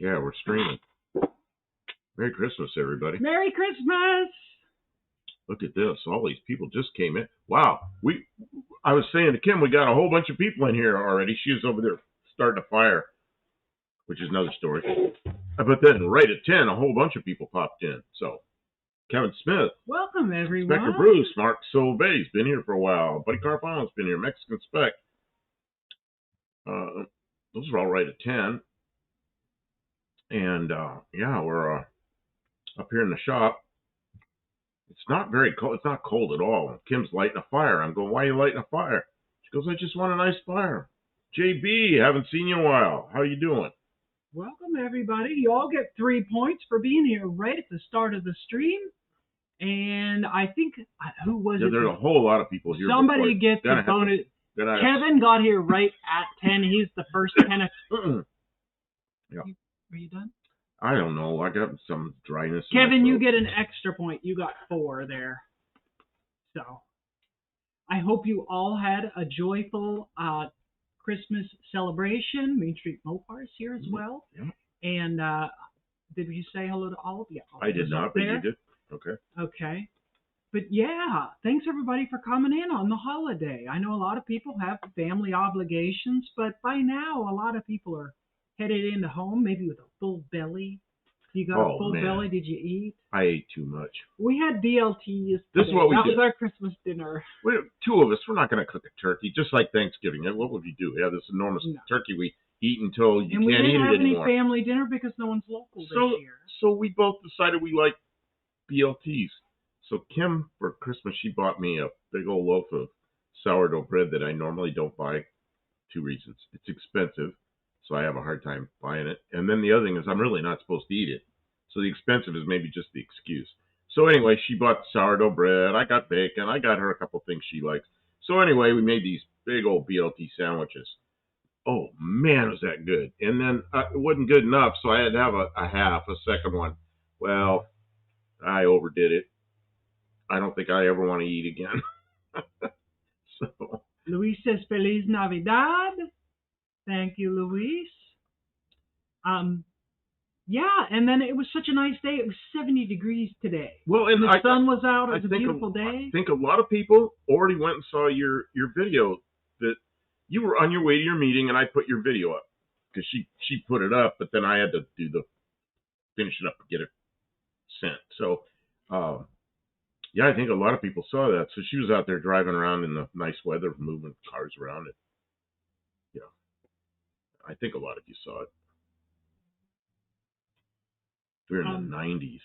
Yeah, we're streaming. Merry Christmas, everybody. Merry Christmas! Look at this. All these people just came in. Wow. I was saying to Kim, we got a whole bunch of people in here already. She was over there starting a fire, which is another story. But then right at 10, a whole bunch of people popped in. So, Kevin Smith. Welcome, everyone. Spectre Bruce. Mark Solvay's been here for a while. Buddy Carfon's been here. Mexican Spec. Those are all right at 10. And, yeah, we're up here in the shop. It's not very cold. It's not cold at all. Kim's lighting a fire. I'm going, why are you lighting a fire? She goes, I just want a nice fire. JB, haven't seen you in a while. How you doing? Welcome, everybody. You all get 3 points for being here right at the start of the stream. And I think, who was it? There's a whole lot of people here. Somebody gets a bonus. Kevin got here right at 10. He's the first 10. Yeah. Are you done? I don't know. I got some dryness. Kevin, you get an extra point. You got 4 there. So, I hope you all had a joyful Christmas celebration. Main Street Mopar's here as well. Yeah. And did you say hello to all of you? I did not, but you did. Okay. Okay. But yeah, thanks everybody for coming in on the holiday. I know a lot of people have family obligations, but by now a lot of people are headed into home, maybe with a full belly. You got a full belly? Did you eat? I ate too much. We had BLTs. This is what we did. That was our Christmas dinner. Two of us, we're not going to cook a turkey, just like Thanksgiving. What would you do? We have this enormous turkey we eat until you can't eat it anymore. And we didn't have any family dinner because no one's local this year. So we both decided we like BLTs. So Kim, for Christmas, she bought me a big old loaf of sourdough bread that I normally don't buy. 2 reasons. It's expensive, so I have a hard time buying it. And then the other thing is I'm really not supposed to eat it. So the expensive is maybe just the excuse. So anyway, she bought sourdough bread. I got bacon. I got her a couple things she likes. So anyway, we made these big old BLT sandwiches. Oh, man, was that good. And then it wasn't good enough, so I had to have a second one. Well, I overdid it. I don't think I ever want to eat again. So. Luis says Feliz Navidad. Thank you, Luis. Yeah, and then it was such a nice day. It was 70 degrees today. Well, and the sun was out. It was a beautiful day. I think a lot of people already went and saw your video that you were on your way to your meeting, and I put your video up because she put it up, but then I had to finish it up and get it sent. So, yeah, I think a lot of people saw that. So she was out there driving around in the nice weather, moving cars around it. Yeah, I think a lot of you saw it. We're in the 90s.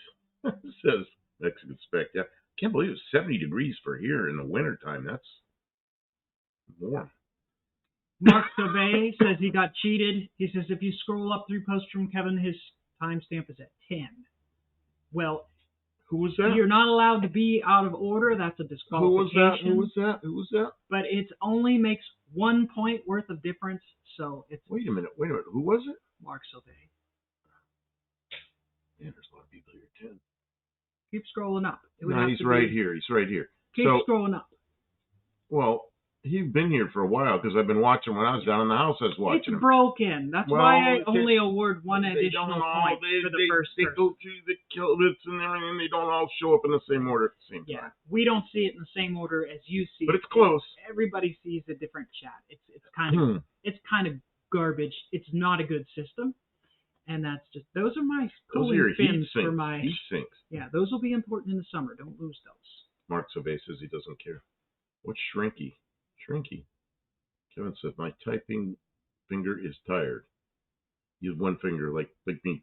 Says Mexican Spec. Yeah, can't believe it's 70 degrees for here in the wintertime. That's warm. Mark Sabe says he got cheated. He says if you scroll up through posts from Kevin, his timestamp is at 10. Well, who was that? You're not allowed to be out of order. That's a disqualification. Who was that? But it only makes 1 point worth of difference. So it's. Wait a minute. Who was it? Mark Sabe. Yeah, there's a lot of people here too. Keep scrolling up. No, he's right here. He's right here. Keep scrolling up. Well, he's been here for a while because I've been watching when I was down in the house. I was watching. It's broken. That's why I only award 1 additional point for the first person. They go through the kilobits and everything. They don't all show up in the same order at the same time. Yeah, we don't see it in the same order as you see. But it's close. Everybody sees a different chat. It's kind of garbage. It's not a good system. And that's just, those are my cooling fins for my heat sinks. Yeah, those will be important in the summer. Don't lose those. Mark Sabe says he doesn't care. What's shrinky? Shrinky. Kevin says my typing finger is tired. Use one finger like me.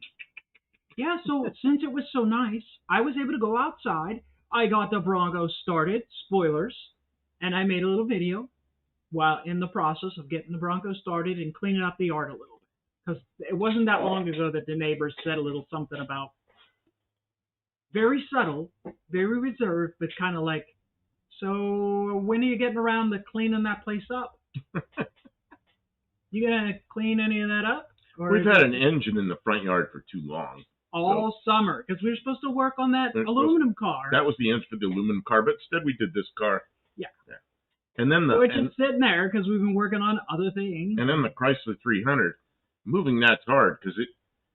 Yeah, so since it was so nice, I was able to go outside. I got the Broncos started, spoilers, and I made a little video while in the process of getting the Broncos started and cleaning up the yard a little. Because it wasn't that long ago that the neighbors said a little something about very subtle, very reserved, but kind of like, so when are you getting around to cleaning that place up? You gonna clean any of that up? Or we've had an engine in the front yard for too long. All summer, because we were supposed to work on that aluminum car. That was the engine for the aluminum car, but instead we did this car. Yeah. And then which is sitting there because we've been working on other things. And then the Chrysler 300. Moving that's hard because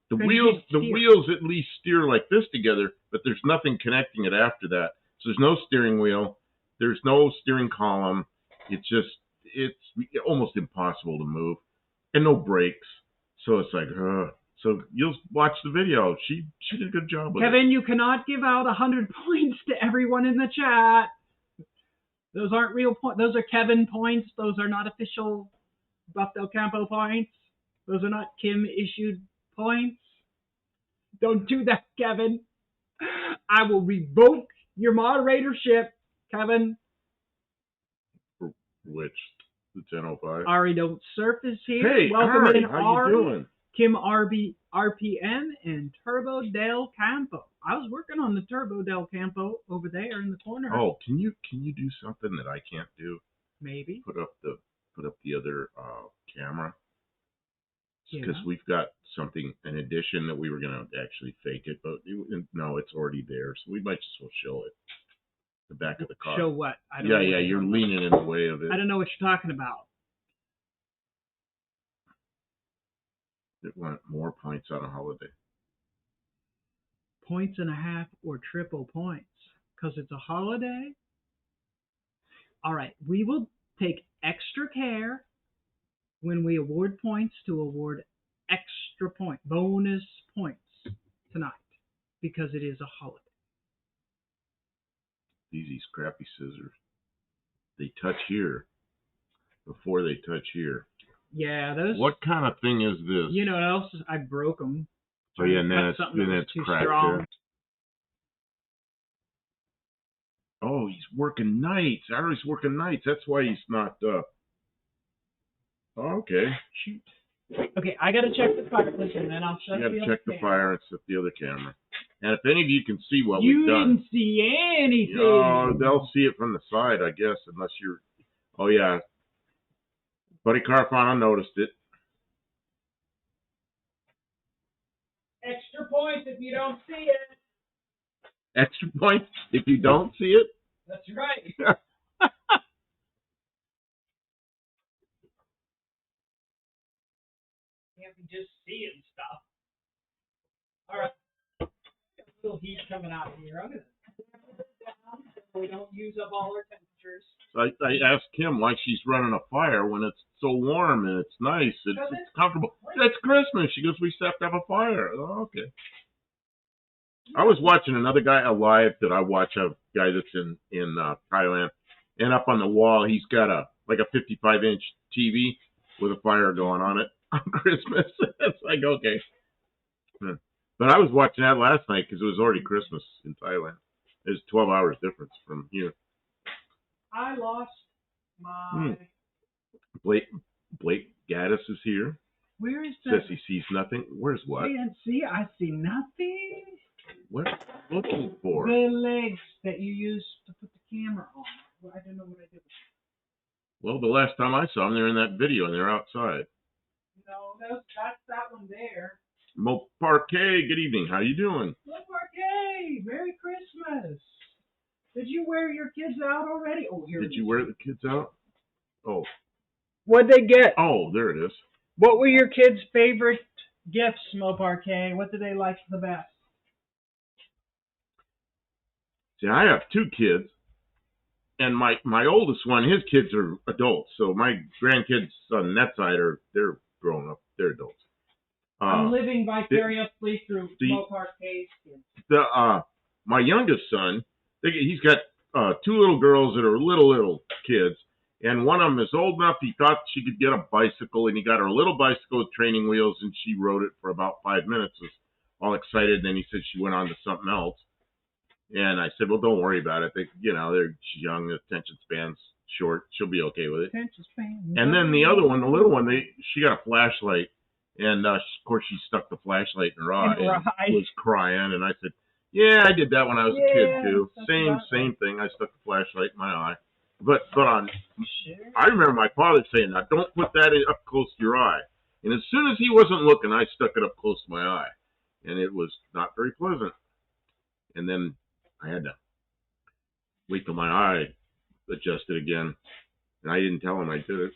The Couldn't wheels, you the steer? wheels at least steer like this together, but there's nothing connecting it after that. So there's no steering wheel, there's no steering column. It's almost impossible to move, and no brakes. So it's like, So you'll watch the video. She did a good job with it. Kevin, you cannot give out 100 points to everyone in the chat. Those aren't real points. Those are Kevin points. Those are not official Buff Del Campo points. Those are not Kim issued points. Don't do that, Kevin. I will revoke your moderatorship, Kevin. Which? The 1005? Ari Don't Surf is here. Hey, Welcome Ari, in, how Ari. you doing? Kim RPM and Turbo Del Campo. I was working on the Turbo Del Campo over there in the corner. Oh, can you do something that I can't do? Maybe. Put up the other camera. Because Yeah. we've got something, an addition that we were going to actually fake it, but no, it's already there, so we might just well show it. The back of the car. Show what? I don't Yeah, know yeah, what you're leaning in the way of it. I don't know what you're talking about. It want more points on a holiday. Points and a half or triple points. Because it's a holiday? All right, we will take extra care when we award points to award extra point, bonus points tonight. Because it is a holiday. These crappy scissors. They touch here before they touch here. Yeah, those. What kind of thing is this? You know what else? I broke them. Oh yeah, and then it's too cracked strong. there. Oh, he's working nights. Ari's working nights. That's why he's not. Oh, okay. Shoot. Okay, I gotta check the fireplace and then I'll shut You the got to other check the camera. fire and set the other camera. And if any of you can see what we've done. You didn't see anything. Oh, they'll see it from the side, I guess, unless you're. Oh yeah. Buddy Carfano noticed it. Extra points if you don't see it. Extra points if you don't see it. That's right. Can't be just seeing stuff. All right. A little heat coming out here. I'm gonna put it down so we don't use up all our temperatures. So I asked Kim why she's running a fire when it's so warm and it's nice, it's comfortable. That's Christmas. She goes, we have to have a fire. Oh, okay. I was watching another guy alive that I watch, a guy that's in Thailand, and up on the wall he's got a 55-inch TV with a fire going on it on Christmas. It's like, okay. But I was watching that last night because it was already Christmas in Thailand. There's 12 hours difference from here. I lost my. Blake Gaddis is here. Where is the? Says he sees nothing. Where's what? I see nothing. What looking for? The legs that you use to put the camera on. Well, I don't know what I did. Well, the last time I saw them, they're in that video and they're outside. No, that's that one there. Mo Parquet, good evening. How you doing? Mo Parquet, Merry Christmas. Did you wear your kids out already? Oh, here. Did you wear the kids out? Oh. What'd they get? Oh, there it is. What were your kids' favorite gifts, Mo Parquet? What did they like the best? See, I have two kids, and my oldest one, his kids are adults. So my grandkids on that side they're grown up, they're adults. I'm living vicariously through Mo Parquet's kids. My youngest son, he's got two little girls that are little kids, and one of them is old enough he thought she could get a bicycle, and he got her a little bicycle with training wheels, and she rode it for about 5 minutes, was all excited, and then he said she went on to something else. And I said, well, don't worry about it. She's young, the attention span's short. She'll be okay with it. Attention span. And then the other one, the little one, she got a flashlight. And, of course, she stuck the flashlight in her eye and was crying. And I said, yeah, I did that when I was a kid, too. Same thing. I stuck the flashlight in my eye. But I remember my father saying, now, don't put that up close to your eye. And as soon as he wasn't looking, I stuck it up close to my eye. And it was not very pleasant. And then I had to wait till my eye adjusted again. And I didn't tell him I did it.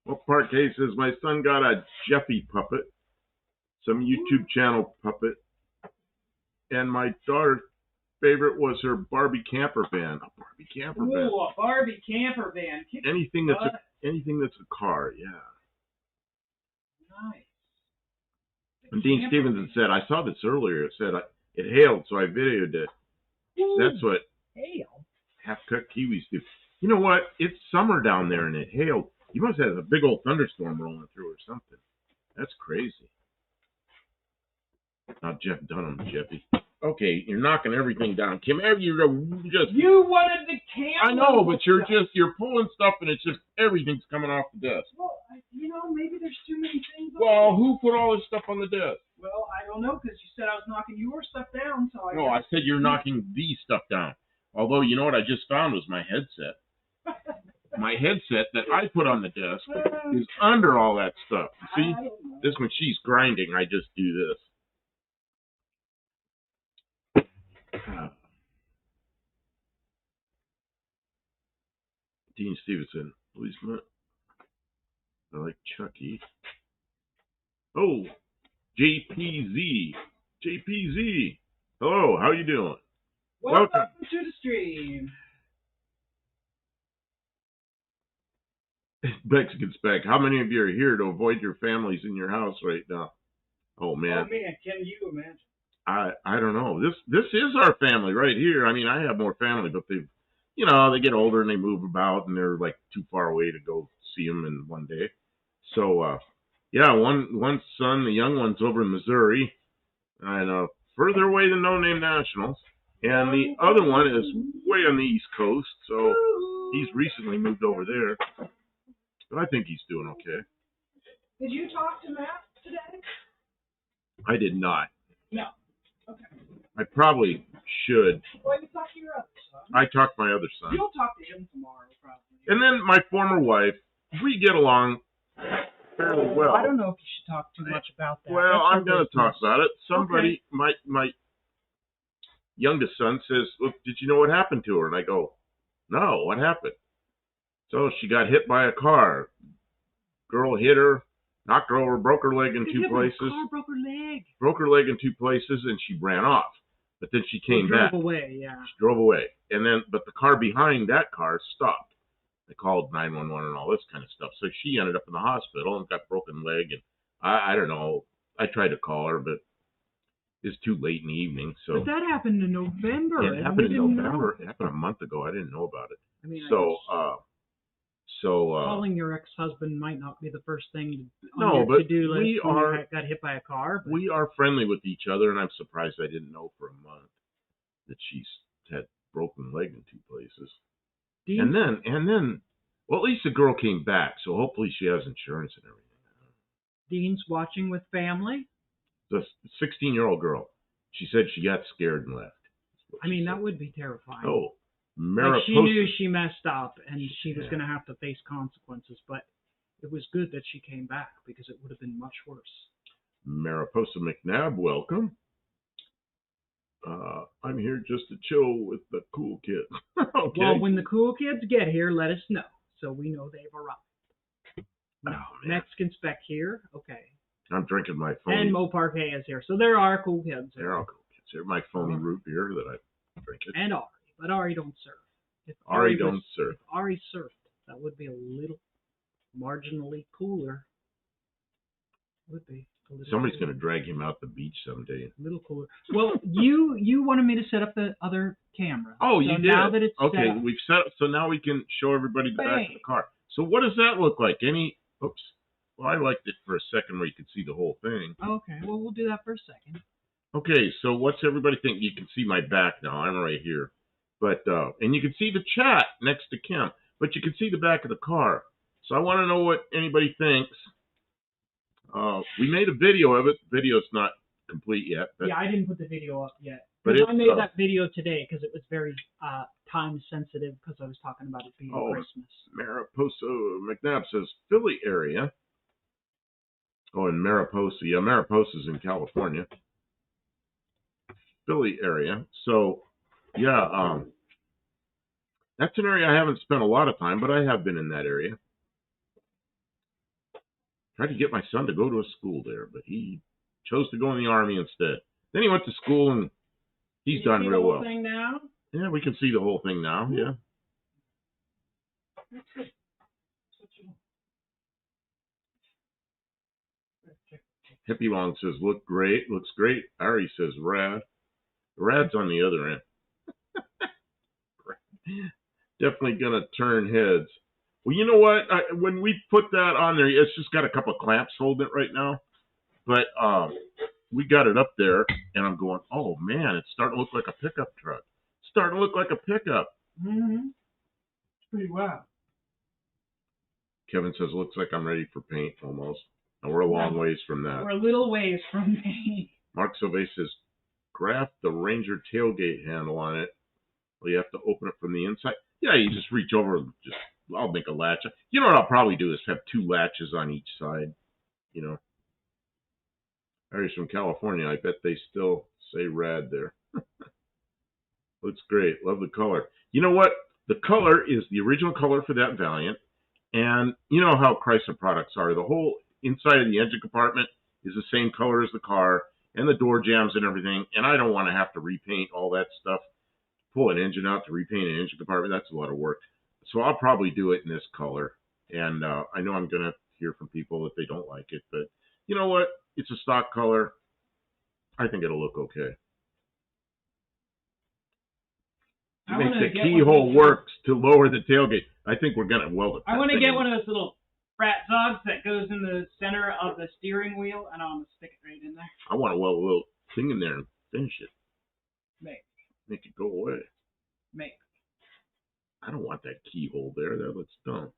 Well, Parquet says, my son got a Jeffy puppet, some YouTube channel puppet, and my daughter's favorite was her Barbie camper van. A Barbie camper van. Ooh, a Barbie camper van. Anything that's a car, yeah. Nice. And Dean Stevenson said, I saw this earlier. It said it hailed, so I videoed it. Ooh, that's what hail. half-cut Kiwis do. You know what? It's summer down there, and it hailed. You must have a big old thunderstorm rolling through or something. That's crazy. Not Jeff Dunham, Jeffy. Okay, you're knocking everything down. Kim, you wanted the camera. I know, but you're pulling stuff, and it's just everything's coming off the desk. Well, maybe there's too many things. Well, who put all this stuff on the desk? Well, I don't know, because you said I was knocking your stuff down, so No, I said you're knocking the stuff down. Although, you know what I just found was my headset. My headset that I put on the desk is under all that stuff. You see? This when she's grinding, I just do this. Dean Stevenson, policeman. I like Chucky. Oh, JPZ. JPZ. Hello, how you doing? Welcome to the stream. Mexican Spec, how many of you are here to avoid your families in your house right now? Oh, man. Oh, man, can you imagine? I don't know. This is our family right here. I mean, I have more family, but they get older and they move about and they're like too far away to go see them in one day. So, yeah, one son, the young one's over in Missouri and further away than No Name Nationals. And the other one is way on the East Coast, so he's recently moved over there. But I think he's doing okay. Did you talk to Matt today? I did not. No. Okay. I probably should. Well, you talk to your other son. I talked to my other son. You'll talk to him tomorrow, probably. And then my former wife, we get along fairly well. I don't know if you should talk too much about that. Well, I'm going to talk about it. Somebody, okay. my youngest son says, look, did you know what happened to her? And I go, no, what happened? So she got hit by a car. Girl hit her, knocked her over, broke her leg in two places. Car broke her leg. Broke her leg in two places, and she ran off. But then she came back. Drove away, yeah. She drove away. But the car behind that car stopped. They called 911 and all this kind of stuff. So she ended up in the hospital and got broken leg. And I don't know. I tried to call her, but it's too late in the evening. So. But that happened in November. It happened in November. It happened a month ago. I didn't know about it. I mean, calling your ex-husband might not be the first thing on your to-do list when you got hit by a car. But. We are friendly with each other, and I'm surprised I didn't know for a month that she's had broken leg in two places. And then, well, at least the girl came back, so hopefully she has insurance and everything. Dean's watching with family? The 16-year-old girl. She said she got scared and left. I mean, that would be terrifying. Oh, like she knew she messed up and she was going to have to face consequences, but it was good that she came back because it would have been much worse. Mariposa McNabb, welcome. I'm here just to chill with the cool kids. Okay. Well, when the cool kids get here, let us know so we know they've arrived. Mexican Spec here, okay. I'm drinking my phony. And Mo Parquet is here, so there are cool kids. There are cool kids here. My phony root beer that I drink it. And Ari. But Ari don't surf. If Ari don't surf. If Ari surfed, that would be a little marginally cooler. Would be. Somebody's going to drag him out the beach someday. A little cooler. Well, you wanted me to set up the other camera. Oh, you did? Now that it's okay, set up, we've set up, so now we can show everybody the back of the car. So what does that look like? Oops. Well, I liked it for a second where you could see the whole thing. Okay, well, we'll do that for a second. Okay, so what's everybody think? You can see my back now. I'm right here. But and you can see the chat next to Kim, but you can see the back of the car. So I want to know what anybody thinks. We made a video of it. The video's not complete yet. But, yeah, I didn't put the video up yet. But I made that video today because it was very time sensitive because I was talking about it being Christmas. Mariposa McNabb says Philly area. Oh, in Mariposa. Yeah, Mariposa's in California. Philly area. So, yeah, that's an area I haven't spent a lot of time, but I have been in that area. Tried to get my son to go to a school there, but he chose to go in the Army instead. Then he went to school, and he's done real well. Thing now? Yeah, we can see the whole thing now. Yeah. Hippie Long says, look great. Looks great. Ari says, rad. Rad's on the other end. Definitely going to turn heads. Well, you know what? When we put that on there, it's just got a couple of clamps holding it right now. But we got it up there, and I'm going, oh, man, it's starting to look like a pickup truck. It's starting to look like a pickup. Mm-hmm. It's pretty wild. Kevin says, looks like I'm ready for paint almost. And we're a long ways from that. We're a little ways from paint. Mark Sylvain says, graft the Ranger tailgate handle on it. Well, you have to open it from the inside. Yeah, you just reach over and I'll make a latch. You know what I'll probably do is have 2 latches on each side. You know. Harry's from California. I bet they still say rad there. Looks great. Love the color. You know what? The color is the original color for that Valiant. And you know how Chrysler products are. The whole inside of the engine compartment is the same color as the car, and the door jambs and everything. And I don't want to have to repaint all that stuff. Pull an engine out to repaint an engine compartment. That's a lot of work. So I'll probably do it in this color. And I know I'm going to hear from people that they don't like it. But you know what? It's a stock color. I think it'll look okay. To make the keyhole works to lower the tailgate. I think we're going to weld it. I want to get one of those little frat zogs that goes in the center of the steering wheel, and I'm going to stick it right in there. I want to weld a little thing in there and finish it. Make it go away. I don't want that keyhole there. That looks dumb.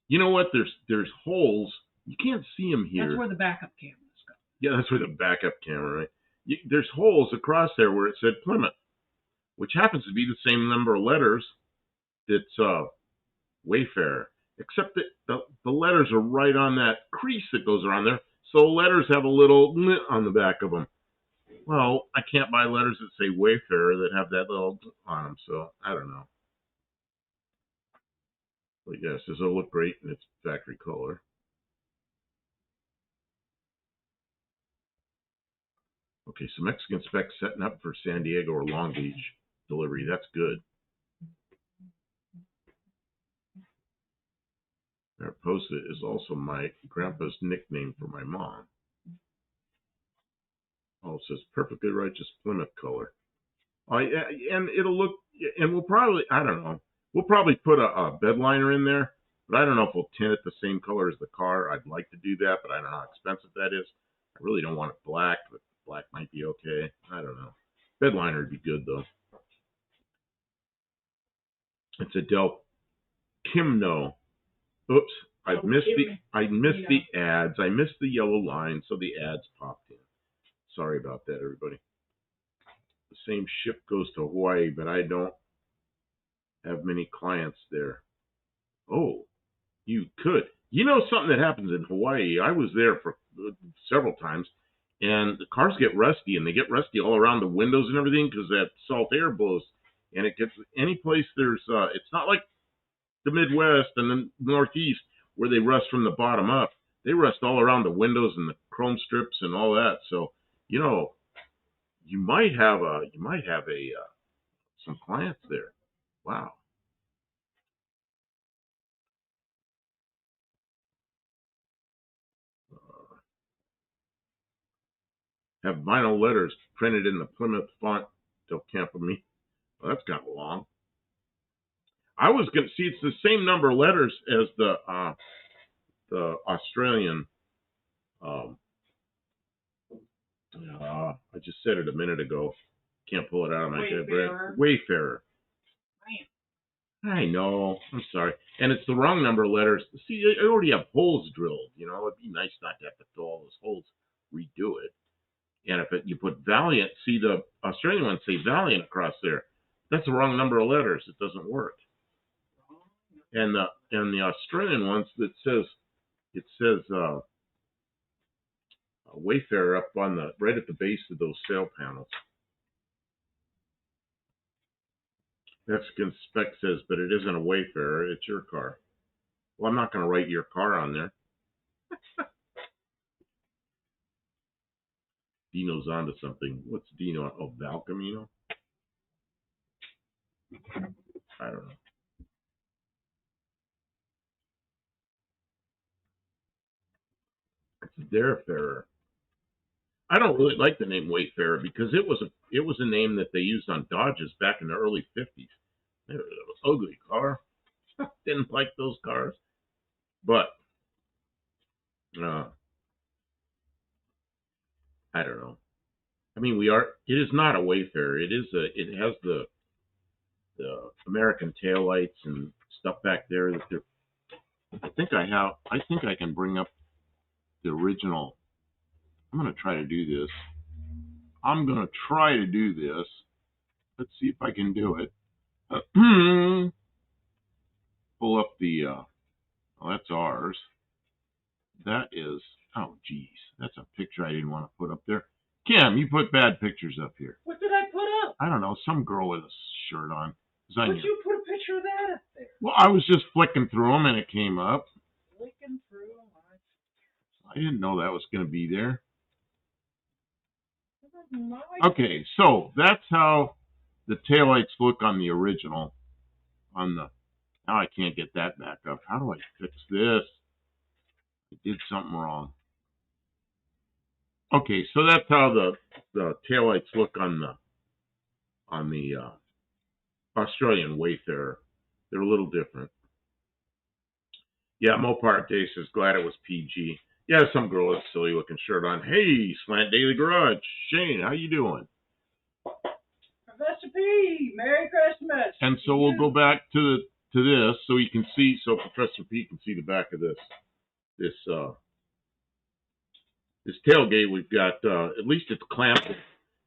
You know what? There's holes. You can't see them here. That's where the backup cameras go. Yeah, that's where the backup camera, right? There's holes across there where it said Plymouth, which happens to be the same number of letters that's Wayfarer, except that the letters are right on that crease that goes around there, so letters have a little on the back of them. Well, I can't buy letters that say Wayfarer that have that little on them, so I don't know. But yes, this will look great in its factory color. Okay, so Mexican specs setting up for San Diego or Long Beach delivery. That's good. Our Post-it is also my grandpa's nickname for my mom. Oh, it says perfectly righteous Plymouth color. And it'll look, and we'll probably, I don't know, we'll probably put a bed liner in there, but I don't know if we'll tint it the same color as the car. I'd like to do that, but I don't know how expensive that is. I really don't want it black, but black might be okay. I don't know. Bed liner would be good, though. It's a Del Kimno. Oops, I missed the ads. I missed the yellow line, so the ads popped in. Sorry about that, everybody. The same ship goes to Hawaii, but I don't have many clients there. Oh, you could. You know something that happens in Hawaii? I was there for several times, and the cars get rusty, and they get rusty all around the windows and everything because that salt air blows, and it gets any place there's. It's not like the Midwest and the Northeast where they rust from the bottom up. They rust all around the windows and the chrome strips and all that. So, you know, you might have some clients there. Wow. Have vinyl letters printed in the Plymouth font Del Campo me. Well, that's kind of long. I was going to see it's the same number of letters as the Australian. I just said it a minute ago. Can't pull it out of my head. Wayfarer. I know. I'm sorry. And it's the wrong number of letters. See, I already have holes drilled. You know, it'd be nice not to have to fill all those holes, redo it. And if you put Valiant, see the Australian ones say Valiant across there. That's the wrong number of letters. It doesn't work. And the Australian ones that says Wayfarer up on right at the base of those sail panels. Mexican spec says, but it isn't a Wayfarer. It's your car. Well, I'm not going to write your car on there. Dino's onto something. What's Dino? Oh, Val Camino? I don't know. It's Wayfarer. I don't really like the name Wayfarer because it was a name that they used on Dodges back in the early '50s. It was an ugly car. Didn't like those cars, but uh, I don't know. I mean, It is not a Wayfarer. It is a. It has the American taillights and stuff back there. I think I have. I think I can bring up the original. I'm gonna try to do this. Let's see if I can do it. Pull up the. Well, that's ours. That is. Oh, geez, that's a picture I didn't want to put up there. Kim, you put bad pictures up here. What did I put up? I don't know. Some girl with a shirt on. But you put a picture of that up there. Well, I was just flicking through them and it came up. Flicking through them. I didn't know that was going to be there. Okay, so that's how the taillights look on the original. Now I can't get that back up. How do I fix this? I did something wrong. Okay, so that's how the taillights look on the Australian Wayfarer. They're a little different. Yeah, Mopar Day says glad it was PG. Yeah, some girl with a silly looking shirt on. Hey, Slant Daily Garage. Shane, how you doing? Professor P, Merry Christmas. And so we'll go back to this so you can see, so Professor P can see the back of this tailgate. We've got at least it's clamped.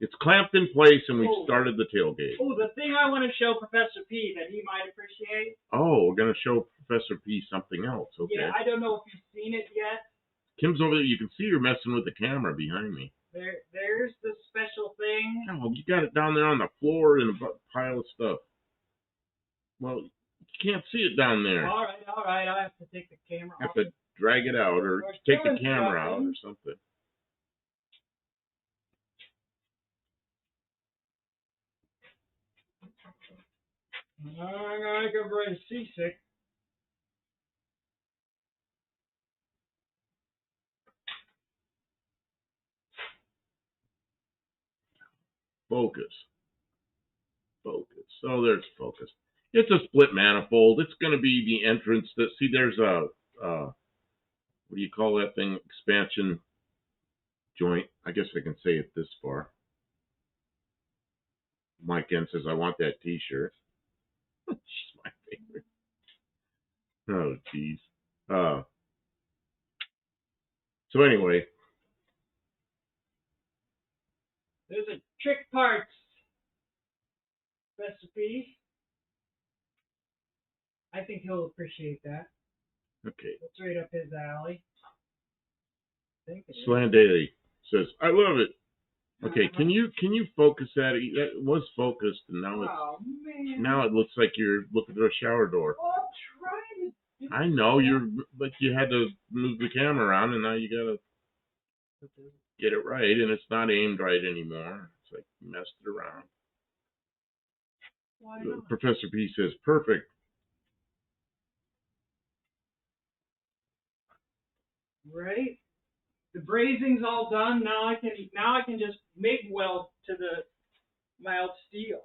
It's clamped in place, and we've started the tailgate. Oh, the thing I want to show Professor P that he might appreciate. Oh, we're going to show Professor P something else. Okay. Yeah, I don't know if you've seen it yet. Kim's over there. You can see her messing with the camera behind me. There's the special thing. Oh, you got it down there on the floor in a pile of stuff. Well, you can't see it down there. All right. I have to take the camera off. Have to drag it out or take the camera out or something. I'm going to get very seasick. Focus. So there's focus. It's a split manifold. It's going to be the entrance. There's a, what do you call that thing? Expansion joint. I guess I can say it this far. Mike N says, I want that t-shirt. She's my favorite. Oh, geez. So anyway. There's a trick parts recipe. I think he'll appreciate that. Okay. It's right up his alley. Slan Daily says, I love it. Okay, can you focus that? That was focused, and now it looks like you're looking through a shower door. Oh, I'm trying to. I know but you had to move the camera around, and now you gotta get it right, and it's not aimed right anymore. It's like you messed it around. Why not? Professor P says, perfect. Right. The brazing's all done. Now I can just MIG weld to the mild steel.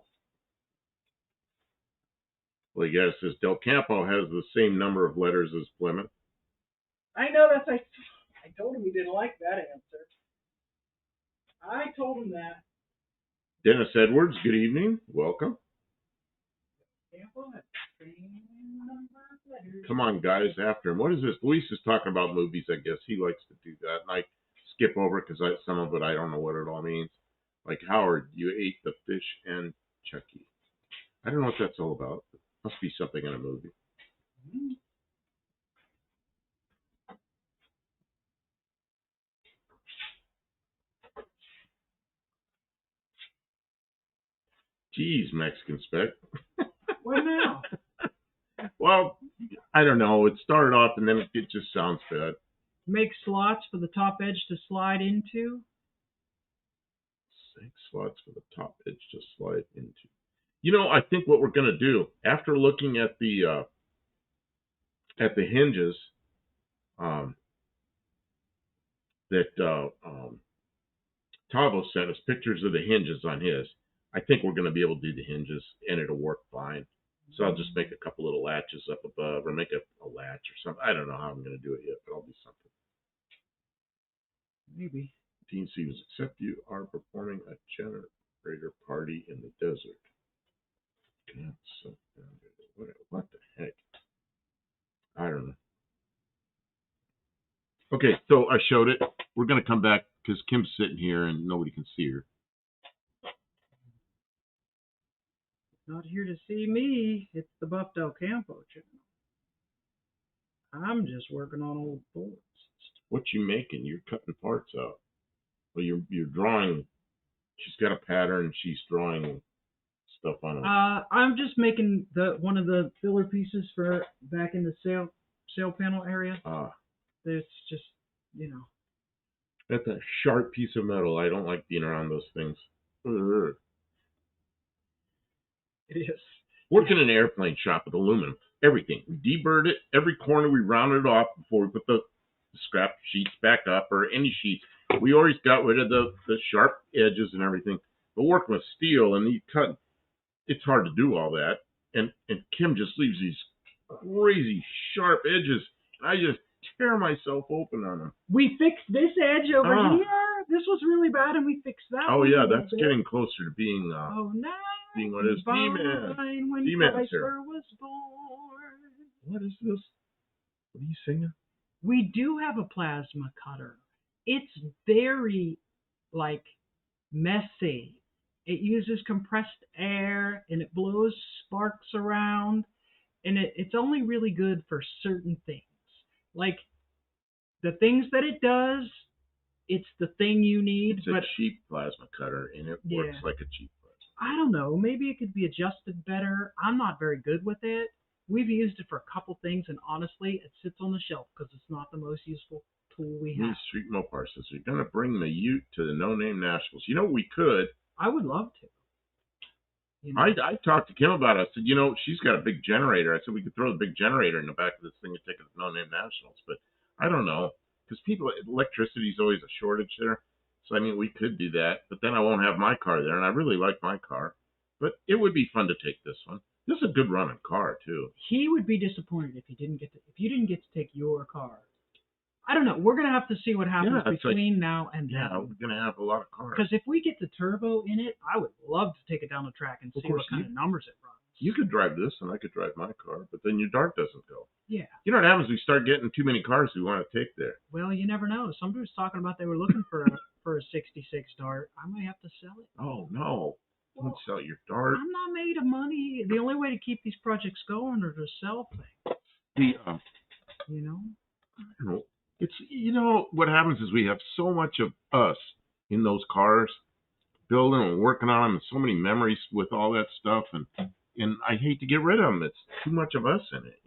Well, I guess says Del Campo has the same number of letters as Plymouth. I know I told him he didn't like that answer. I told him that. Dennis Edwards, good evening. Welcome. Campo has the same number of letters. Come on, guys, after him. What is this? Luis is talking about movies, I guess. He likes to do that. And I skip over it because some of it I don't know what it all means. Like, Howard, you ate the fish and Chucky. I don't know what that's all about. It must be something in a movie. Mm-hmm. Geez, Mexican Spec. What now? Well, I don't know. It started off and then it just sounds bad. Make slots for the top edge to slide into. Thanks slots for the top edge to slide into. You know, I think what we're going to do, after looking at the hinges that Tavo sent us pictures of the hinges on his, I think we're going to be able to do the hinges, and it'll work fine. So I'll just make a couple little latches up above, or make a latch or something. I don't know how I'm going to do it yet, but I'll do something. Maybe. Dean Stevens, except you are performing a generator party in the desert. God, so what the heck? I don't know. Okay, so I showed it. We're going to come back because Kim's sitting here and nobody can see her. Not here to see me. It's the Buffed Out Campo channel. I'm just working on old boards. What you making? You're cutting parts out. Well, you're drawing. She's got a pattern. She's drawing stuff on it. I'm just making one of the filler pieces for back in the sail panel area. That's just, you know. That's a sharp piece of metal. I don't like being around those things. Ugh. It is. Working in an airplane shop with aluminum, everything. We deburred it. Every corner we rounded it off before we put the scrap sheets back up, or any sheets. We always got rid of the sharp edges and everything. But working with steel and these cut, it's hard to do all that. And Kim just leaves these crazy sharp edges. I just tear myself open on them. We fixed this edge over here. This was really bad, and we fixed that. Oh yeah, that's getting closer to being. Oh no. Being what is D-Man. D-Man's here. Was born. What is this? What are you singing? We do have a plasma cutter. It's very, messy. It uses compressed air, and it blows sparks around, and it's only really good for certain things. Like, the things that it does, it's the thing you need. It's a cheap plasma cutter, and it works like a cheap plasma. I don't know. Maybe it could be adjusted better. I'm not very good with it. We've used it for a couple things, and honestly, it sits on the shelf because it's not the most useful tool we have. Street Mopar says, you're going to bring the Ute to the No Name Nationals. You know, we could. I would love to. You know? I talked to Kim about it. I said, she's got a big generator. I said, we could throw the big generator in the back of this thing and take it to No Name Nationals. But I don't know. Because electricity is always a shortage there. So, we could do that. But then I won't have my car there. And I really like my car. But it would be fun to take this one. This is a good running car, too. He would be disappointed if you didn't get to take your car. I don't know. We're going to have to see what happens between now and then. Yeah, we're going to have a lot of cars. Because if we get the turbo in it, I would love to take it down the track and see what kind of numbers it runs. You could drive this, and I could drive my car, but then your dart doesn't go. Yeah. You know what happens? We start getting too many cars we want to take there. Well, you never know. Somebody was talking about they were looking for a 66 dart. I might have to sell it. Oh, no. Don't sell your dart. I'm not made of money. The only way to keep these projects going are to sell things. It's what happens is we have so much of us in those cars, building and working on them, and so many memories with all that stuff, and I hate to get rid of them. It's too much of us in it,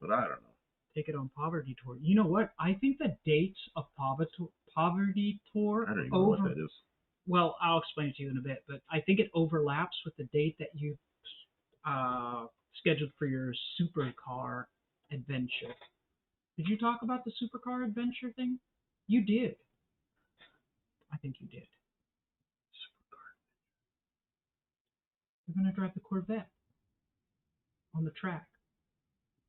But I don't know. Take it on Poverty Tour. You know what? I think the dates of Poverty Tour. I don't even know what that is. Well, I'll explain it to you in a bit, but I think it overlaps with the date that you scheduled for your supercar adventure. Did you talk about the supercar adventure thing? You did. I think you did. Supercar. You're going to drive the Corvette on the track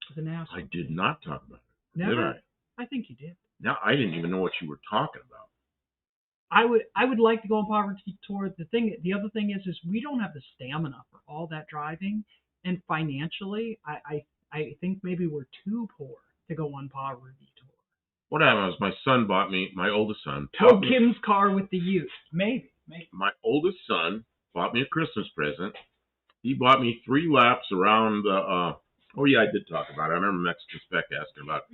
with an ass. I did not talk about it. Never? Did I? I think you did. No, I didn't even know what you were talking about. I would like to go on Poverty Tour. The other thing is we don't have the stamina for all that driving, and financially, I think maybe we're too poor to go on Poverty Tour. What happened was my oldest son. Kim's car with the Ute. Maybe. My oldest son bought me a Christmas present. He bought me 3 laps around the. Oh yeah, I did talk about it. I remember Mexican Spec asking about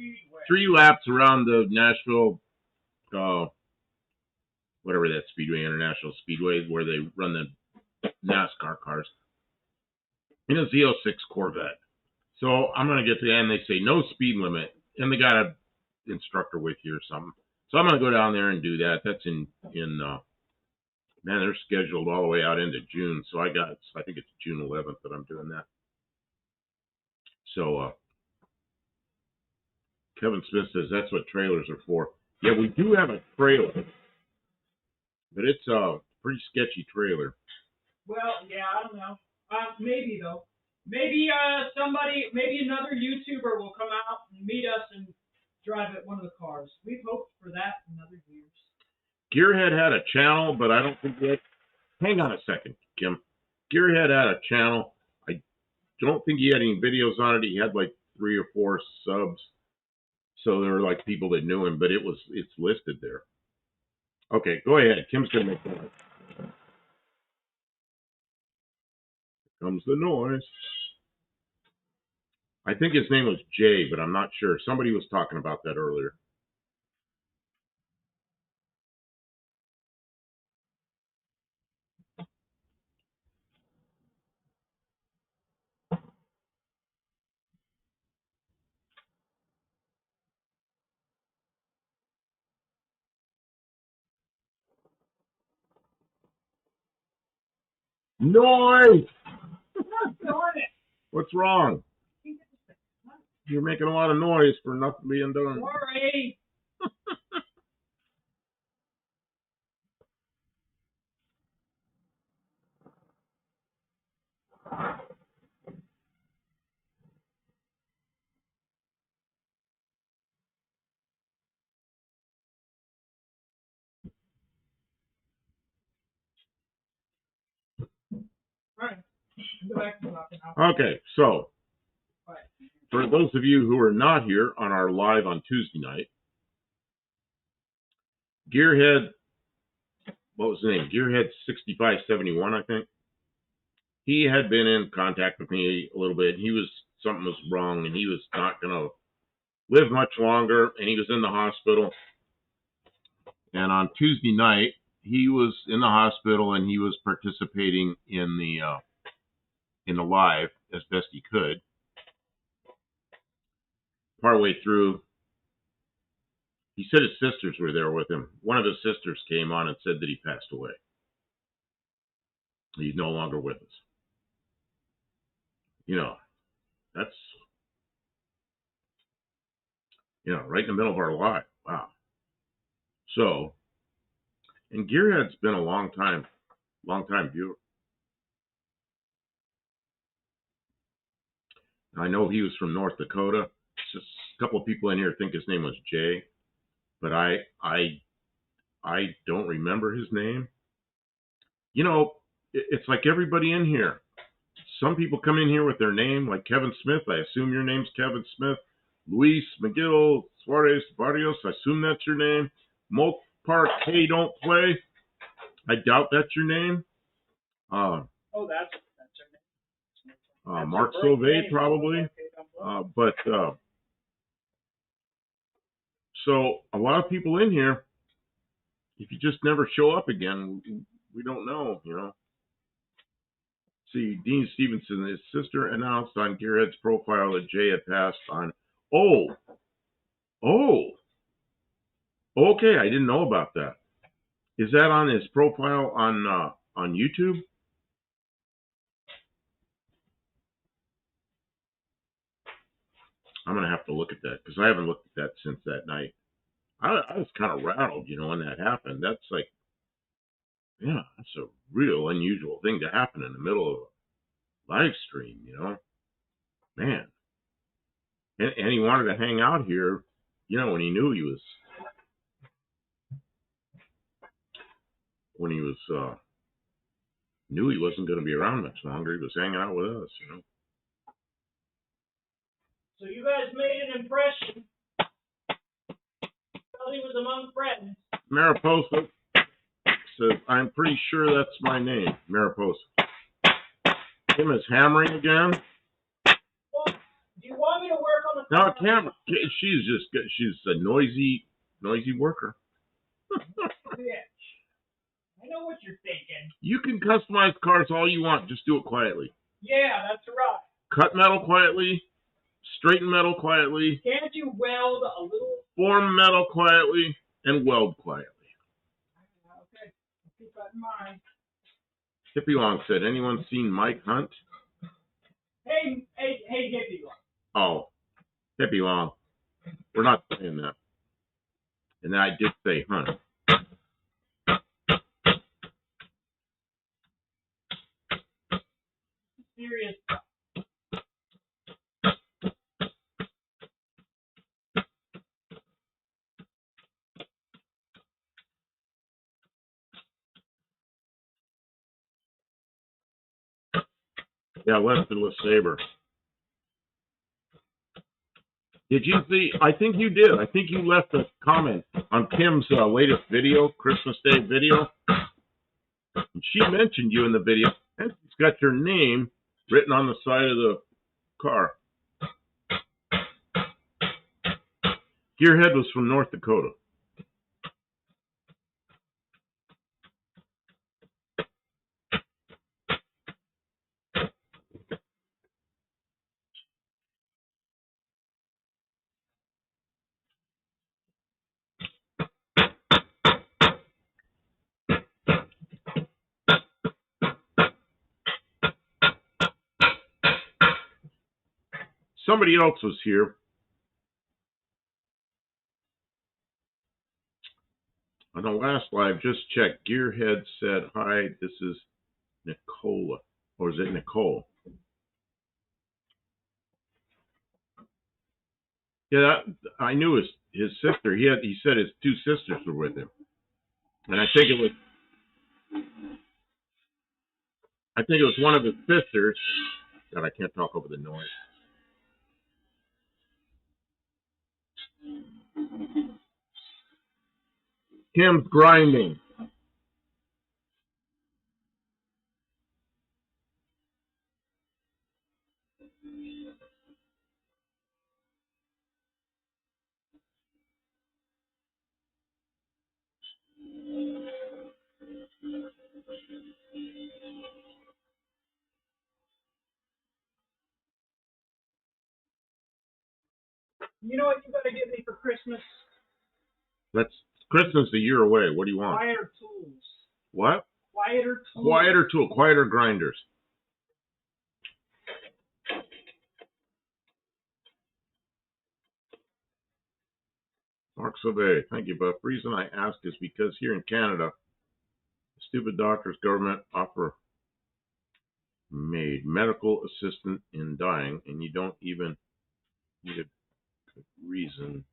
3 laps around the Nashville. Whatever that Speedway, International Speedway, where they run the NASCAR cars. In a Z06 Corvette. So I'm going to get to the end. They say no speed limit. And they got an instructor with you or something. So I'm going to go down there and do that. That's in Man, they're scheduled all the way out into June, so I think it's June 11th that I'm doing that. So Kevin Smith says that's what trailers are for. Yeah, we do have a trailer, but it's a pretty sketchy trailer. Well, yeah, I don't know. Maybe though. Maybe maybe another YouTuber will come out and meet us and drive at one of the cars. We've hoped for that in other years. Gearhead had a channel, but I don't think that. Hang on a second, Kim. Gearhead had a channel. I don't think he had any videos on it. He had like 3 or 4 subs, so there were like people that knew him, but it's listed there. Okay, go ahead. Kim's gonna make that. Here comes the noise. I think his name was Jay, but I'm not sure. Somebody was talking about that earlier. Noise! What's wrong? You're making a lot of noise for nothing being done. Sorry. All right. Go back to talking now. Okay, so for those of you who are not here on our live on Tuesday night, Gearhead, what was his name? Gearhead 6571, I think. He had been in contact with me a little bit. Something was wrong, and he was not going to live much longer, and he was in the hospital. And on Tuesday night, he was in the hospital, and he was participating in the live as best he could. Partway through, he said his sisters were there with him. One of his sisters came on and said that he passed away. He's no longer with us. That's, right in the middle of our life. Wow. So, and Gearhead's been a long time viewer. I know he was from North Dakota. Just a couple of people in here think his name was Jay, but I don't remember his name. It's like everybody in here. Some people come in here with their name, like Kevin Smith. I assume your name's Kevin Smith. Luis McGill Suarez Barrios. I assume that's your name. Molt Park Hey Don't Play. I doubt that's your name. That's her name. Mark Sauvé probably. So a lot of people in here, if you just never show up again, we don't know, See, Dean Stevenson, his sister announced on Gearhead's profile that Jay had passed on. Oh, okay, I didn't know about that. Is that on his profile on YouTube? I'm gonna have to look at that because I haven't looked at that since that night. I was kind of rattled, when that happened. That's like, yeah, that's a real unusual thing to happen in the middle of a live stream, man. And he wanted to hang out here, when he knew he wasn't going to be around much longer. He was hanging out with us, So you guys made an impression. He was among friends. Mariposa says, I'm pretty sure that's my name, Mariposa. Kim is hammering again. Well, do you want me to work on the... No, Cam, she's a noisy worker. Yeah. I know what you're thinking. You can customize cars all you want. Just do it quietly. Yeah, that's right. Cut metal quietly. Straighten metal quietly. Can't you weld a little? Form metal quietly. And weld quietly. Okay. Keep that in mine. Hippie Long said, anyone seen Mike Hunt? Hey, Hippie Long. Oh, Hippie Long. We're not saying that. And then I did say Hunt. Serious. Yeah, Weston LeSabre. Did you see? I think you did. I think you left a comment on Kim's latest video, Christmas Day video. And she mentioned you in the video, and she's got your name written on the side of the car. Gearhead was from North Dakota. Somebody else was here. On the last live, just checked. Gearhead said, hi, this is Nicola. Or is it Nicole? Yeah, I knew his sister. He said his two sisters were with him. And I think it was one of his sisters. God, I can't talk over the noise. Kim's grinding. You know what you gotta get me for Christmas? Christmas a year away. What do you want? Quieter tools. What? Quieter tools. Quieter grinders. Mark Sauvé, thank you, Buff. The reason I ask is because here in Canada, the stupid doctors, government offer made medical assistant in dying, and you don't even need a good reason.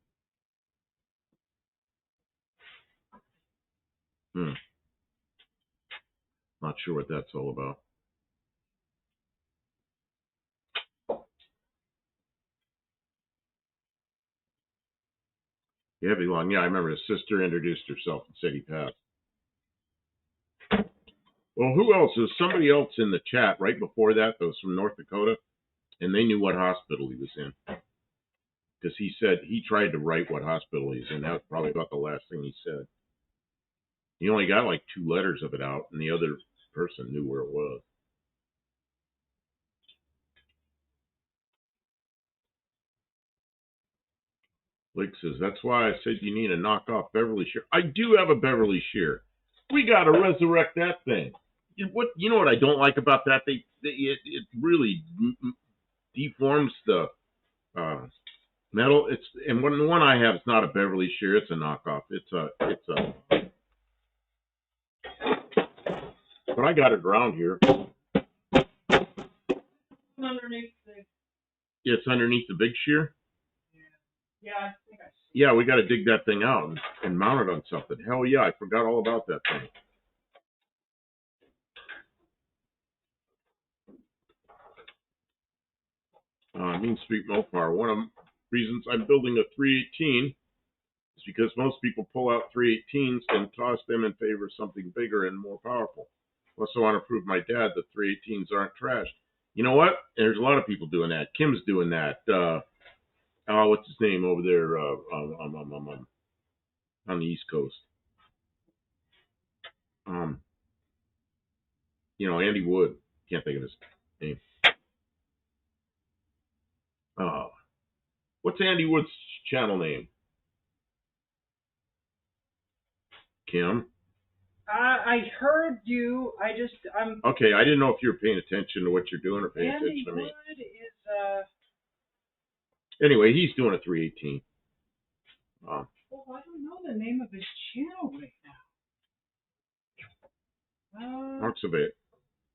Not sure what that's all about. Heavy Long, yeah, I remember his sister introduced herself and said he passed. Well, who else? There's somebody else in the chat right before that was from North Dakota, and they knew what hospital he was in. Because he said he tried to write what hospital he's in. That was probably about the last thing he said. He only got like 2 letters of it out, and the other person knew where it was. Blake says, that's why I said you need a knockoff Beverly shear. I do have a Beverly shear. We got to resurrect that thing. You know what I don't like about that? It really deforms the metal. The one I have is not a Beverly shear. It's a knockoff. But I got it around here. Underneath the... It's underneath the big shear? Yeah, I think I see. Yeah, we got to dig that thing out and mount it on something. Hell yeah, I forgot all about that thing. Mean Street Mopar. One of the reasons I'm building a 318 is because most people pull out 318s and toss them in favor of something bigger and more powerful. Also want to prove my dad that 318s aren't trash. You know what? There's a lot of people doing that. Kim's doing that. What's his name over there on the East Coast? Andy Wood. Can't think of his name. What's Andy Wood's channel name? Kim? I heard you. I'm. Okay, I didn't know if you were paying attention to what you're doing or paying Andy attention to me. Wood is Anyway, he's doing a 318. Well, I don't know the name of his channel right now. Mark Survey.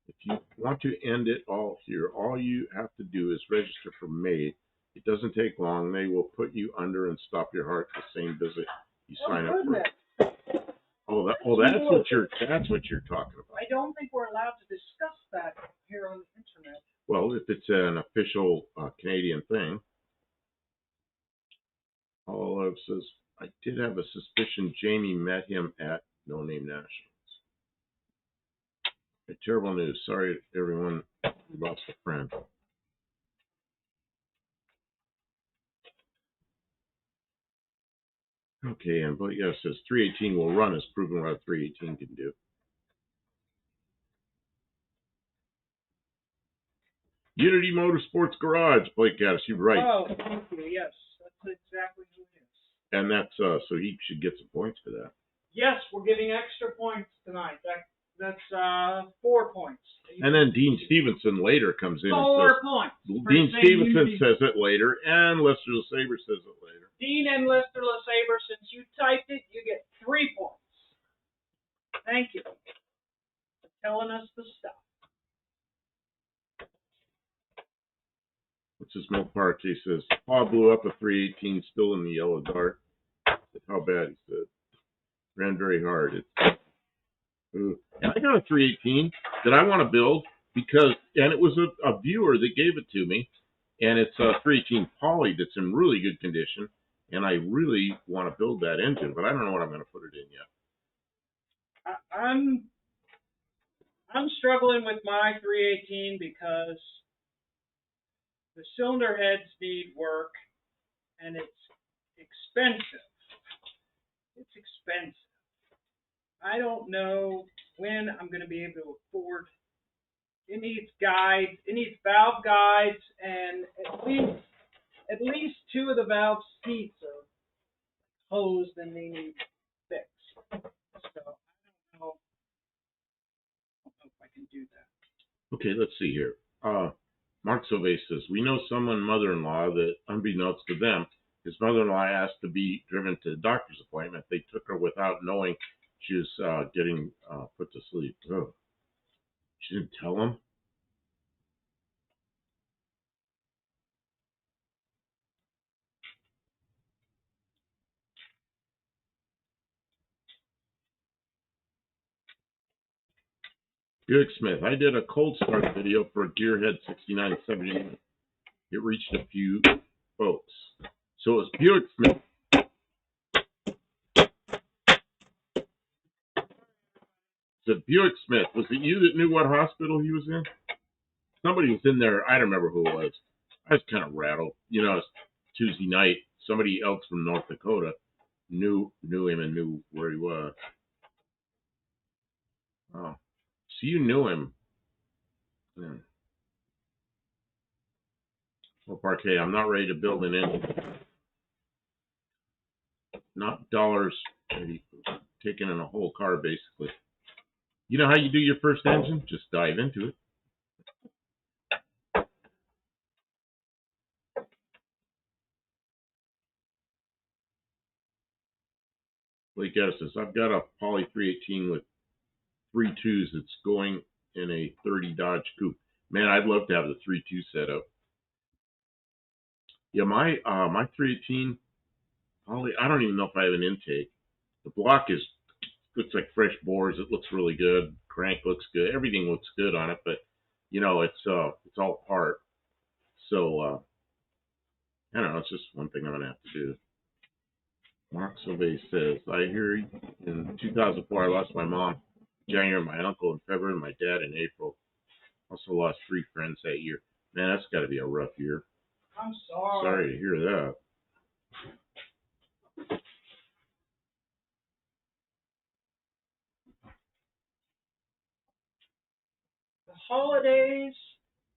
If you want to end it all here, all you have to do is register for May. It doesn't take long. They will put you under and stop your heart the same visit you sign up for. That's what you're talking about. I don't think we're allowed to discuss that here on the internet. Well, if it's an official Canadian thing, Olive says, I did have a suspicion Jamie met him at No Name Nationals. Terrible news. Sorry, everyone. We lost a friend. Okay, and but yeah, it says 318 will run as proven what a 318 can do. Unity Motorsports Garage, Blake Gaddis, you're right. Oh, thank you. Yes, that's exactly who it is. And that's so he should get some points for that. Yes, we're getting extra points tonight. That's 4 points. And then Dean Stevenson later comes in. 4 points. Dean Stevenson says it later, and Lester LeSabre says it later. Dean and Lester LeSabre, since you typed it, you get 3 points. Thank you for telling us the stuff. What's his Milk Park? He says, Paul blew up a 318 still in the yellow dark. How bad, he said. Ran very hard. And I got a 318 that I want to build because, and it was a viewer that gave it to me, and it's a 318 poly that's in really good condition, and I really want to build that engine, but I don't know what I'm going to put it in yet. I'm struggling with my 318 because the cylinder heads need work, and it's expensive. It's expensive. I don't know when I'm going to be able to afford. It needs guides. It needs valve guides, and at least 2 of the valve seats are hosed and they need fixed. So I don't know if I can do that. Okay, let's see here. Mark Sauvé says, we know someone mother-in-law that, unbeknownst to them, his mother-in-law asked to be driven to the doctor's appointment. They took her without knowing she was getting put to sleep. Oh. She didn't tell him? Buick Smith, I did a cold start video for a Gearhead 6970. It reached a few folks. So it was Buick Smith. Said Buick Smith, was it you that knew what hospital he was in? Somebody was in there. I don't remember who it was. I was kind of rattled. You know, it's Tuesday night. Somebody else from North Dakota knew him and knew where he was. Oh, so you knew him. Yeah. Well, Parquet, I'm not ready to build an engine. Not dollars. Taking in a whole car, basically. You know how you do your first engine? Just dive into it. Blake Gaddis says, I've got a Poly 318 with 3 2s that's going in a 30 Dodge Coupe. Man, I'd love to have the 3.2 set up. Yeah, my 318 Poly, I don't even know if I have an intake. The block looks like fresh bores. It looks really good. Crank looks good. Everything looks good on it, but you know, it's all apart. So I don't know. It's just one thing I'm gonna have to do. Mark Sauvé says, I hear in 2004 I lost my mom in January, my uncle in February, my dad in April. Also lost 3 friends that year. Man, that's got to be a rough year. I'm sorry. Sorry to hear that. The holidays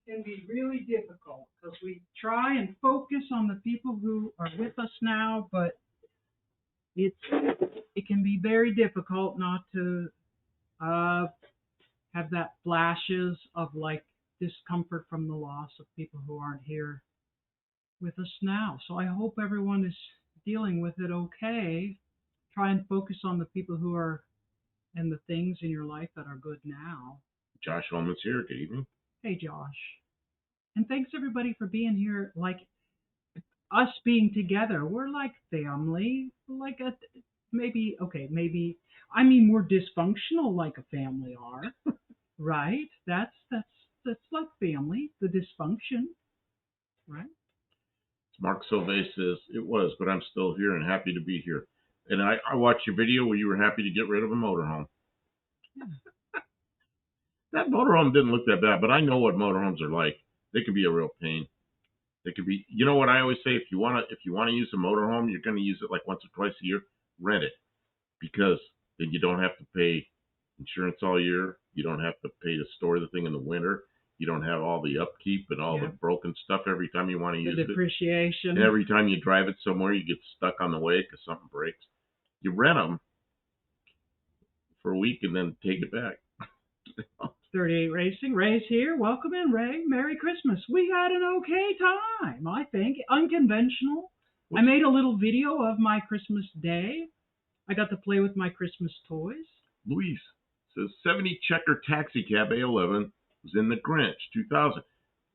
can be really difficult because we try and focus on the people who are with us now, but it can be very difficult not to have that flashes of like discomfort from the loss of people who aren't here with us now. So I hope everyone is dealing with it okay. Try and focus on the people who are and the things in your life that are good now. Josh Holman's here. Good evening. Hey, Josh. And thanks everybody for being here. Like us being together, we're like family. Like a maybe I mean we're dysfunctional like a family are, right? That's like family, the dysfunction, right? Mark Silve says, it was, but I'm still here and happy to be here. And I watched your video where you were happy to get rid of a motorhome. That motorhome didn't look that bad, but I know what motorhomes are like. They can be a real pain. They could be, you know what I always say, if you want to use a motorhome, you're going to use it like once or twice a year, rent it. Because then you don't have to pay insurance all year. You don't have to pay to store the thing in the winter. You don't have all the upkeep and all the broken stuff every time you want to use it. The depreciation. And every time you drive it somewhere, you get stuck on the way because something breaks. You rent them for a week and then take it back. 38 Racing. Ray's here. Welcome in, Ray. Merry Christmas. We had an okay time, I think. Unconventional. I made a little video of my Christmas day. I got to play with my Christmas toys. Luis says 70 checker taxi cab A11 was in The Grinch 2000.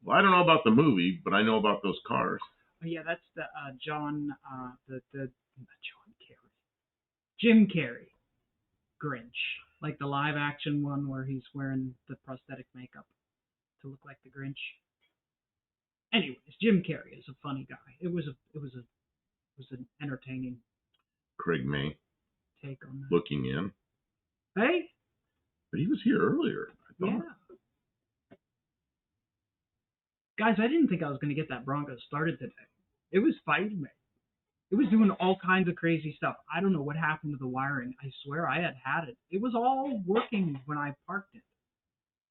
Well, I don't know about the movie, but I know about those cars. Oh, yeah, that's the Jim Carrey Grinch, like the live action one where he's wearing the prosthetic makeup to look like the Grinch. Anyways, Jim Carrey is a funny guy. It was an entertaining. Craig May take on that. Looking in. Hey. But he was here earlier. I thought. Yeah. Guys, I didn't think I was going to get that Bronco started today. It was fighting me. It was doing all kinds of crazy stuff. I don't know what happened to the wiring. I swear I had it. It was all working when I parked it.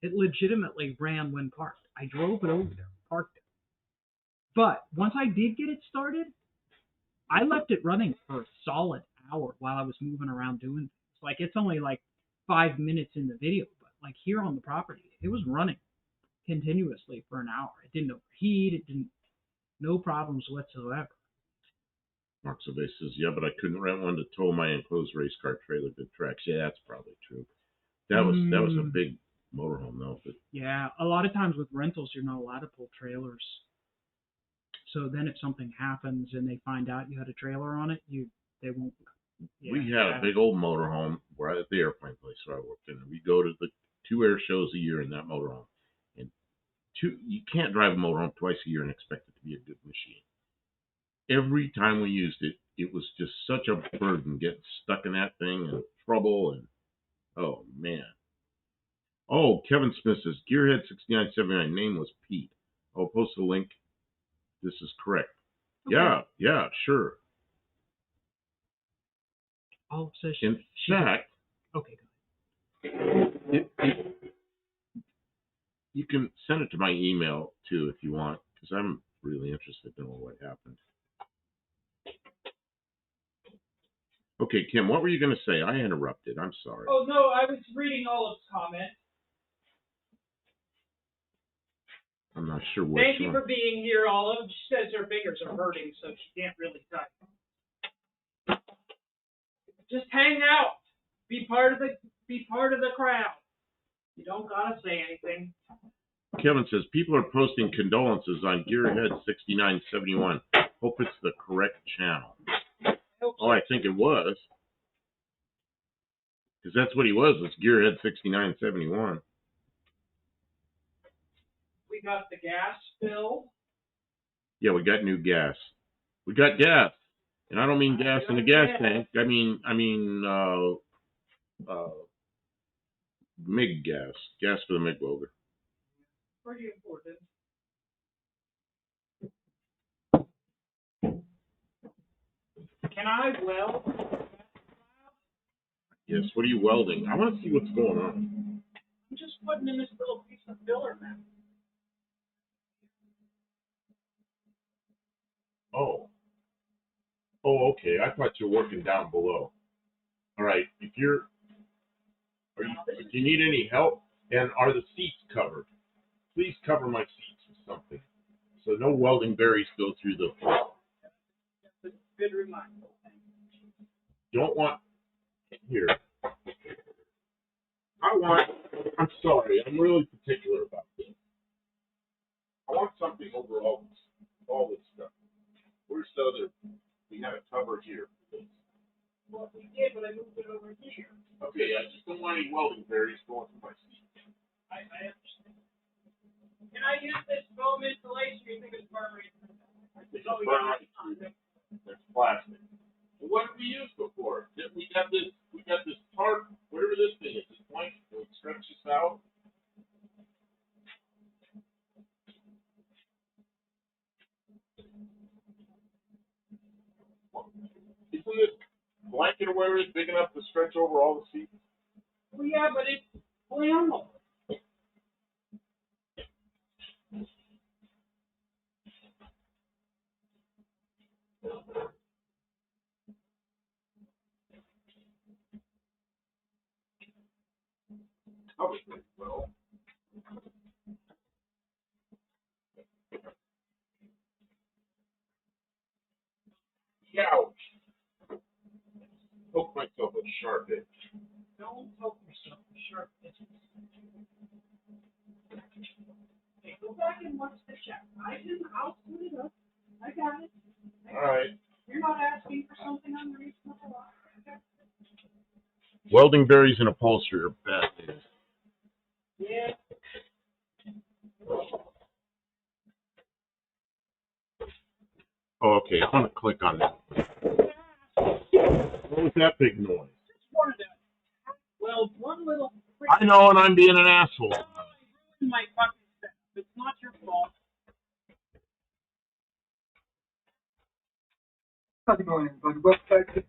It legitimately ran when parked. I drove it over there, parked it. But once I did get it started, I left it running for a solid hour while I was moving around doing things. Like, it's only like 5 minutes in the video, but like here on the property, it was running continuously for an hour. It didn't overheat. No problems whatsoever. Mark Silve says, yeah, but I couldn't rent one to tow my enclosed race car trailer to tracks. Yeah, that's probably true. That was a big motorhome, though. But... yeah, a lot of times with rentals, you're not allowed to pull trailers. So then if something happens and they find out you had a trailer on it, they won't. Yeah, we had a big old motorhome right at the airplane place where I worked in. We go to the 2 air shows a year in that motorhome. And you can't drive a motorhome twice a year and expect it to be a good machine. Every time we used it, it was just such a burden getting stuck in that thing and trouble and oh man. Oh, Kevin Smith says Gearhead 6979 name was Pete. I'll post a link. This is correct. Okay. Yeah, sure. Oh, so in fact, okay. You can send it to my email too if you want, because I'm really interested in what happened. Okay, Kim, what were you going to say? I interrupted. I'm sorry. Oh, no, I was reading Olive's comment. I'm not sure what. Thank you for being here, Olive. She says her fingers are hurting, so she can't really type. Just hang out. Be part of the crowd. You don't gotta say anything. Kevin says people are posting condolences on Gearhead 6971. Hope it's the correct channel. Oh, I think it was. Because that's what he was Gearhead 6971. We got the gas filled. Yeah, we got new gas. We got gas. And I don't mean gas in the gas tank. I mean MIG gas. Gas for the MIG welder. Pretty important. Can I weld? Yes, what are you welding? I want to see what's going on. I'm just putting in this little piece of filler, man. Oh, okay. I thought you were working down below. All right. If you're Do you need any help? And are the seats covered? Please cover my seats with something, so no welding berries go through the floor. That's a good reminder. Don't want here. I'm sorry, I'm really particular about this. I want something over all this stuff. Where's the other? We had a cover here. Well, we did, but I moved it over here. Okay, I just don't want any welding berries going through my seat. I understand. Can I use this foam insulation? You think it's burn resistant? It's That's plastic. Well, what did we use before? We got this tarp, whatever this thing is. This blanket, will it stretch this out? Isn't this blanket or whatever is big enough to stretch over all the seats? Well, yeah, but it's flammable. Probably pretty well. Ouch! Poke myself with a sharp edge. Don't poke yourself with sharp edges. Okay, go back and watch the check. I'll put it up. I got it. All right. You're not asking for something unreasonable. Okay. Welding berries and upholstery are bad things. Yeah. Oh, okay. I want to click on that. What was that big noise? Just wanted to. Well, one little. I know, and I'm being an asshole. My fucking stuff. It's not your fault. How's it going, everybody? Welcome back to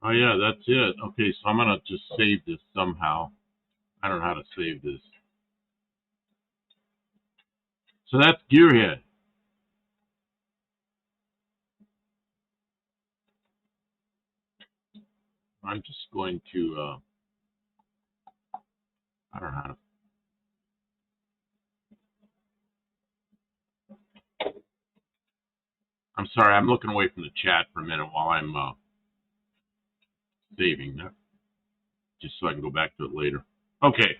Oh, yeah, that's it. Okay, so I'm going to just save this somehow. I don't know how to save this. So that's Gearhead. I'm just going to, I don't know how to. I'm sorry, I'm looking away from the chat for a minute while I'm saving that, just so I can go back to it later. Okay.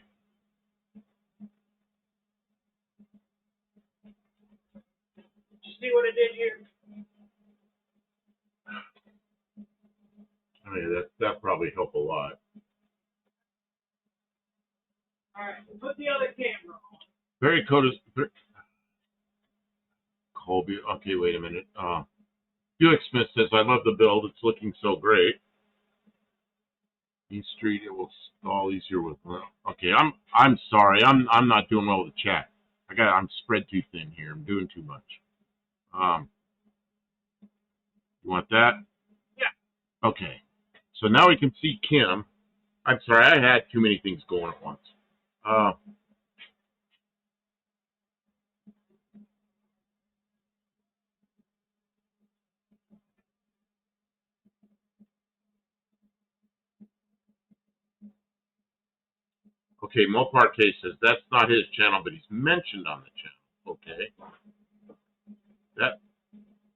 You see what I did here? Oh, yeah, that probably helped a lot. All right, put the other camera on. Very Colby. Okay, wait a minute. Buick Smith says, I love the build. It's looking so great. East Street, it will stall easier with. Okay, I'm sorry. I'm not doing well with the chat. I'm spread too thin here. I'm doing too much. You want that? Yeah. Okay. So now we can see Kim. I'm sorry, I had too many things going at once. Okay, Mopar K says that's not his channel, but he's mentioned on the channel. Okay.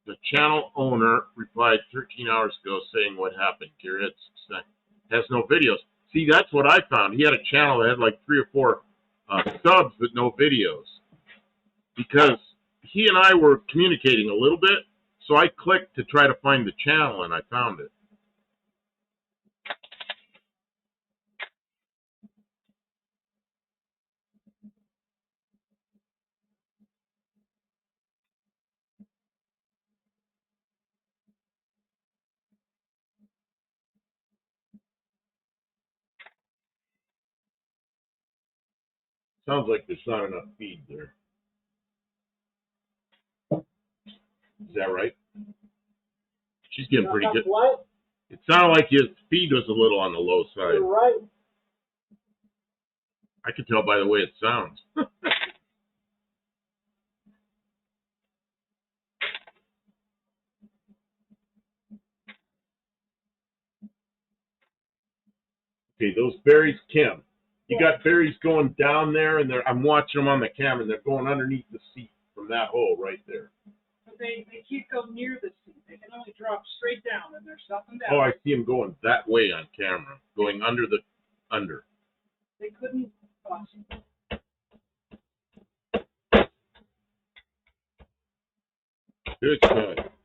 The channel owner replied 13 hours ago saying what happened. Garrett has no videos. See, that's what I found. He had a channel that had like 3 or 4 subs but no videos. Because he and I were communicating a little bit, so I clicked to try to find the channel and I found it. Sounds like there's not enough feed there. Is that right? She's getting pretty good. What? It sounded like his feed was a little on the low side. You're right. I can tell by the way it sounds. Okay, those berries, Kim. You got berries going down there, and I'm watching them on the camera, and they're going underneath the seat from that hole right there. But they can't go near the seat. They can only drop straight down, and they're stuffing down. Oh, I see them going that way on camera, going under. They couldn't possibly. Good.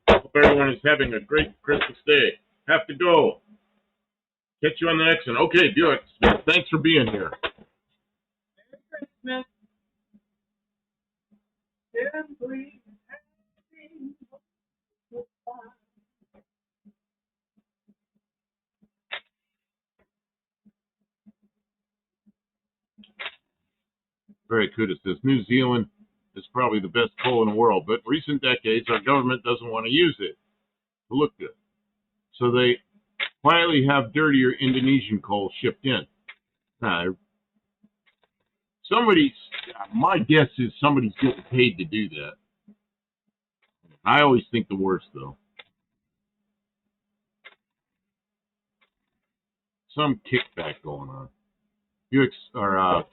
Hope everyone is having a great Christmas day. Have to go. Catch you on the next one. Okay, Buick Smith, thanks for being here. Merry Christmas. Very Kuda says, New Zealand is probably the best coal in the world, but in recent decades, our government doesn't want to use it to look good. So they quietly have dirtier Indonesian coal shipped in. My guess is somebody's getting paid to do that. I always think the worst, though. Some kickback going on.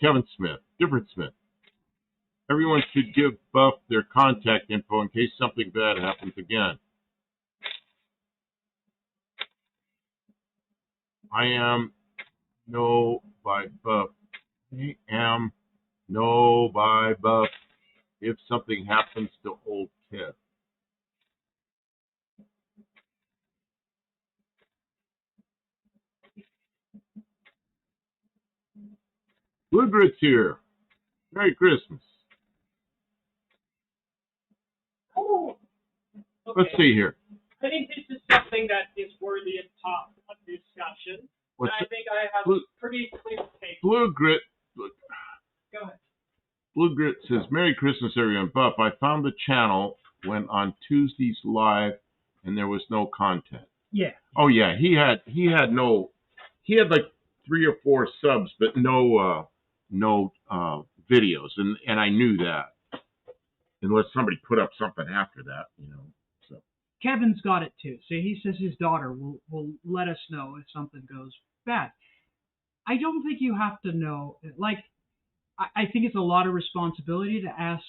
Kevin Smith, different Smith. Everyone should give Buff their contact info in case something bad happens again. I am no by Buff. I am no by Buff if something happens to old Kev. Blue Grits here. Merry Christmas. Oh, okay. Let's see here. I think this is something that is worthy of discussion. And I think I have a pretty clear take. Blue Grit. Go ahead. Blue Grit says, Merry Christmas, everyone. Buff, I found the channel went on Tuesdays live, and there was no content. Yeah. Oh yeah, he had like 3 or 4 subs, but no videos, and I knew that. Unless somebody put up something after that, So Kevin's got it too. So he says his daughter will let us know if something goes bad. I don't think you have to know. Like, I think it's a lot of responsibility to ask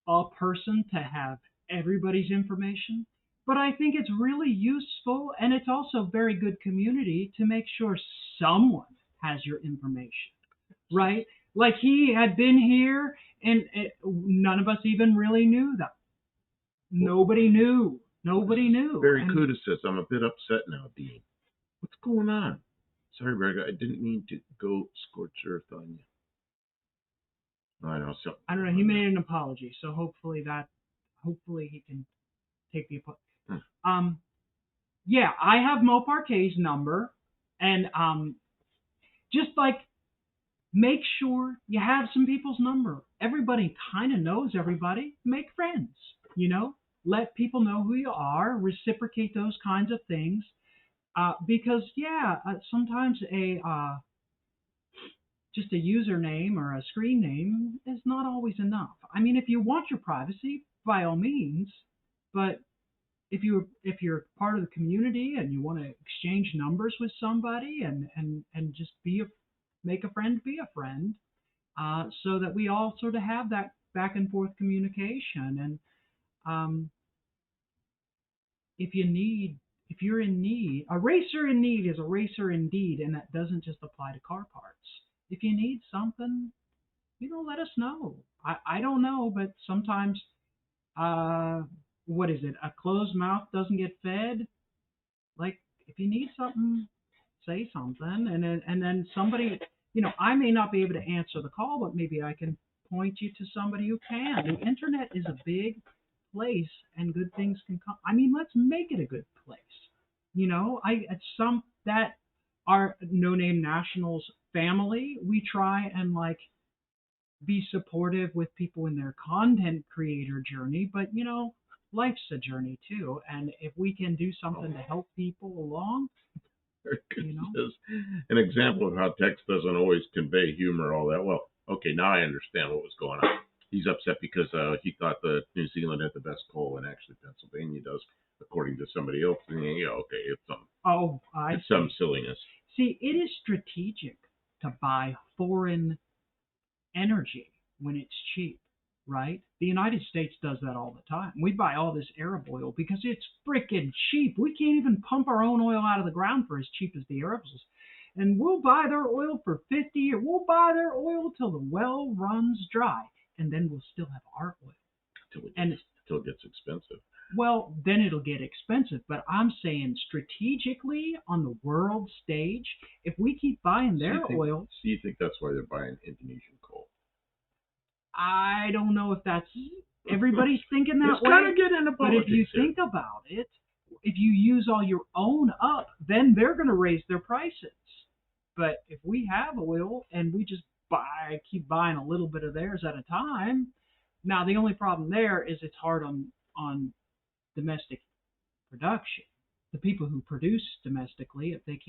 a person to have everybody's information. But I think it's really useful, and it's also very good community to make sure someone has your information, right? Like he had been here, and none of us even really knew that. Nobody knew. Barry Kuda says, I'm a bit upset now, Dean. What's going on? Sorry, Rega, I didn't mean to go scorch earth on you. I know. So I don't know. He made an apology, so hopefully he can take the apology. Yeah, I have Mo Parquet's number, and just like make sure you have some people's number. Everybody kind of knows everybody. Make friends, Let people know who you are. Reciprocate those kinds of things, because sometimes just a username or a screen name is not always enough. I mean, if you want your privacy, by all means, but if you're part of the community and you want to exchange numbers with somebody and just make a friend be a friend, so that we all sort of have that back and forth communication. And if you're in need, a racer in need is a racer indeed, and that doesn't just apply to car parts. If you need something, let us know. I don't know, but sometimes, what is it? A closed mouth doesn't get fed. Like, if you need something, say something, and then somebody, I may not be able to answer the call, but maybe I can point you to somebody who can. The internet is a big place, and good things can come. I mean, let's make it a good place. That our No Name Nationals family, we try and be supportive with people in their content creator journey, but life's a journey too, and if we can do something to help people along, You know? Just an example of how text doesn't always convey humor, all that. Well, okay, now I understand what was going on. He's upset because he thought that New Zealand had the best coal, and actually Pennsylvania does, according to somebody else. And, okay, Oh, it's some silliness. See, it is strategic to buy foreign energy when it's cheap, right? The United States does that all the time. We buy all this Arab oil because it's freaking cheap. We can't even pump our own oil out of the ground for as cheap as the Arabs. And we'll buy their oil for 50, or we'll buy their oil till the well runs dry, and then we'll still have our oil. Till it gets expensive. Well, then it'll get expensive. But I'm saying strategically on the world stage, if we keep buying their oil. So you think that's why they're buying Indonesian coal? I don't know if that's everybody's thinking that way. Gotta get into politics, but if you think about it, if you use all your own up, then they're going to raise their prices. But if we have oil and we just keep buying a little bit of theirs at a time, now the only problem there is it's hard on domestic production. The people who produce domestically, if they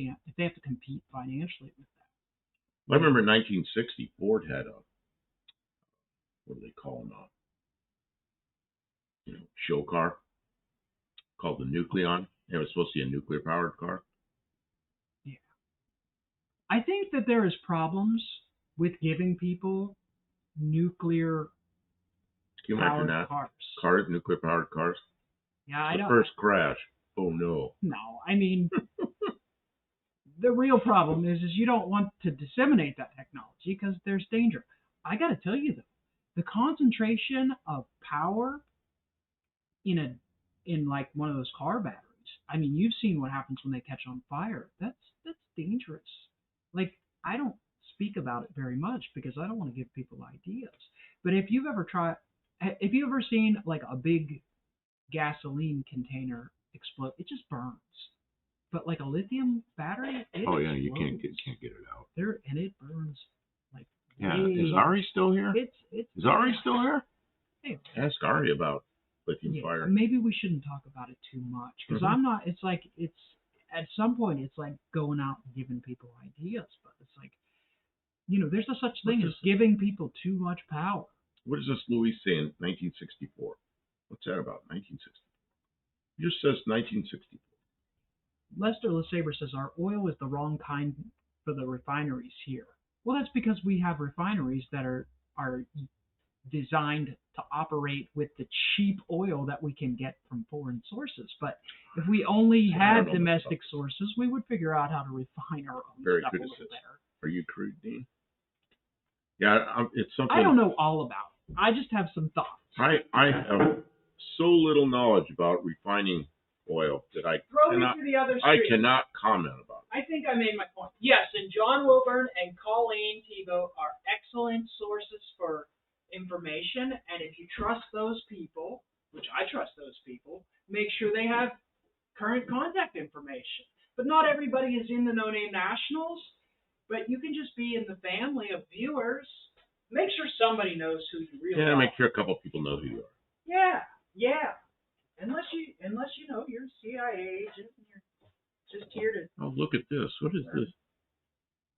have to compete financially with that. I remember in 1960, Ford had what do they call them? Show car called the Nucleon. It was supposed to be a nuclear-powered car. Yeah. I think that there is problems with giving people nuclear-powered Can you imagine that? cars. Nuclear-powered cars. Yeah, I know. The first crash. Oh, no. No, I mean, the real problem is you don't want to disseminate that technology because there's danger. I got to tell you, though, the concentration of power in like one of those car batteries. I mean, you've seen what happens when they catch on fire. That's dangerous. Like, I don't speak about it very much because I don't want to give people ideas. But if you've ever seen like a big gasoline container explode, it just burns. But like a lithium battery, you can't get it out. And it burns like. Yeah, is Ari still here? Is Ari still here? Hey, ask Ari about lithium fire. Maybe we shouldn't talk about it too much because I'm not. It's like at some point it's like going out and giving people ideas, but it's like there's no such thing as giving people too much power. What does this Louis say in 1964? What's that about? 1964. It just says 1964. Lester LeSabre says our oil is the wrong kind for the refineries here. Well, that's because we have refineries that are designed to operate with the cheap oil that we can get from foreign sources. But if we only had domestic sources, we would figure out how to refine our own stuff a little better. Are you crude, Dean? Yeah, it's something. I don't know all about it. I just have some thoughts. I have so little knowledge about refining oil that I cannot comment about it. I think I made my point. Yes, and John Wilburn and Colleen Tebow are excellent sources for information, and if you trust those people, which I trust those people, make sure they have current contact information. But not everybody is in the No Name Nationals, but you can just be in the family of viewers. Make sure somebody knows who you really are. Yeah, make sure a couple people know who you are. Yeah. Unless you know you're a CIA agent and you're just here to. Oh, look at this. What is this?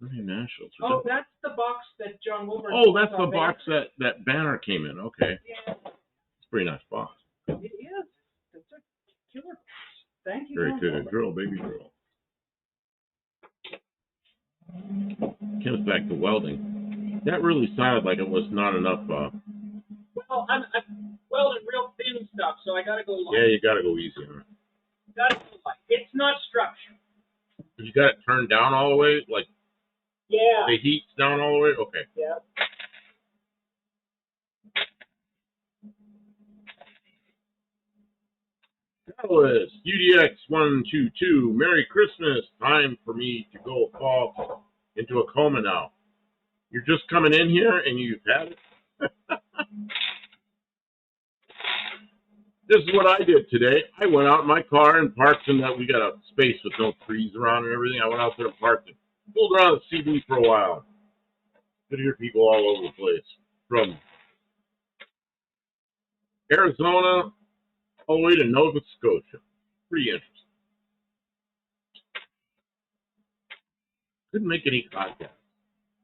Nationals. Oh, that's the box that John Wilbur. Oh, that's the box that banner came in. Okay. Yeah. It's a pretty nice box. It is. It's a killer box. Thank you. Very good. Drill, baby, drill. Comes back to welding. That really sounded like it was not enough. Well, I'm welding real thin stuff, so I gotta go light. Yeah, you gotta go easy on it. Gotta go light. It's not structured. You got it turned down all the way, like. Yeah. The heat's down all the way. Okay. Yeah. That was UDX122. Merry Christmas. Time for me to go fall into a coma now. You're just coming in here and you've had it. This is what I did today. I went out in my car and parked in that. We got a space with no trees around and everything. I went out there and parked and fooled around the CB for a while. Could hear people all over the place. From Arizona all the way to Nova Scotia. Pretty interesting. Couldn't make any contact.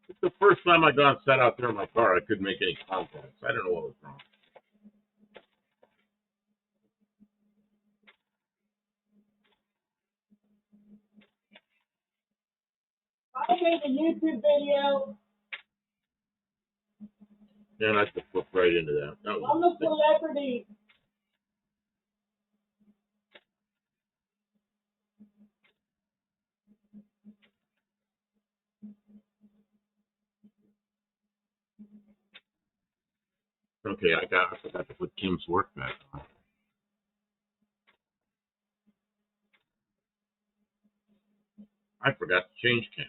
It's the first time I sat out there in my car, I couldn't make any contacts. I don't know what was wrong. I made a YouTube video. And I could flip right into that. That was I'm a celebrity. okay. I forgot to put Kim's work back on. I forgot to change Kim.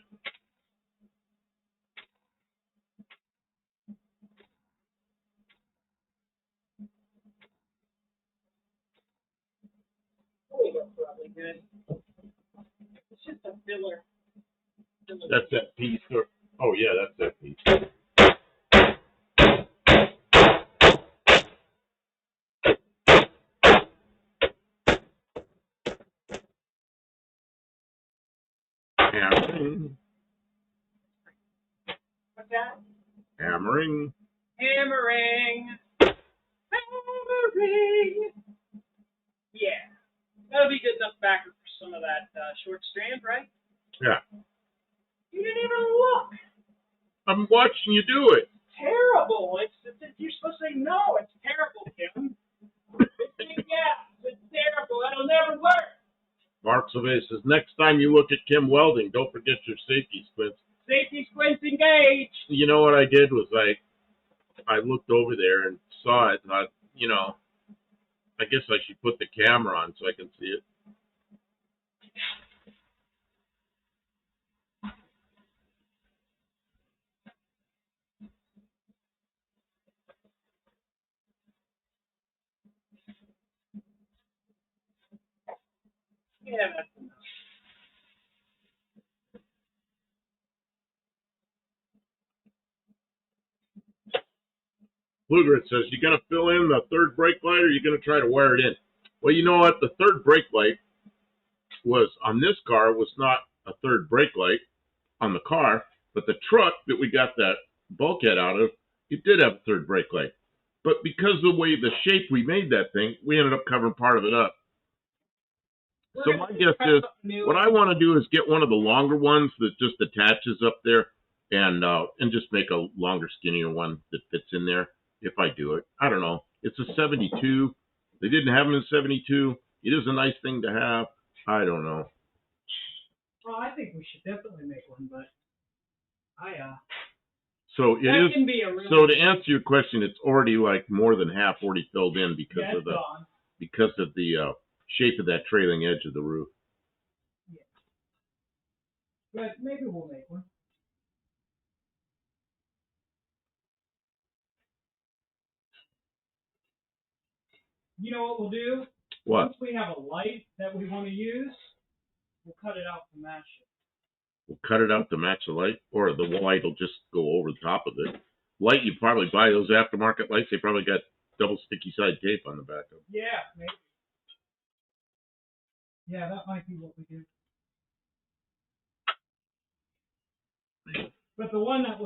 Probably good. It's just a filler. That's that piece. Oh yeah, that's that piece. Hammering. What's that? Hammering. Hammering. Hammering. Yeah. That'll be good enough backer for some of that short strand, right? Yeah. You didn't even look. I'm watching you do it. Terrible. You're supposed to say no. It's terrible, Kim. Yeah, it's terrible. That'll never work. Mark Sylvester says, next time you look at Kim welding, don't forget your safety squints. Safety squints engaged. You know what I did was I looked over there and saw it, and I guess I should put the camera on so I can see it. Yeah, that's enough. Bluegrit says, you going to fill in the third brake light, or are you going to try to wire it in? Well, you know what? The third brake light was on this car was not a third brake light on the car, but the truck that we got that bulkhead out of, it did have a third brake light. But because of the way the shape we made that thing, we ended up covering part of it up. So my guess is, what I want to do is get one of the longer ones that just attaches up there, and just make a longer, skinnier one that fits in there. If I do it, I don't know. It's a 72. They didn't have them in 72. It is a nice thing to have. I don't know. Well, I think we should definitely make one, but So it that is. can be a really So to answer your question, it's already like more than half already filled in because that's of the gone. shape of that trailing edge of the roof. Yeah. But maybe we'll make one. You know what we'll do? What? Once we have a light that we want to use, we'll cut it out to match it. We'll cut it out to match the light, or the light will just go over the top of it. Light, you probably buy those aftermarket lights. They probably got double sticky side tape on the back of them. Yeah, maybe. Yeah, that might be what we do. But the one that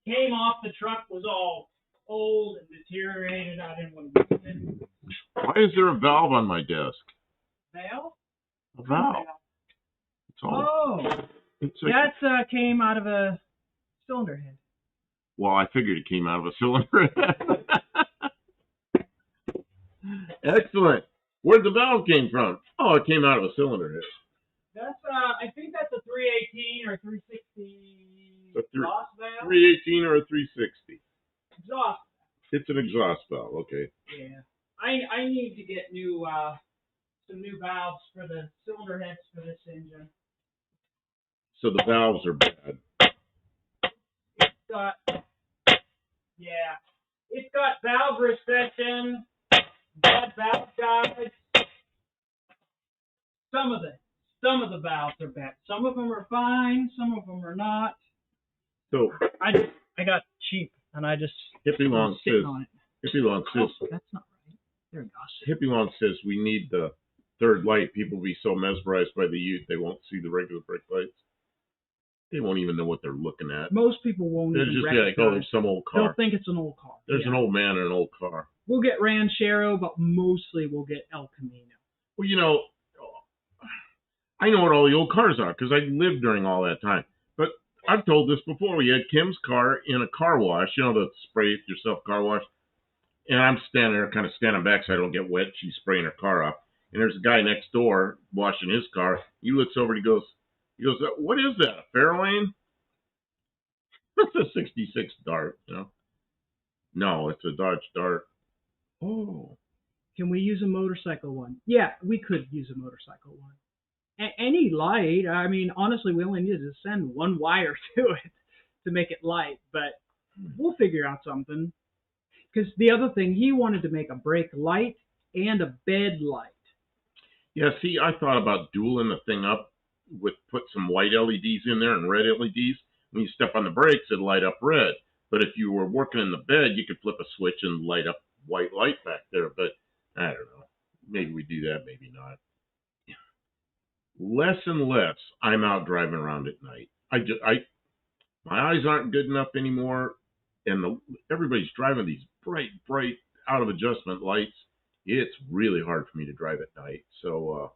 came off the truck was all old and deteriorated. I didn't want to use it. Why is there a valve on my desk? Valve? A valve. It's all. Oh, It's like, that came out of a cylinder head. well, I figured it came out of a cylinder. Excellent. Where'd the valve came from? Oh, it came out of a cylinder head. That's I think that's a 318 or 360 exhaust valve. 318 or a 360. Exhaust. It's an exhaust valve. Okay. Yeah. I need to get some new valves for the cylinder heads for this engine. So the valves are bad. It's got valve recession, bad valve guides. Some of the valves are bad. Some of them are fine. Some of them are not. So I got cheap and I just Hippie Long sitting says. on it. Hippie Long says. Oh, that's not right. There we go. Hippie Long says we need the third light. People will be so mesmerized by the Ute they won't see the regular brake lights. They won't even know what they're looking at. Most people won't They'll even just be recognize. like, oh, there's some old They'll car. think it's an old car. There's an old man in an old car. We'll get Ranchero, but mostly we'll get El Camino. Well, I know what all the old cars are because I lived during all that time. But I've told this before. We had Kim's car in a car wash, the spray it yourself car wash. And I'm standing there, kind of standing back so I don't get wet. She's spraying her car off. And there's a guy next door washing his car. He looks over and he goes, what is that, a Fairlane? That's a 66 Dart, No, it's a Dodge Dart. Oh. Can we use a motorcycle one? Yeah, we could use a motorcycle one. Any light, I mean, honestly, we only need to send one wire to it to make it light, but we'll figure out something. Because the other thing, he wanted to make a brake light and a bed light. Yeah, see, I thought about dualing the thing up with put some white LEDs in there and red LEDs. When you step on the brakes, it'd light up red. But if you were working in the bed, you could flip a switch and light up white light back there. But I don't know. Maybe we do that, maybe not. Less and less, I'm out driving around at night. My eyes aren't good enough anymore, and everybody's driving these bright, out of adjustment lights. It's really hard for me to drive at night. So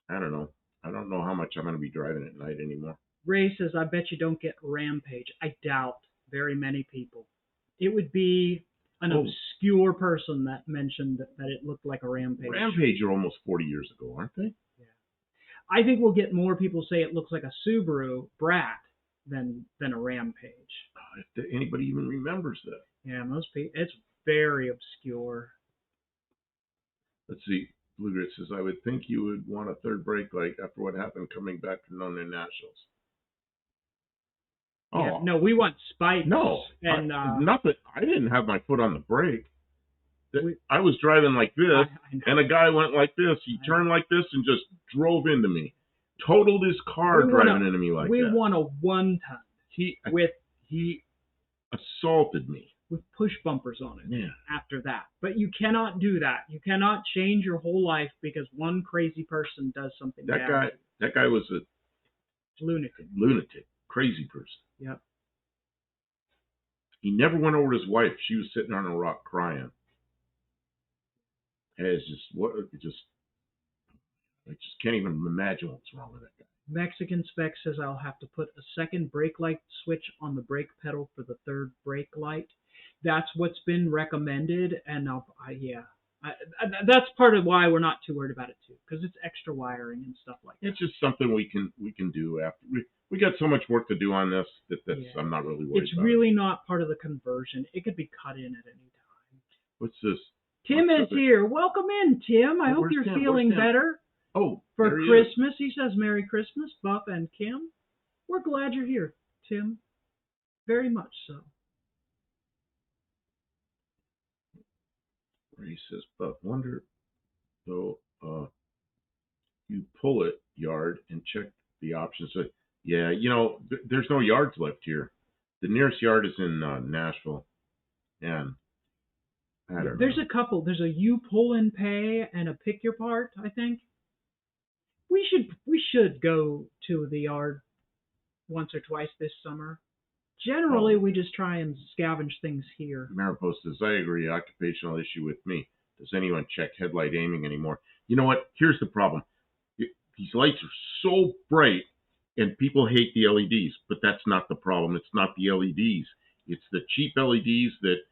I don't know. I don't know how much I'm going to be driving at night anymore. Ray says, I bet you don't get Rampage. I doubt very many people. It would be an obscure person that mentioned that it looked like a Rampage. Rampage are almost 40 years ago, aren't they? Yeah. I think we'll get more people say it looks like a Subaru Brat than a Rampage. If anybody even remembers that. Yeah, most people. It's very obscure. Let's see. Blue Grit says, I would think you would want a third brake light after what happened coming back from the Nationals. Yeah, no, we want spikes. No, and nothing. I didn't have my foot on the brake. I was driving like this, and a guy went like this. He turned like this and just drove into me. Totaled his car driving into me like that. We want a 1-ton. He assaulted me. With push bumpers on it. Yeah. After that. But you cannot do that. You cannot change your whole life because one crazy person does something bad. That guy was a lunatic. Crazy person. Yep. He never went over to his wife. She was sitting on a rock crying. I just can't even imagine what's wrong with that guy. Mexican Spec says I'll have to put a second brake light switch on the brake pedal for the third brake light. That's what's been recommended, and that's part of why we're not too worried about it too, because it's extra wiring and stuff like that. It's just something we can do after we got so much work to do on this that I'm not really worried. It's really not part of the conversion. It could be cut in at any time. What's this? Tim is here. Welcome in, Tim. I hope you're feeling better. Oh, for Christmas. He says Merry Christmas, Buff and Kim. We're glad you're here, Tim. Very much so. Ray says, Buff, wonder though you pull it yard and check the options. So, yeah, there's no yards left here. The nearest yard is in Nashville, and I don't know. There's a couple. There's a you pull and pay and a pick your part, I think. We should go to the yard once or twice this summer. Generally, we just try and scavenge things here. Mariposa says, I agree. Occupational issue with me. Does anyone check headlight aiming anymore? You know what? Here's the problem. These lights are so bright, and people hate the LEDs, but that's not the problem. It's not the LEDs. It's the cheap LEDs that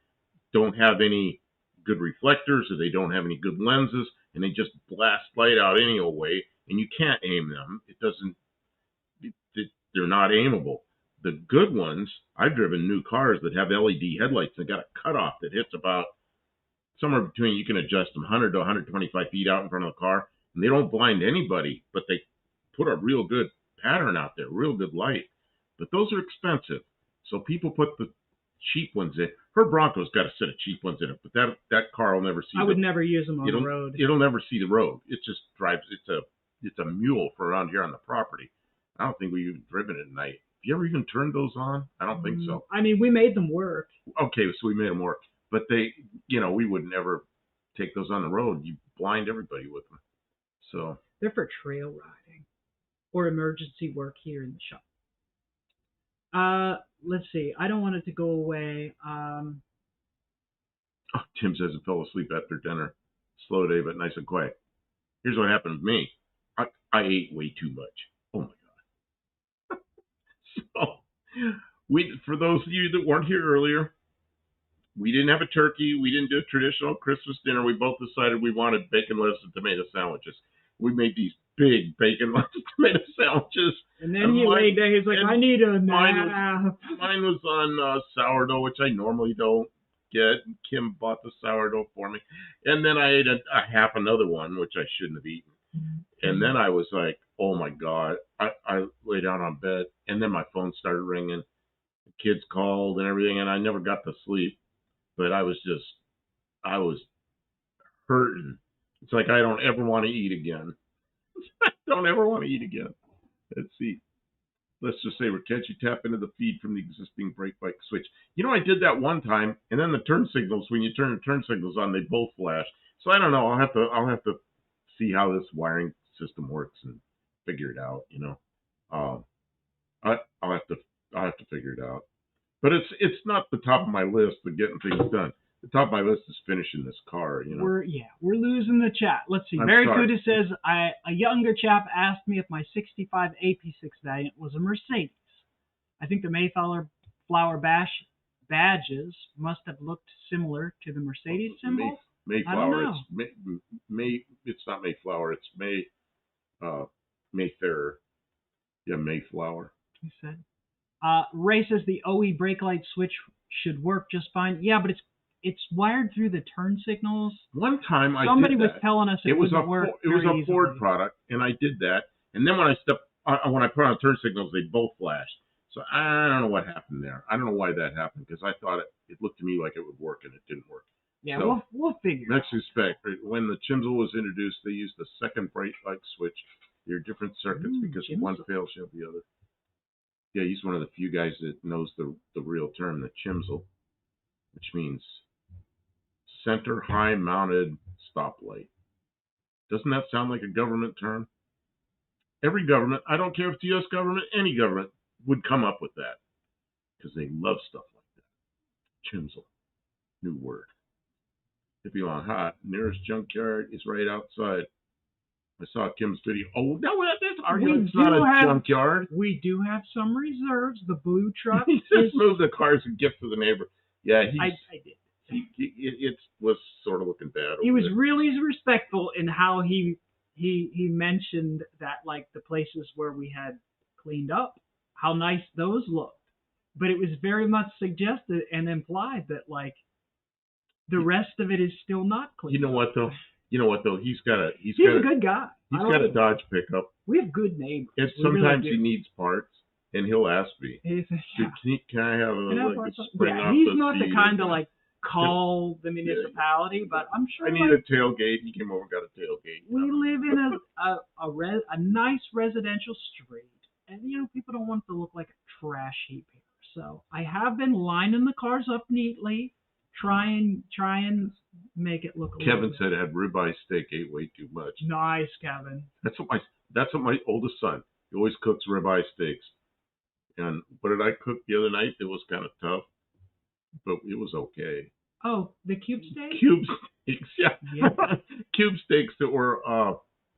don't have any good reflectors, or they don't have any good lenses, and they just blast light out any old way, and you can't aim them. They're not aimable. The good ones, I've driven new cars that have LED headlights and got a cutoff that hits about somewhere between, you can adjust them 100 to 125 feet out in front of the car, and they don't blind anybody, but they put a real good pattern out there, real good light. But those are expensive, so people put the cheap ones in. Her Bronco's got a set of cheap ones in it, but that car will never see. I would never use them on the road. It'll never see the road. It just drives. It's a mule for around here on the property. I don't think we've even driven it at night. Have you ever even turned those on? I don't think so. I mean, we made them work. Okay, so we made them work. But we would never take those on the road. You blind everybody with them. So they're for trail riding or emergency work here in the shop. Let's see. I don't want it to go away. Oh, Tim says he fell asleep after dinner. Slow day, but nice and quiet. Here's what happened to me. I ate way too much. Oh my God. So for those of you that weren't here earlier, we didn't have a turkey. We didn't do a traditional Christmas dinner. We both decided we wanted bacon, lettuce, and tomato sandwiches. We made these big bacon, lettuce, and tomato sandwiches. And then he laid there. He's like, I need a nap. Mine was on sourdough, which I normally don't get. And Kim bought the sourdough for me. And then I ate a half another one, which I shouldn't have eaten. And then I was like, oh my God. I lay down on bed, and then my phone started ringing. The kids called and everything, and I never got to sleep. But I was hurting. It's like I don't ever want to eat again. I don't ever want to eat again. Let's see. Let's just say, can't you tap into the feed from the existing brake light switch? You know, I did that one time, and then the turn signals, when you turn the turn signals on, they both flash. So I don't know. I'll have to see how this wiring system works and figure it out. You know, I'll have to figure it out. But it's not the top of my list of getting things done. The top of my list is finishing this car. You know. We're losing the chat. Let's see. Mary Kuda says, a younger chap asked me if my 65 AP6 Valiant was a Mercedes. I think the Mayflower badges must have looked similar to the Mercedes symbol. Mayflower. It's not Mayflower. It's Mayfarer. Yeah, Mayflower. He said. Ray says the OE brake light switch should work just fine. Yeah, but it's wired through the turn signals. One time somebody was telling us it wouldn't work. It was a Ford product, and I did that. And then when I put on turn signals, they both flashed. So I don't know what happened there. I don't know why that happened, because I thought it looked to me like it would work, and it didn't work. Yeah, so, we'll figure. Next spec. When the Chimsel was introduced, they used the second brake light switch. There are different circuits because if one fails, you have the other. Yeah, he's one of the few guys that knows the real term, the Chimsel, which means center high mounted stoplight. Doesn't that sound like a government term? Every government, I don't care if it's the U.S. government, any government would come up with that because they love stuff like that. Chimsel, new word. If you want hot, nearest junkyard is right outside. I saw Kim's video. Oh, no, that's argument. It's not a junkyard. We do have some reserves. The blue truck. He just moved the cars and gift to the neighbor. Yeah, I did. It was sort of looking bad. He was really respectful in how he mentioned that, like, the places where we had cleaned up, how nice those looked. But it was very much suggested and implied that, like, the rest of it is still not clean. You know what though? He's a good guy. He's got a Dodge pickup. We have good neighbors. And sometimes he needs parts, and he'll ask me, can I have a spring off he's not the kind to like call the municipality, but I'm sure I need a tailgate. He came over and got a tailgate. We live in a nice residential street, and people don't want to look like a trash heap here. So I have been lining the cars up neatly. Try and make it look a little Kevin said had ribeye steak, ate way too much. Nice, Kevin. That's what my oldest son, he always cooks ribeye steaks. And what did I cook the other night? It was kind of tough, but it was okay. Oh, the cube steak? Cube steaks, yeah. Cube steaks that were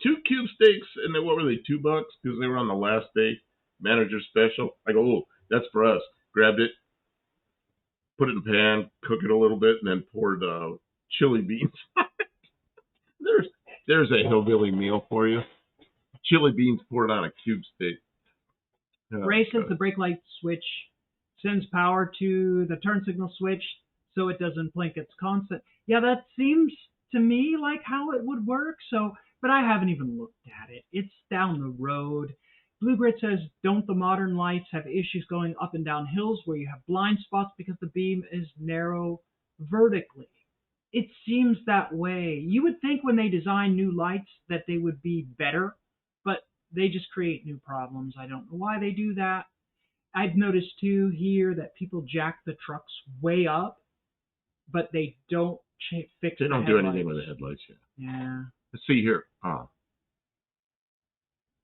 2 cube steaks, and what were they, $2? Because they were on the last day manager special. I go, oh, that's for us. Grabbed it. Put it in the pan, cook it a little bit, and then poured chili beans. There's a hillbilly meal for you. Chili beans poured on a cube steak. Ray says the brake light switch sends power to the turn signal switch so it doesn't blink. It's constant. Yeah, that seems to me like how it would work. But I haven't even looked at it. It's down the road. Blue Grit says, don't the modern lights have issues going up and down hills where you have blind spots because the beam is narrow vertically? It seems that way. You would think when they design new lights that they would be better, but they just create new problems. I don't know why they do that. I've noticed too here that people jack the trucks way up, but they don't fix the headlights. They don't do anything with the headlights yet. Yeah. Let's see here.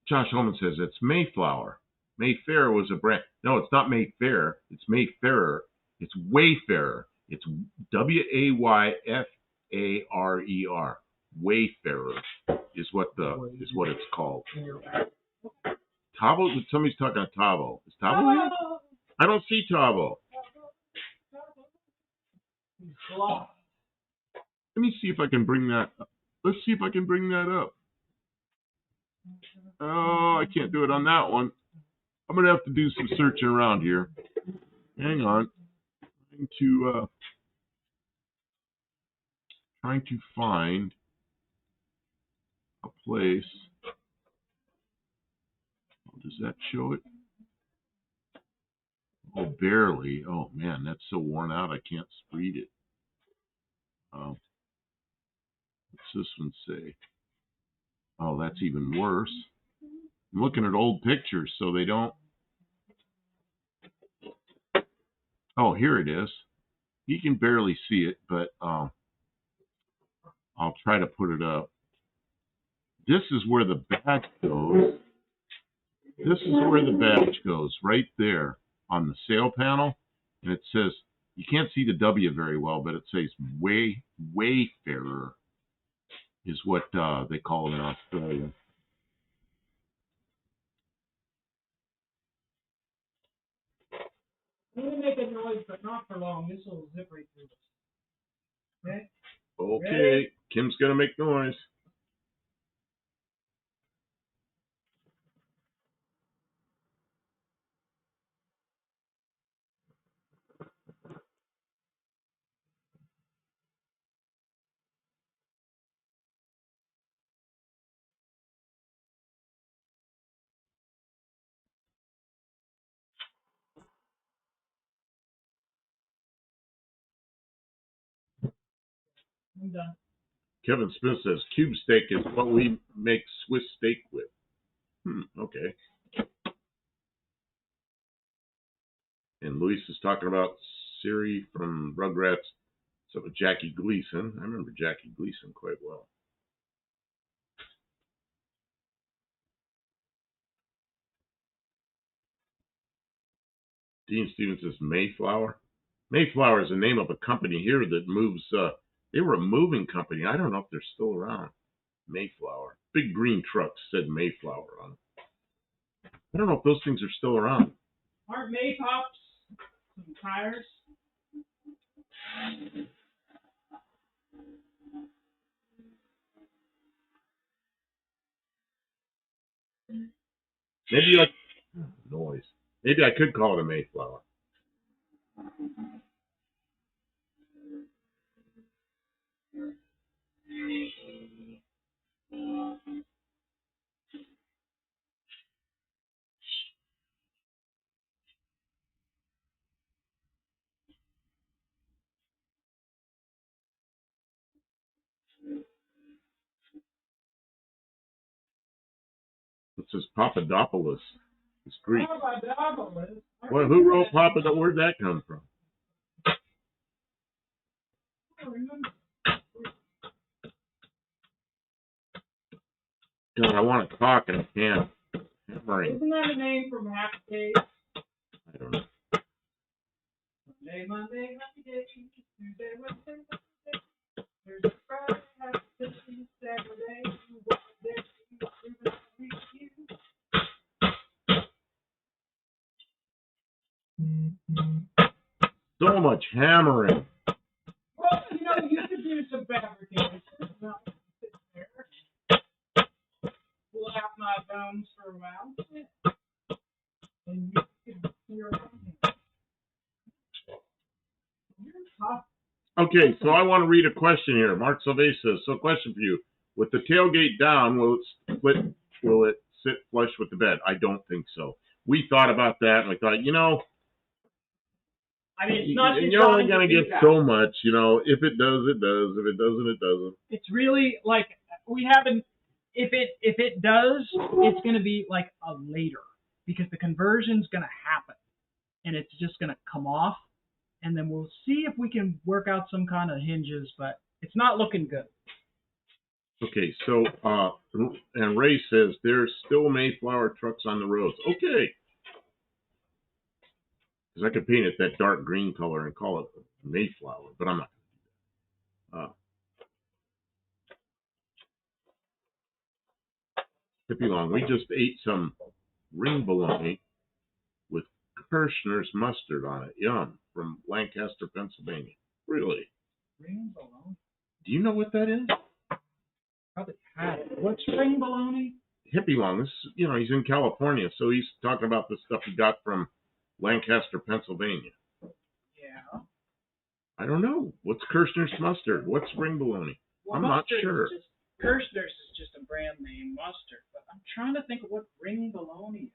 Josh Holman says it's Mayflower. Mayfair was a brand. No, it's not Mayfair. It's Mayfarer. It's Wayfarer. It's Wayfarer. Wayfarer is what it's called. Tavo. Somebody's talking to Tavo. Is Tavo here? I don't see Tavo. Let me see if I can bring that up. Let's see if I can bring that up. Oh, I can't do it on that one. I'm going to have to do some searching around here. Hang on. Trying to find a place. Oh, does that show it? Oh, barely. Oh, man, that's so worn out I can't read it. What's this one say? Oh, that's even worse. I'm looking at old pictures, so they don't... Oh, here it is. You can barely see it, but I'll try to put it up. This is where the badge goes. This is where the badge goes, right there on the sale panel. And it says, you can't see the W very well, but it says Wayfarer is what they call it in Australia. I'm going to make a noise, but not for long. This will zip right through this. Okay? Okay, Ready? Kim's going to make noise. I'm done. Kevin Smith says cube steak is what we make Swiss steak with. Okay. And Luis is talking about Siri from Rugrats. So with Jackie Gleason. I remember Jackie Gleason quite well. Dean Stevens says Mayflower. Mayflower is the name of a company here that moves. They were a moving company. I don't know if they're still around. Mayflower. Big green trucks said Mayflower on them. I don't know if those things are still around. Aren't Maypops some tires? Maybe noise. Maybe I could call it a Mayflower. It says Papadopoulos. It's Greek. Papadopoulos? Well, who wrote Papadopoulos? Where'd that come from? I don't remember. God, I want to talk and I can't. Hammering. Isn't that a name from Happy Days? I don't know. Monday, Happy Days. Tuesday, Wednesday, Thursday. Thursday, Friday, Happy Days. Saturday, So much hammering. Well, you could do some fabrication. Not sit there. Flap my thumbs for a while. And you could hear it. You're tough. Okay, so I want to read a question here. Mark Sylvester says, so question for you. With the tailgate down, will it sit flush with the bed? I don't think so. We thought about that, and we thought, I mean, it's not you're only going to get so much, If it does, it does. If it doesn't, it doesn't. It's really like we haven't. If it does, it's going to be like a later because the conversion's going to happen, and it's just going to come off, and then we'll see if we can work out some kind of hinges, but it's not looking good. Okay, so and Ray says there's still Mayflower trucks on the roads. Okay, Because I could paint it that dark green color and call it Mayflower, but I'm not. Hippie Long, we just ate some ring bologna with Kirshner's mustard on it. Yum. From Lancaster, Pennsylvania. Really? Ring bologna? Do you know what that is? Probably had it. What's ring bologna? Hippie Long, this, he's in California, so he's talking about the stuff he got from Lancaster, Pennsylvania. Yeah. I don't know. What's Kirshner's mustard? What's ring bologna? Well, I'm not sure. Kirshner's is just a brand name mustard, but I'm trying to think of what ring bologna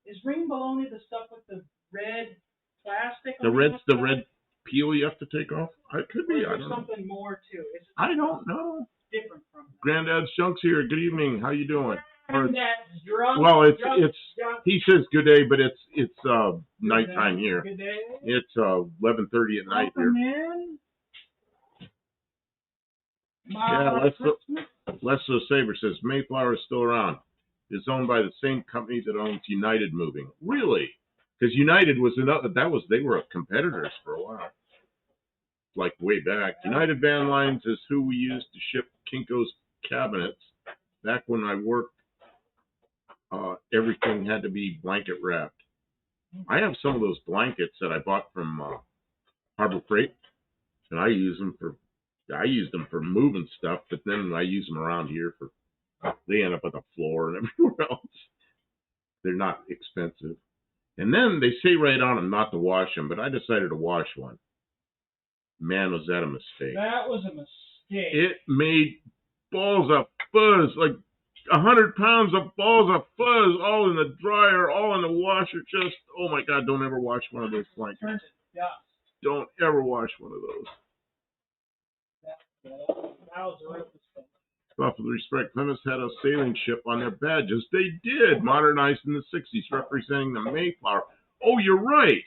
is. Is ring bologna the stuff with the red plastic? The red peel you have to take off? It could be. I don't know. Something more too. I don't know. Different from that. Granddad's Junk's here. Good evening. How you doing? Granddad's drunk. Well, it's drunk. he says good day, but it's nighttime here. Good day. It's 11:30 at night here. In. Yeah, Lesso Saber says Mayflower is still around. It's owned by the same company that owns United Moving. Really? Because United was they were competitors for a while. Like way back. United Van Lines is who we used to ship Kinko's cabinets. Back when I worked, everything had to be blanket wrapped. I have some of those blankets that I bought from Harbor Freight, and I used them for moving stuff, but then I use them around here they end up on the floor and everywhere else. They're not expensive. And then they say right on them not to wash them, but I decided to wash one. Man, was that a mistake. That was a mistake. It made balls of fuzz, like 100 pounds of balls of fuzz, all in the dryer, all in the washer. Just, oh my God, don't ever wash one of those blankets. Turns to dust. Don't ever wash one of those. That was a real mistake. Well, with respect, Plymouth had a sailing ship on their badges. They did, modernized in the 60s, representing the Mayflower. Oh, you're right.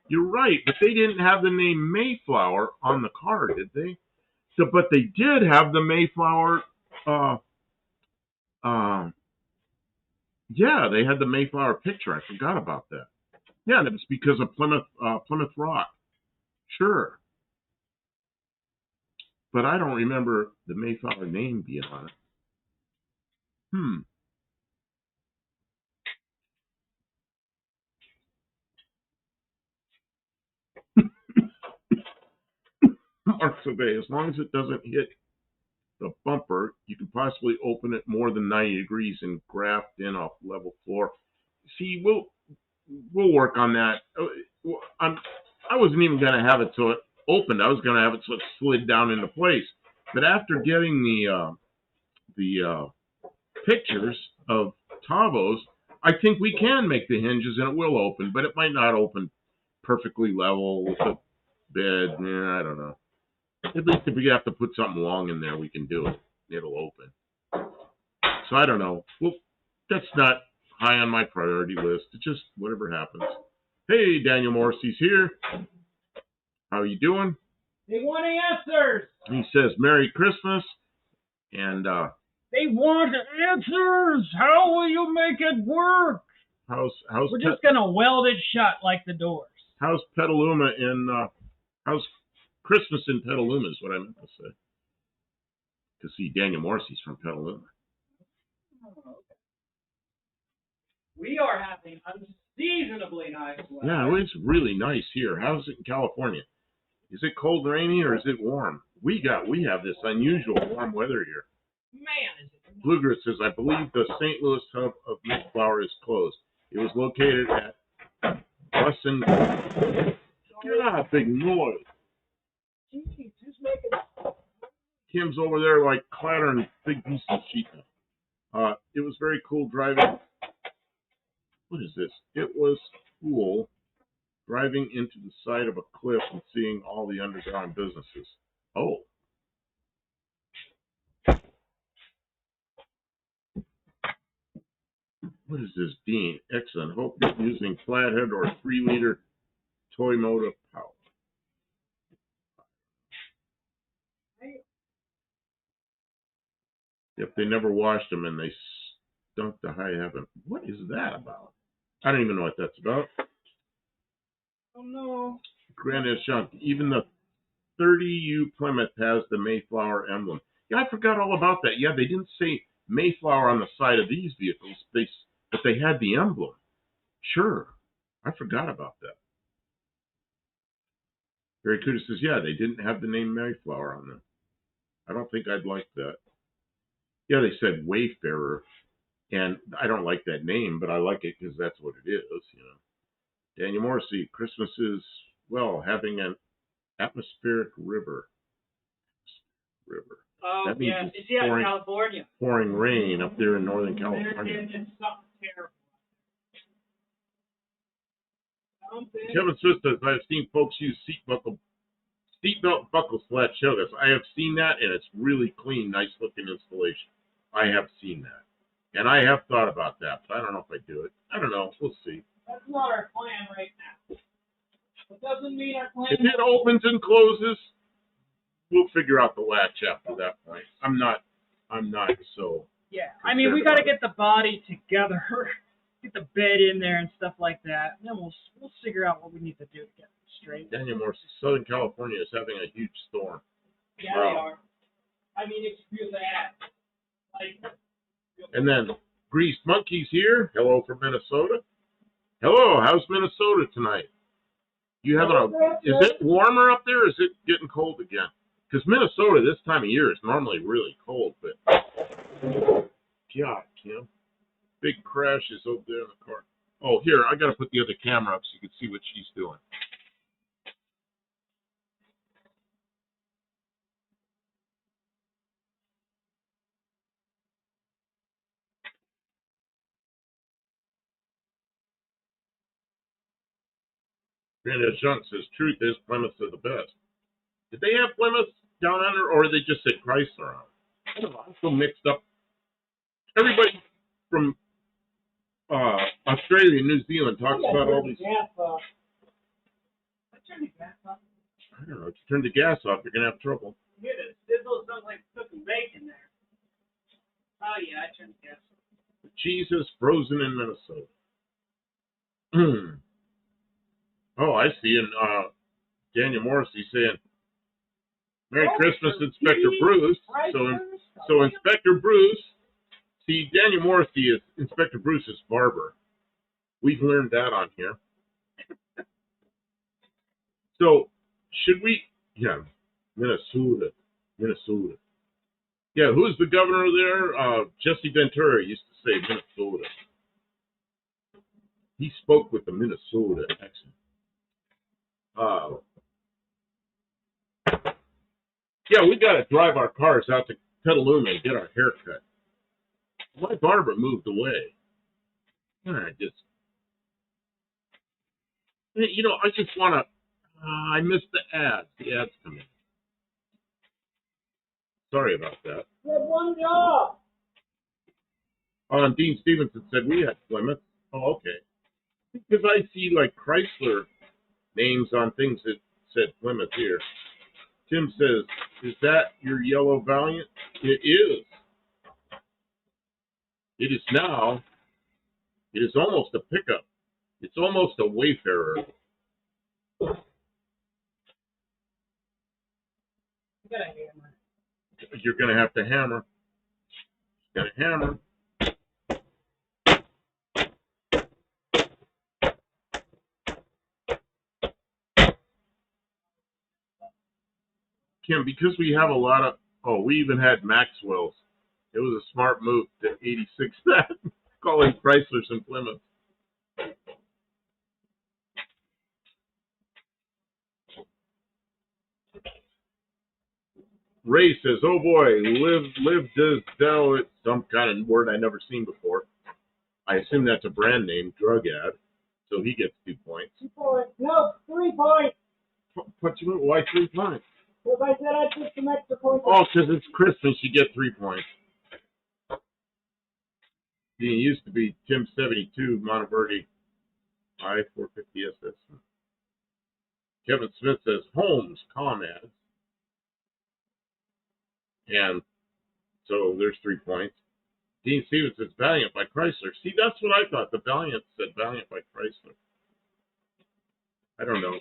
You're right, but they didn't have the name Mayflower on the car, did they? So, but they did have the Mayflower. Yeah, they had the Mayflower picture. I forgot about that. Yeah, and it was because of Plymouth Rock. Sure. But I don't remember the Mayflower name being on it. Mark Survey, as long as it doesn't hit the bumper, you can possibly open it more than 90 degrees and graft in off level floor. See, we'll work on that. I wasn't even going to have it so it opened. I was going to have it so it slid down into place. But after getting the pictures of Tavos, I think we can make the hinges and it will open, but it might not open perfectly level with the bed. Yeah, I don't know. At least if we have to put something long in there, we can do it. It'll open. So I don't know. Well, that's not high on my priority list. It's just whatever happens. Hey, Daniel Morrissey's here. How are you doing? They want answers. He says Merry Christmas. And they want answers. How will you make it work? We're just gonna weld it shut like the doors. How's Petaluma how's Christmas in Petaluma is what I meant to say. To see Daniel Morrissey's from Petaluma. Oh, okay. We are having unseasonably nice weather. Yeah, it's really nice here. How's it in California? Is it cold and rainy or is it warm? We have this unusual warm weather here. Man, is it nice. Bluegrass says, I believe the St. Louis hub of Mayflower is closed. It was located at Bussin. God, big noise. Jeez, who's making Kim's over there like clattering big pieces of sheet metal. It was very cool driving. What is this? It was cool driving into the side of a cliff and seeing all the underground businesses. Oh. What is this, Dean? Excellent. Hope you're using flathead or 3-liter toy motor power. If they never washed them and they stunk to high heaven. What is that about? I don't even know what that's about. Oh no. Granite Shunk. Even the 30U Plymouth has the Mayflower emblem. Yeah, I forgot all about that. Yeah, they didn't say Mayflower on the side of these vehicles, but they had the emblem. Sure. I forgot about that. Barry Cuda says, yeah, they didn't have the name Mayflower on them. I don't think I'd like that. Yeah, they said Wayfarer, and I don't like that name, but I like it because that's what it is, you know. Daniel Morrissey, Christmas is, well, having an atmospheric river. Oh, That means yeah. it's It's out in California. pouring rain up there in Northern California. It's something terrible. Kevin Smith says, I have seen folks use seatbelt buckles flat shutters. I have seen that, and it's really clean, nice looking installation. I have seen that. And I have thought about that, but I don't know if I do it. I don't know. We'll see. That's not our plan right now. It doesn't mean our plan. If it opens and closes, we'll figure out the latch after that point. I'm not so. Yeah, I mean, we got to get the body together, get the bed in there and stuff like that. And then we'll figure out what we need to do to get it straight. Daniel Morse, Southern California is having a huge storm. Yeah, wow. They are. I mean, it's real bad. Like. And then Greased Monkey's here. Hello from Minnesota. Hello, how's Minnesota tonight? You having is it warmer up there or is it getting cold again? Because Minnesota this time of year is normally really cold, but God, Kim. Big crashes over there in the car. Oh, here, I gotta put the other camera up so you can see what she's doing. Granddad Shunk says, truth is, Plymouths are the best. Did they have Plymouth down under, or did they just say Chrysler on it? I don't know. I'm so mixed up. Everybody from Australia and New Zealand talks about all these. I don't know. If you turn the gas off, you're going to have trouble. Yeah, the sizzle sounds like cooking bacon there. Oh, yeah, I turned the gas off. The cheese is frozen in Minnesota. Oh, I see. And Daniel Morrissey saying, Merry Christmas, Inspector Bruce. So Inspector Bruce, see, Daniel Morrissey is Inspector Bruce's barber. We've learned that on here. So, should we, yeah, Minnesota. Yeah, who's the governor there? Jesse Ventura used to say Minnesota. He spoke with the Minnesota accent. Yeah, we got to drive our cars out to Petaluma and get our hair cut. My barber moved away. I just want to, I missed the ads. The ads come in. Sorry about that. You had one job. Dean Stevenson said we had Plymouth. Oh, okay. Because I see like Chrysler names on things that said Plymouth here. Tim says, is that your yellow Valiant? It is. It is now. It is almost a pickup. It's almost a Wayfarer. You got a hammer. You're going to have to hammer. Got to hammer. Kim, because we have a lot of, we even had Maxwell's. It was a smart move to 86 that, calling Chryslers and Plymouth. Ray says, oh boy, live does tell it some kind of word I never seen before. I assume that's a brand name, drug ad. So he gets 2 points. 2 points. No, 3 points. Why 3 points? Because I said I'd put some extra points. Oh, because it's Christmas, you get 3 points. It used to be Tim 72, Monteverdi, I-450 SS. Kevin Smith says, Holmes, com ads. And so there's 3 points. Dean Stevens says, Valiant by Chrysler. See, that's what I thought. The Valiant said Valiant by Chrysler. I don't know.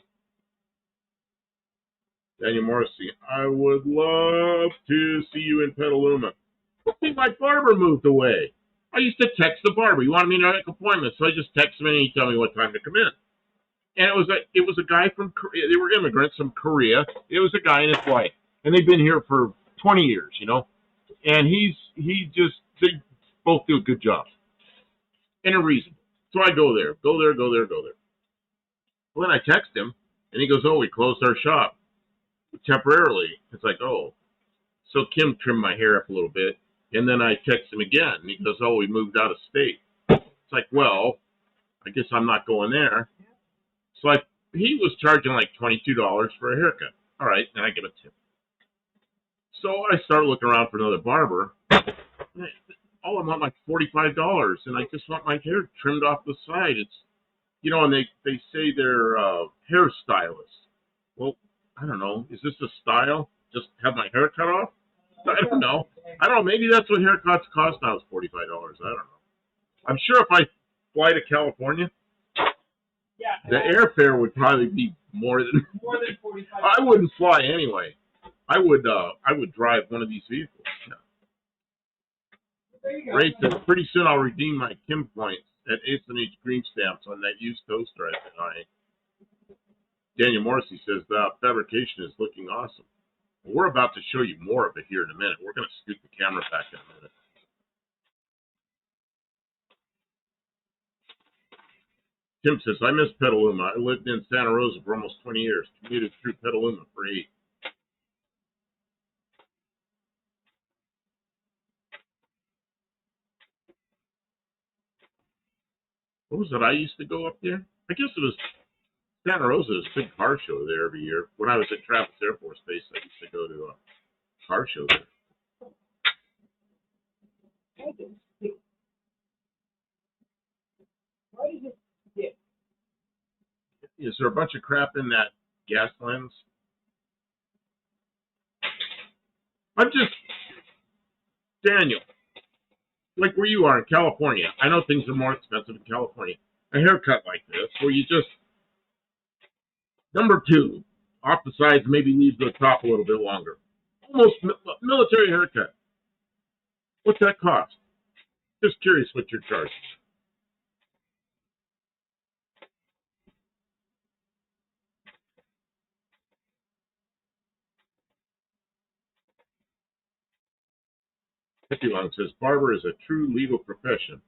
Daniel Morrissey, I would love to see you in Petaluma. See, my barber moved away. I used to text the barber. You wanted me to make appointments, so I just text him and he'd tell me what time to come in. And it was a guy from Korea. They were immigrants from Korea. It was a guy and his wife, and they've been here for 20 years, you know. And they both do a good job and a reason. So I go there. Well, then I text him, and he goes, "Oh, we closed our shop temporarily." It's like, oh. So Kim trimmed my hair up a little bit, and then I text him again, and he goes, "Oh, we moved out of state." It's like, well, I guess I'm not going there. So he was charging like $22 for a haircut. All right, and I give a tip. So I started looking around for another barber. All I want like $45, and I just want my hair trimmed off the side. It's, you know, and they say they're hairstylists. Well, I don't know. Is this a style? Just have my hair cut off? I don't know. Maybe that's what haircuts cost now, is $45. I don't know. I'm sure if I fly to California, the airfare would probably be more than 45. I wouldn't fly anyway. I would drive one of these vehicles. Yeah. Ray says, pretty soon I'll redeem my Kim points at H&H Green Stamps on that used toaster I buy. Daniel Morrissey says the fabrication is looking awesome. Well, we're about to show you more of it here in a minute. We're going to scoot the camera back in a minute. Tim says, I miss Petaluma. I lived in Santa Rosa for almost 20 years. Commuted through Petaluma for 8. What was it? I used to go up there. I guess it was Santa Rosa. There's a big car show there every year. When I was at Travis Air Force Base, I used to go to a car show there. Is there a bunch of crap in that gas lens? I'm just, Daniel, like where you are in California. I know things are more expensive in California. A haircut like this, where you just, number 2, off the sides, maybe leave the top a little bit longer. Almost military haircut. What's that cost? Just curious what you're charging. Long says, barber is a true legal profession.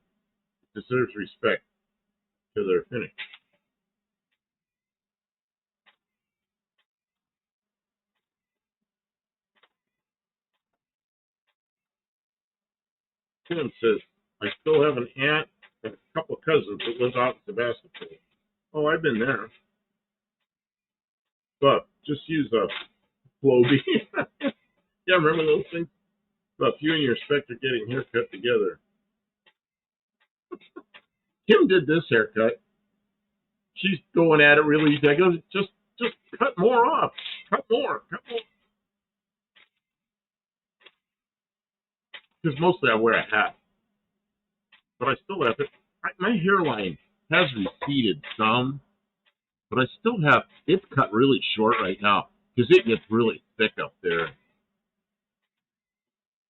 It deserves respect till they're finished. Tim says, I still have an aunt and a couple of cousins that live out in Sebastopol. Oh, I've been there. But just use a Flowbee. Yeah, remember those things? But you and your spec are getting haircut together. Kim did this haircut. She's going at it really easy. I go, just cut more off. Cut more. Because mostly I wear a hat. But I still have it. My hairline has receded some. But I still have, it's cut really short right now. Because it gets really thick up there.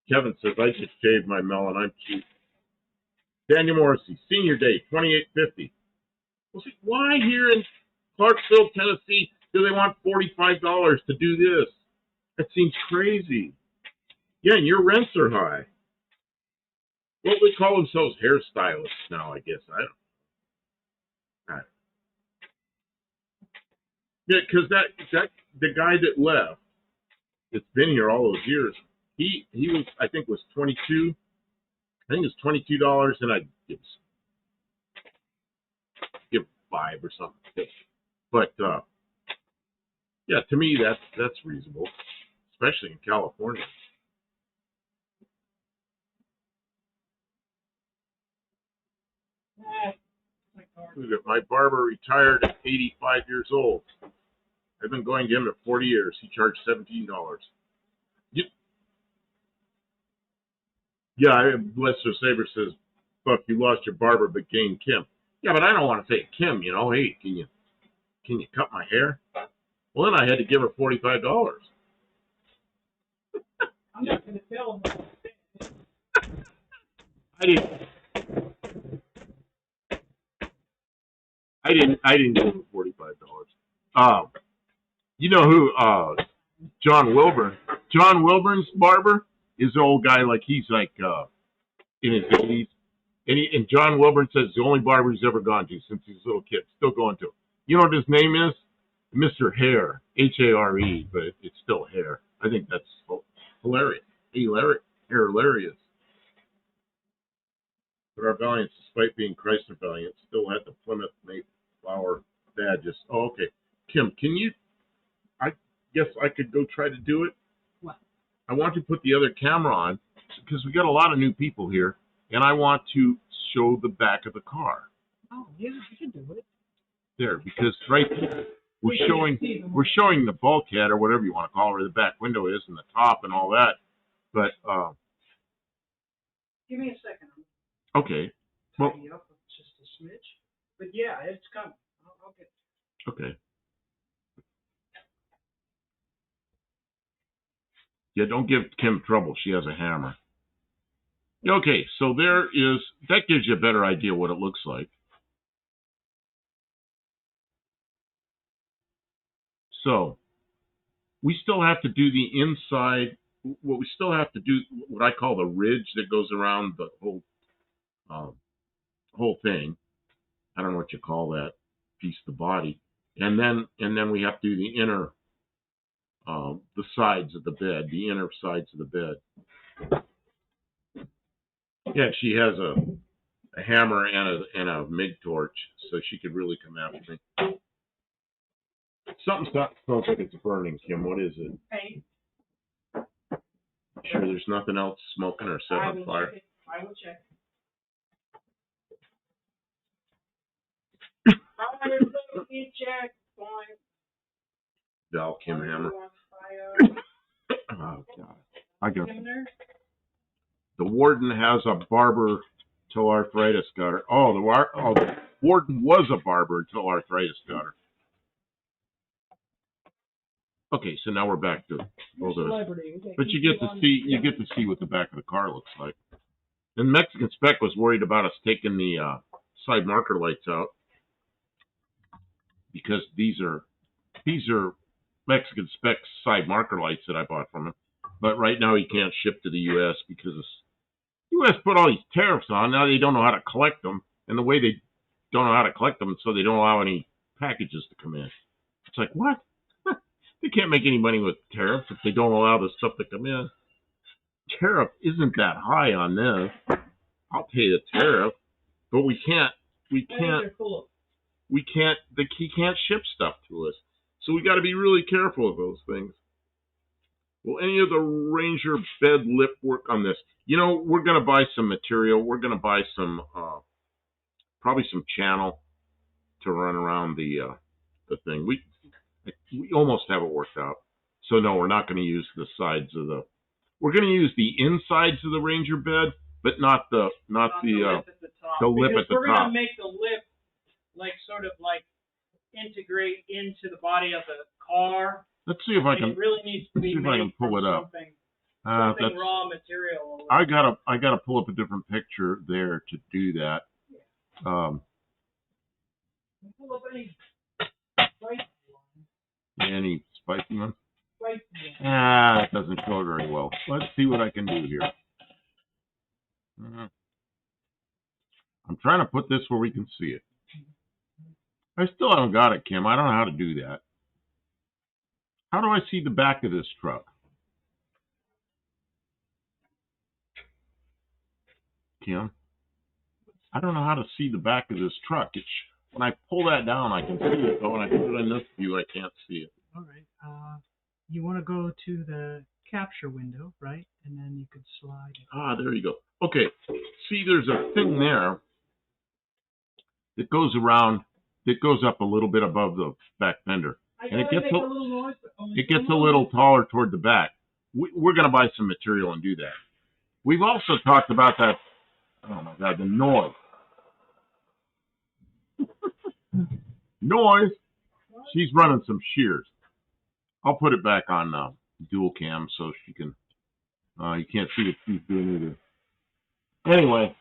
Kevin says, I just shaved my melon. I'm cheap. Daniel Morrissey, Senior Day, 2850. Well, see, why here in Clarksville, Tennessee, do they want $45 to do this? That seems crazy. Yeah, and your rents are high. What we call themselves hairstylists now, I guess. I don't. Yeah, because that the guy that left, that's been here all those years, he was, I think, was 22. I think it was $22, and I'd give 5 or something. But yeah, to me that's reasonable, especially in California. My barber retired at 85 years old. I've been going to him for 40 years. He charged $17. Yeah, Lester Saber says, Buck, you lost your barber but gained Kim. Yeah, but I don't want to say Kim, you know. Hey, can you can you cut my hair? Well, then I had to give her $45. I'm not going to tell them. I didn't give her $45. You know who? John Wilburn. John Wilburn's barber is an old guy. Like he's like in his 80s, and John Wilburn says the only barber he's ever gone to since he's a little kid. Still going to. You know what his name is? Mr. Hare, Hare, but it's still Hare. I think that's hilarious. Hilarious. But our Valiants, despite being Chrysler Valiants, still had the Plymouth Mayflower badges. Oh, okay. Kim, can you? I guess I could go try to do it. What? I want to put the other camera on because we got a lot of new people here, and I want to show the back of the car. Oh, yeah, you can do it. There, because right there, we're showing the bulkhead or whatever you want to call it, where the back window is, and the top and all that. But give me a second. Okay. Well, Tidy up just a smidge. But yeah, it's coming. I'll get it. Okay. Yeah, don't give Kim trouble. She has a hammer. Okay, so that gives you a better idea what it looks like. So, we still have to do the inside, we still have to do what I call the ridge that goes around the whole thing. I don't know what you call that piece of the body. And then we have to do the inner, the sides of the bed, the inner sides of the bed. Yeah, she has a hammer and a MIG torch, so she could really come after me. Something smells like it's burning, Kim. What is it? Paint. Sure there's nothing else smoking or set on fire? I will check. Check. Val Kim hammer. Oh, God. I got the warden has a barber till arthritis got her. Oh, the warden was a barber until arthritis got her. Okay, so now we're back to all those. But you get to see what the back of the car looks like. And Mexican Spec was worried about us taking the side marker lights out because these are Mexican Spec side marker lights that I bought from him. But right now he can't ship to the U.S. because the U.S. put all these tariffs on. Now they don't know how to collect them, and the way they don't know how to collect them, so they don't allow any packages to come in. It's like, what? They can't make any money with tariffs if they don't allow the stuff to come in. Tariff isn't that high on this. I'll pay the tariff, but he can't ship stuff to us. So we got to be really careful of those things. Will any of the Ranger bed lip work on this? You know, we're going to buy some material. We're going to buy some, probably some channel to run around the thing. We almost have it worked out. So no, we're not going to use the sides of the. We're going to use the insides of the Ranger bed, but not the lip at the top. We're going to make the lip sort of integrate into the body of the car. Let's see if I can. It really needs to be made pull it up. Something raw material. I gotta pull up a different picture there to do that. Yeah. Pull up any spicy one? Spicy. It doesn't show very well. Let's see what I can do here. I'm trying to put this where we can see it. I still haven't got it, Kim. I don't know how to do that. How do I see the back of this truck? Kim? I don't know how to see the back of this truck. When I pull that down, I can see it. But when I put it in this view, I can't see it. All right. You want to go to the capture window, right? And then you could slide it. There you go. Okay. See, there's a thing there that goes around, that goes up a little bit above the back fender. And it gets a little taller toward the back. We're going to buy some material and do that. We've also talked about that. Oh my God, the noise. Noise. she's running some shears. I'll put it back on dual cam so she can. You can't see what she's doing either. Anyway.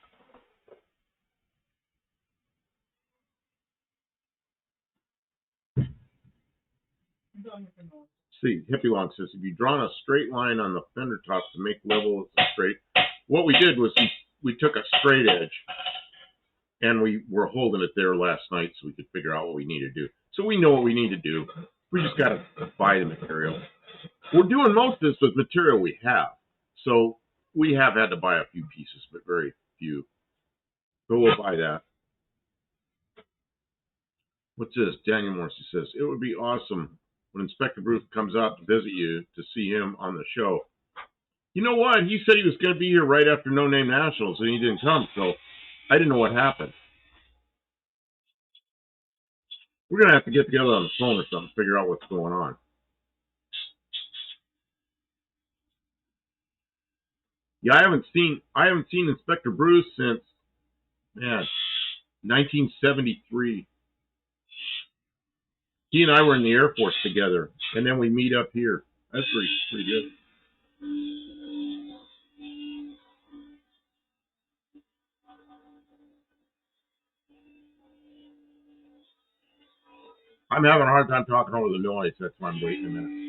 See, Hippie Long says, if you drawn a straight line on the fender top to make level straight, what we did was we took a straight edge and we were holding it there last night so we could figure out what we need to do. So we know what we need to do. We just got to buy the material. We're doing most of this with material we have. So we have had to buy a few pieces, but very few. But we'll buy that. What's this? Daniel Morrissey says, it would be awesome when Inspector Bruce comes out to visit you to see him on the show. You know what? He said he was going to be here right after No Name Nationals, and he didn't come, so I didn't know what happened. We're going to have to get together on the phone or something, figure out what's going on. Yeah, I haven't seen Inspector Bruce since, man, 1973. He and I were in the Air Force together, and then we meet up here. That's pretty good. I'm having a hard time talking over the noise. That's why I'm waiting a minute.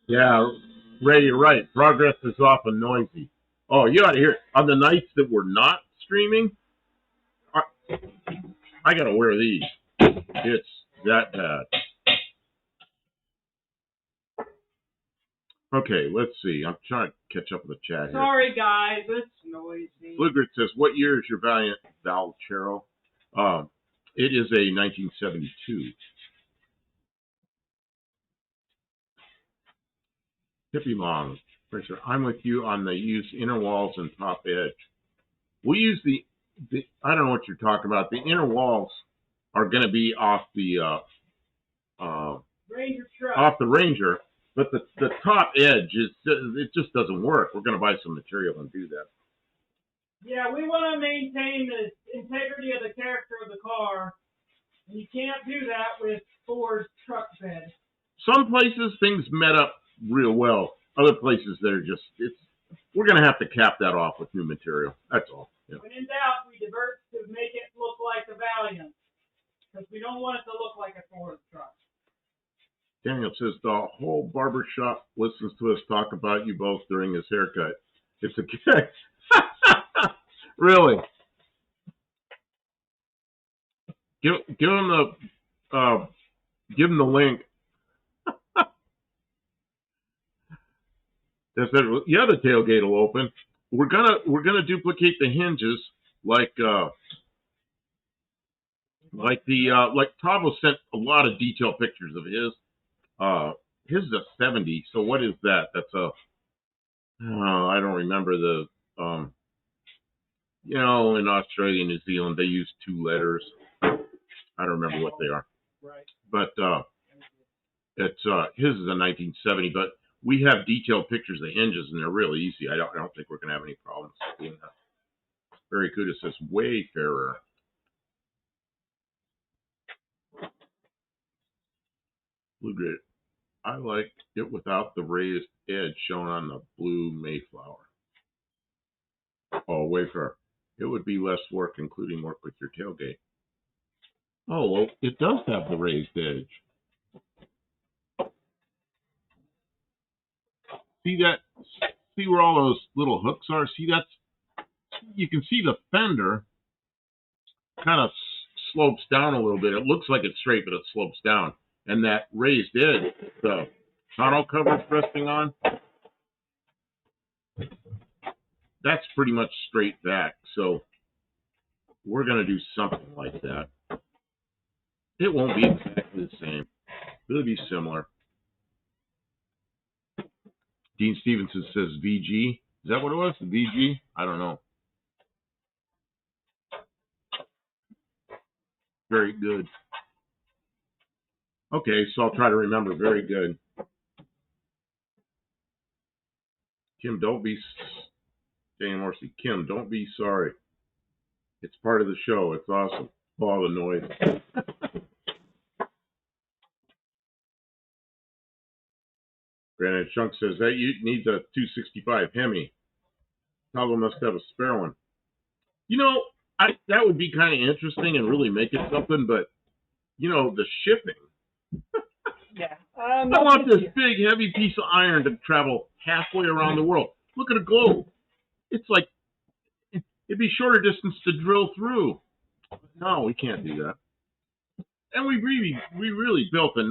Yeah, Ray, you're right. Progress is often noisy. Oh, you ought to hear it. On the nights that we're not streaming, I got to wear these. It's that bad. Okay, let's see. I'm trying to catch up with the chat here. Sorry, guys. It's noisy. Blue Grit says, what year is your Valiant Valchero? It is a 1972. Hippie Long. I'm with you on the use inner walls and top edge. We use the I don't know what you're talking about. The inner walls are going to be off the Ranger truck. off the Ranger, but the top edge it just doesn't work. We're going to buy some material and do that. Yeah, we want to maintain the integrity of the character of the car, and you can't do that with Ford's truck bed. Some places things met up real well. Other places they're just we're going to have to cap that off with new material. That's all. Yeah. When in doubt, we divert to make it look like a Valiant, because we don't want it to look like a Ford truck. Daniel says the whole barbershop listens to us talk about you both during his haircut. It's a kick. Really? Give him the link. That's it. Yeah, the tailgate will open. We're gonna duplicate the hinges like Tavo sent a lot of detailed pictures of his. His is a 70. So what is that? That's I don't remember the in Australia and New Zealand they use 2 letters. I don't remember what they are. Right. But it's his is a 1970, but we have detailed pictures of the hinges and they're really easy. I don't think we're gonna have any problems doing that. Very good. It says Wayfarer. Blue Grit. I like it without the raised edge shown on the blue Mayflower. Oh, Wayfarer. It would be less work, including work with your tailgate. Oh, well, it does have the raised edge. See that? See where all those little hooks are? See, you can see the fender, kind of slopes down a little bit. It looks like it's straight, but it slopes down. And that raised edge, the tonneau cover it's resting on, that's pretty much straight back. So we're going to do something like that. It won't be exactly the same. It'll be similar. Dean Stevenson says VG. Is that what it was? The VG? I don't know. Very good. Okay, so I'll try to remember. Very good. Kim, don't be... Dan Morrissey. Kim, don't be sorry. It's part of the show. It's awesome. All the noise. Granite Chunk says, that needs a 265 Hemi. Toggle must have a spare one. You know, that would be kind of interesting and really make it something, but, you know, the shipping. Yeah. I want this big, heavy piece of iron to travel halfway around the world. Look at a globe. It's like, it'd be shorter distance to drill through. No, we can't do that. And we really built a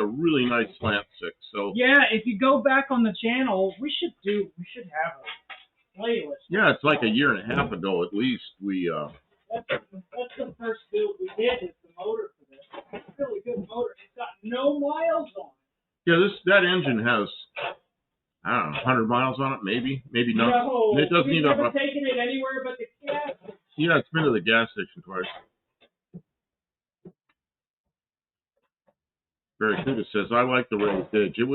really nice slant six. So yeah, if you go back on the channel, we should have a playlist. Yeah, it's like a year and a half ago at least. That's the first build we did. Is the motor for this. It's a really good motor. It's got no miles on it. Yeah, that engine has, I don't know, 100 miles on it, maybe not. No, it doesn't we've even never taken it anywhere but the gas. Yeah, it's been to the gas station twice. Very good. It says, I like the raised edge. It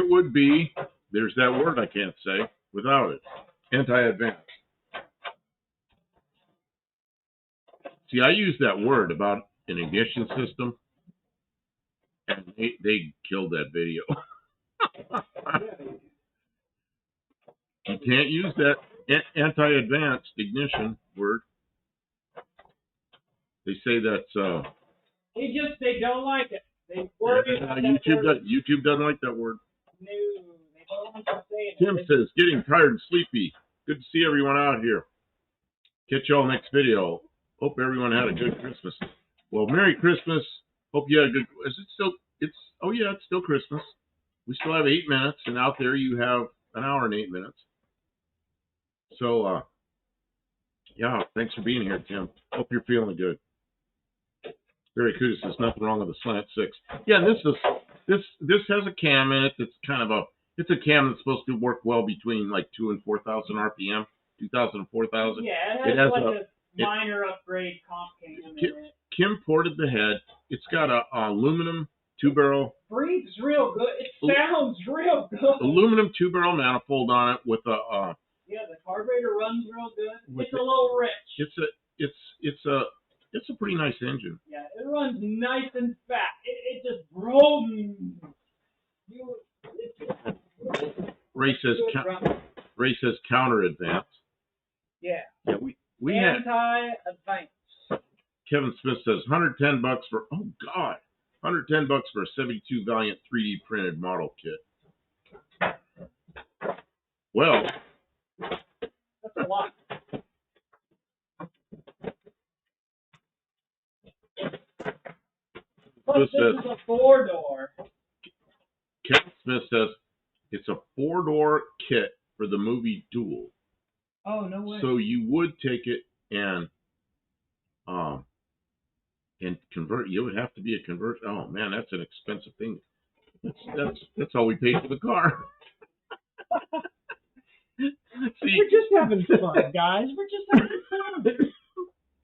would be, there's that word I can't say without it, anti-advance. See, I use that word about an ignition system, and they killed that video. You can't use that anti-advanced ignition word. They say that's... They don't like it. They worry about YouTube doesn't like that word. No, they don't like to say it. Tim says, getting tired and sleepy. Good to see everyone out here. Catch y'all next video. Hope everyone had a good Christmas. Well, Merry Christmas. Hope you had a good... Is it still... Oh, yeah, it's still Christmas. We still have 8 minutes, and out there you have an hour and 8 minutes. So, yeah, thanks for being here, Tim. Hope you're feeling good. Very good. There's nothing wrong with the slant six. Yeah, this has a cam in it that's kind of it's a cam that's supposed to work well between like 2,000 and 4,000 RPM, 2,000 and 4,000. Yeah, it has like a minor upgrade comp cam in it. Kim ported the head. It's got a aluminum 2-barrel. Breathes real good. It sounds real good. Aluminum 2-barrel manifold on it with a. Yeah, the carburetor runs real good. It's a little rich. It's a pretty nice engine. Yeah, it runs nice and fat. It just rolls. Ray says counter advance. Yeah. Yeah, we had anti-advance. Kevin Smith says $110 for $110 for a 72 Valiant 3D printed model kit. Well, that's a lot. This is a 4-door. Kevin Smith says it's a 4-door kit for the movie Duel. Oh, no way. So you would take it and convert. You would have to be a convert. Oh man, that's an expensive thing. That's all we paid for the car. See, we're just having fun, guys. We're just having fun.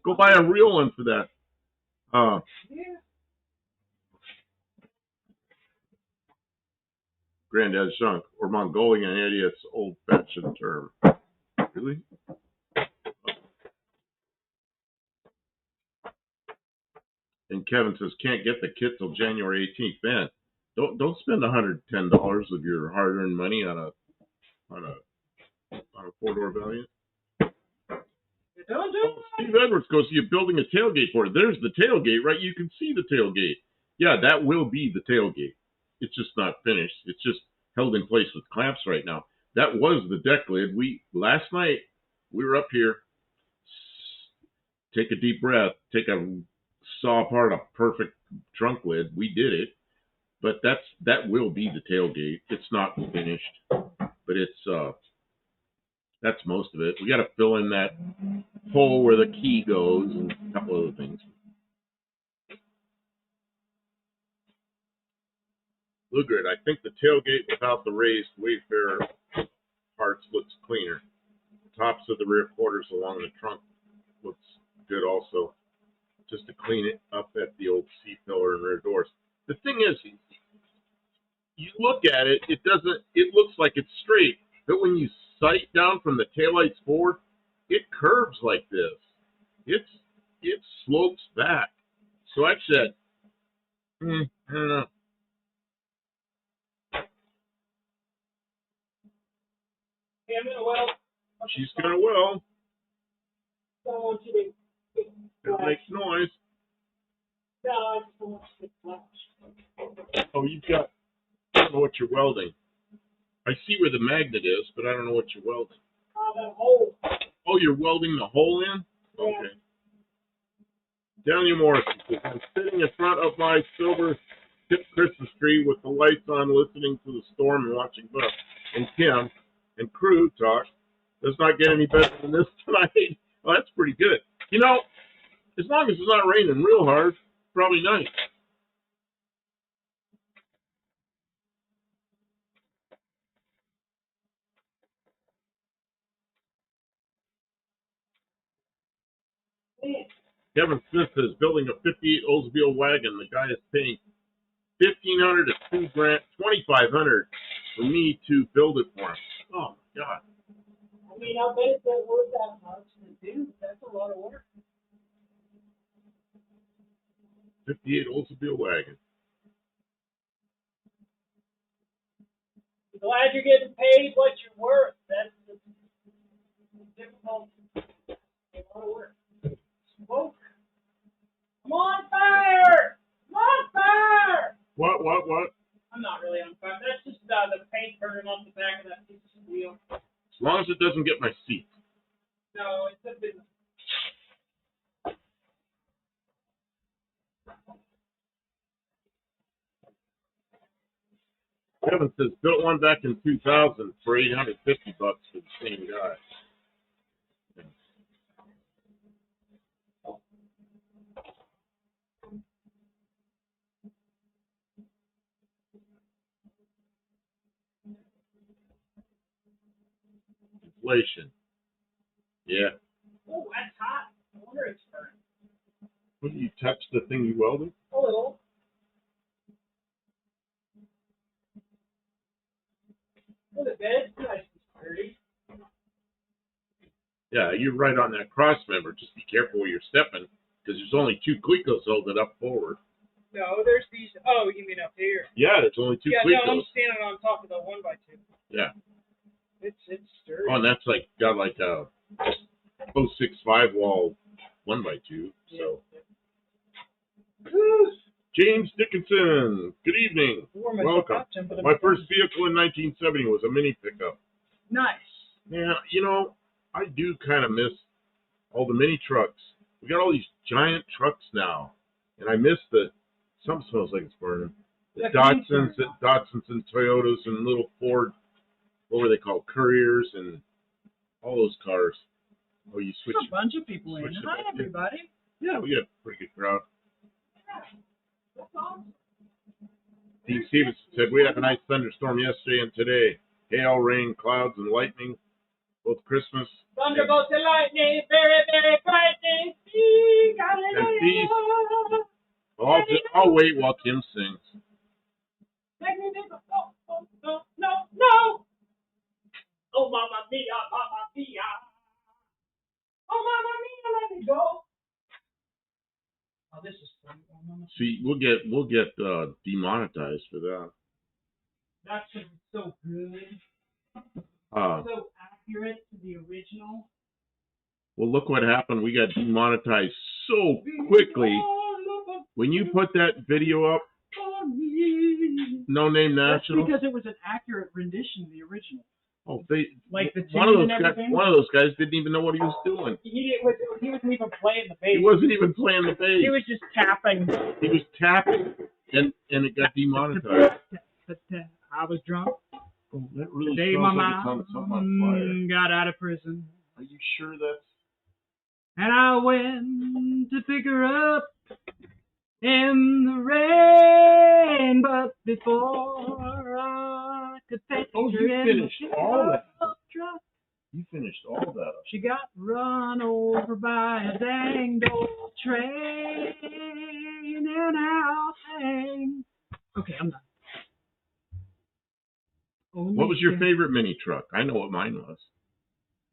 Go buy a real one for that. Yeah. Granddad Shunk, or Mongolian idiot's old-fashioned term. Really? And Kevin says, can't get the kit till January 18th. Man, don't spend $110 of your hard-earned money on a 4-door Valiant. Don't do it. Steve Edwards goes, you're building a tailgate for it. There's the tailgate, right? You can see the tailgate. Yeah, that will be the tailgate. It's just not finished. It's just held in place with clamps right now. That was the deck lid. Last night, we were up here take a deep breath, saw apart a perfect trunk lid. We did it, but that will be the tailgate. It's not finished, but that's most of it. We got to fill in that hole where the key goes and a couple other things. Lugard, I think the tailgate without the raised Wayfarer parts looks cleaner. Tops of the rear quarters along the trunk looks good also, just to clean it up at the old C-pillar and rear doors. The thing is, you look at it, it looks like it's straight, but when you sight down from the taillights forward, it curves like this. It slopes back. So I said, I don't know. She's gonna well. It makes noise. Oh, you've got. I don't know what you're welding. I see where the magnet is, but I don't know what you're welding. That hole. Oh, you're welding the hole in? Okay. Daniel Morrison says, I'm sitting in front of my silver tip Christmas tree with the lights on, listening to the storm and watching Buck and Kim and crew talk. Does not get any better than this tonight. Well, that's pretty good. You know, as long as it's not raining real hard, probably nice. Kevin Smith says, building a 58 Oldsmobile wagon. The guy is paying $1,500 to $2,500 for me to build it for him. Oh my God! I mean, I bet it's not worth that much to do. That's a lot of work. 58 Oldsmobile wagon. Glad you're getting paid what you're worth. That's difficult. A lot of work. Smoke. I'm on fire! I'm on fire! What? I'm not really on fire. That's just the paint burning off the back of that piece of steel. As long as it doesn't get my seat. No, it's a bit. Kevin says, built one back in 2000 for $850 for the same guy. Inflation. Yeah. Oh, that's hot. No wonder it's burning. When you touch the thing you welded? A little. Oh, the bed's nice and sturdy. Yeah, you're right on that cross member. Just be careful where you're stepping, because there's only two Clicos holding it up forward. No, there's these. Oh, you mean up here? Yeah, there's only two Clicos. Yeah, no, I'm standing on top of the 1x2. Yeah. It's sturdy. Oh, and that's got like a 065 wall 1x2. So. James Dickinson, good evening. Welcome. My first vehicle in 1970 was a mini pickup. Nice. Yeah, you know, I do kind of miss all the mini trucks. We got all these giant trucks now, and I miss something smells like it's burning. The Datsuns and Toyotas and little Ford, what were they called, Couriers and all those cars. Oh, you switch. There's a bunch of people in. Hi, everybody. Yeah, we got a pretty good crowd. Yeah, that's awesome. Steve Stevenson said, we had a nice thunderstorm yesterday and today. Hail, rain, clouds, and lightning. Both Christmas Thunderbolts and lightning, very, very frightening. and feast. I'll wait while Kim sings. No. Oh, Mamma Mia, Mamma Mia. Oh, Mamma Mia, let me go. Oh, this is fun. See, we'll get demonetized for that. That's so good. So accurate to the original. Well, look what happened. We got demonetized so quickly. When you put that video up, No Name National. That's because it was an accurate rendition of the original. Oh, Like the one of tune those and guys. everything? One of those guys didn't even know what he was doing. He wasn't even playing the He bass. wasn't even playing the bass. He was just tapping. He was tapping, and it got demonetized. I was drunk. Oh, that really The day smells my like it's on something on mom got out of prison. fire. Are you sure that's? And I went to pick her up in the rain, but before I could take Oh, her you in finished the all that. truck, You finished all that. she got run over by a danged old train, and I'll hang. Okay, I'm done. What was your favorite mini truck? I know what mine was.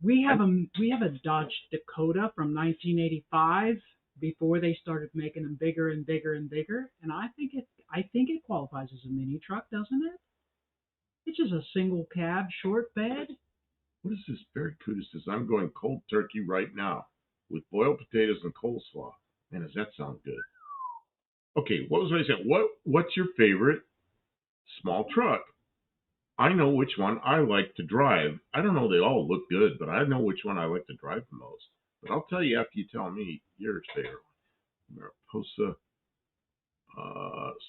We have a Dodge Dakota from 1985. Before they started making them bigger and bigger and bigger, and I think it qualifies as a mini truck, doesn't it? It's just a single cab, short bed. What is this? Barracuda says, I'm going cold turkey right now with boiled potatoes and coleslaw. Man, does that sound good? Okay, what was I saying? What's your favorite small truck? I know which one I like to drive. I don't know they all look good, but I know which one I like to drive the most. But I'll tell you after you tell me your favorite one. Mariposa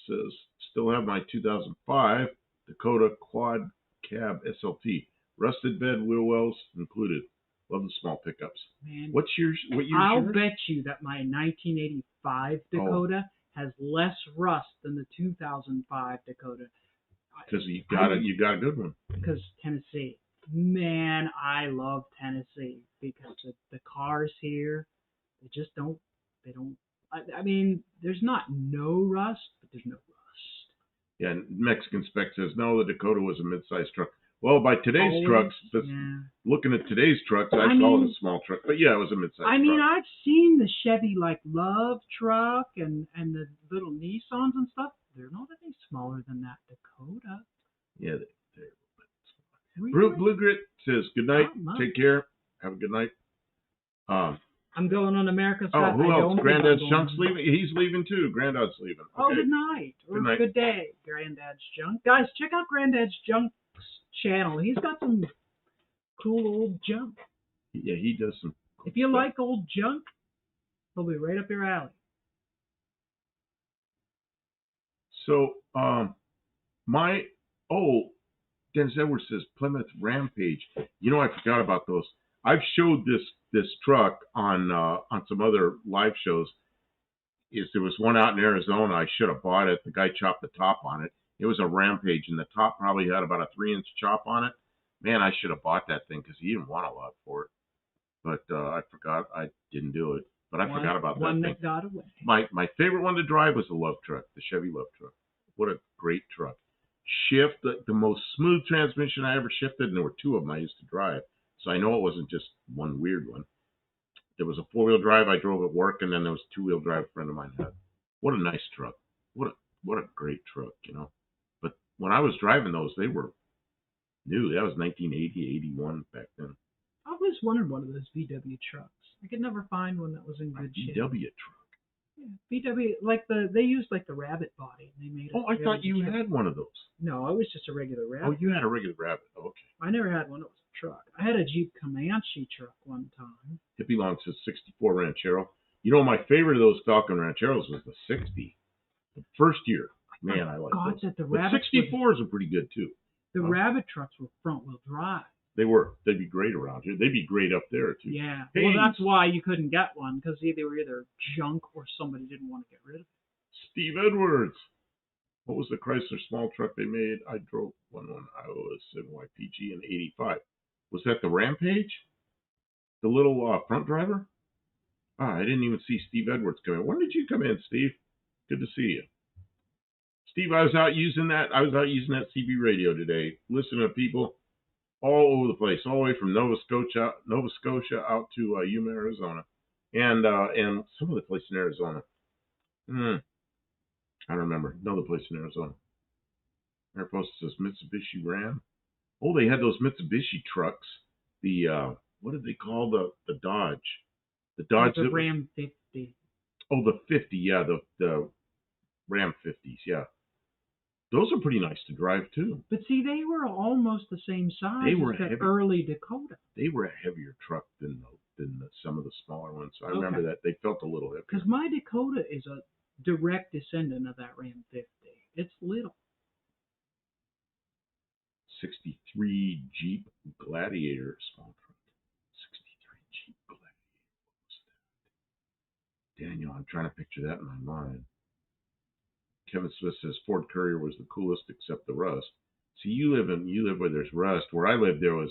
says, still have my 2005 Dakota Quad Cab SLT. Rusted bed, wheel wells included. Love the small pickups. Man, what year's I'll yours? bet you that my 1985 Dakota has less rust than the 2005 Dakota. Because you got a good one. Because Tennessee. Man, I love Tennessee because the cars here, they don't, I mean, there's not no rust, but there's no rust. Yeah, and Mexican Spec says, no, the Dakota was a mid-sized truck. Well, by today's trucks, looking at today's trucks, I call it a small truck. But yeah, it was a mid-sized truck. I mean, I've seen the Chevy Love truck and the little Nissans and stuff. They're not any smaller than that Dakota. Yeah, they're Really? Blue Grit says, good night, take care, have a good night. I'm going on America's Oh, Side. who else? Granddad's Junk's leaving? He's leaving too. Granddad's leaving. Okay. Oh, good night. Or good day, Granddad's Junk. Guys, check out Granddad's Junk's channel. He's got some cool old junk. Yeah, he does some cool If you stuff. like old junk, he'll be right up your alley. So, Dennis Edwards says Plymouth Rampage. You know, I forgot about those. I've showed this truck on some other live shows. There was one out in Arizona. I should have bought it. The guy chopped the top on it. It was a Rampage, and the top probably had about a 3-inch chop on it. Man, I should have bought that thing because he didn't want a lot for it. But I forgot. I didn't do it. But I forgot about that one thing. That got away. My favorite one to drive was the Love truck, the Chevy Love truck. What a great truck. Shift, the most smooth transmission I ever shifted, and there were two of them I used to drive. So I know it wasn't just one weird one. There was a 4-wheel drive I drove at work, and then there was a 2-wheel drive a friend of mine had. What a nice truck. What a great truck, you know. But when I was driving those, they were new. That was 1980, 81 back then. I always wanted one of those VW trucks. I could never find one that was in good shape. VW truck. Yeah, VW, they used like the Rabbit body. They made. Oh, I thought you had one of those. No, it was just a regular Rabbit. Oh, you had a regular Rabbit. Oh, okay. I never had one that was a truck. I had a Jeep Comanche truck one time. Hippie Long says 64 Ranchero. You know, my favorite of those Falcon Rancheros was the 60. The first year. Man, I like those. That the But 64s are pretty good, too. The Rabbit trucks were front-wheel drive. They were. They'd be great around here. They'd be great up there, too. Yeah. Hey, well, that's why you couldn't get one, because they were either junk or somebody didn't want to get rid of it. Steve Edwards. What was the Chrysler small truck they made? I drove one when I was in YPG in 85. Was that the Rampage? The little front driver? I didn't even see Steve Edwards come in. When did you come in, Steve? Good to see you. Steve, I was out using that CB radio today, listening to people all over the place, all the way from Nova Scotia out to Yuma, Arizona, and some other place in Arizona. I don't remember. Another place in Arizona. Air Force says Mitsubishi Ram. Oh, they had those Mitsubishi trucks. The what did they call the Dodge? The Dodge. The Ram 50. Oh, the 50. Yeah, the Ram 50s. Yeah. Those are pretty nice to drive too. But see, they were almost the same size They were as that heavy. early Dakota. They were a heavier truck than some of the smaller ones. I Okay. remember that they felt a little heavier. Because my Dakota is a direct descendant of that Ram 50. It's little. 63 Jeep Gladiator small truck. 63 Jeep Gladiator. What was that? Daniel, I'm trying to picture that in my mind. Kevin Smith says Ford Courier was the coolest except the rust. See, you live where there's rust. Where I lived, there was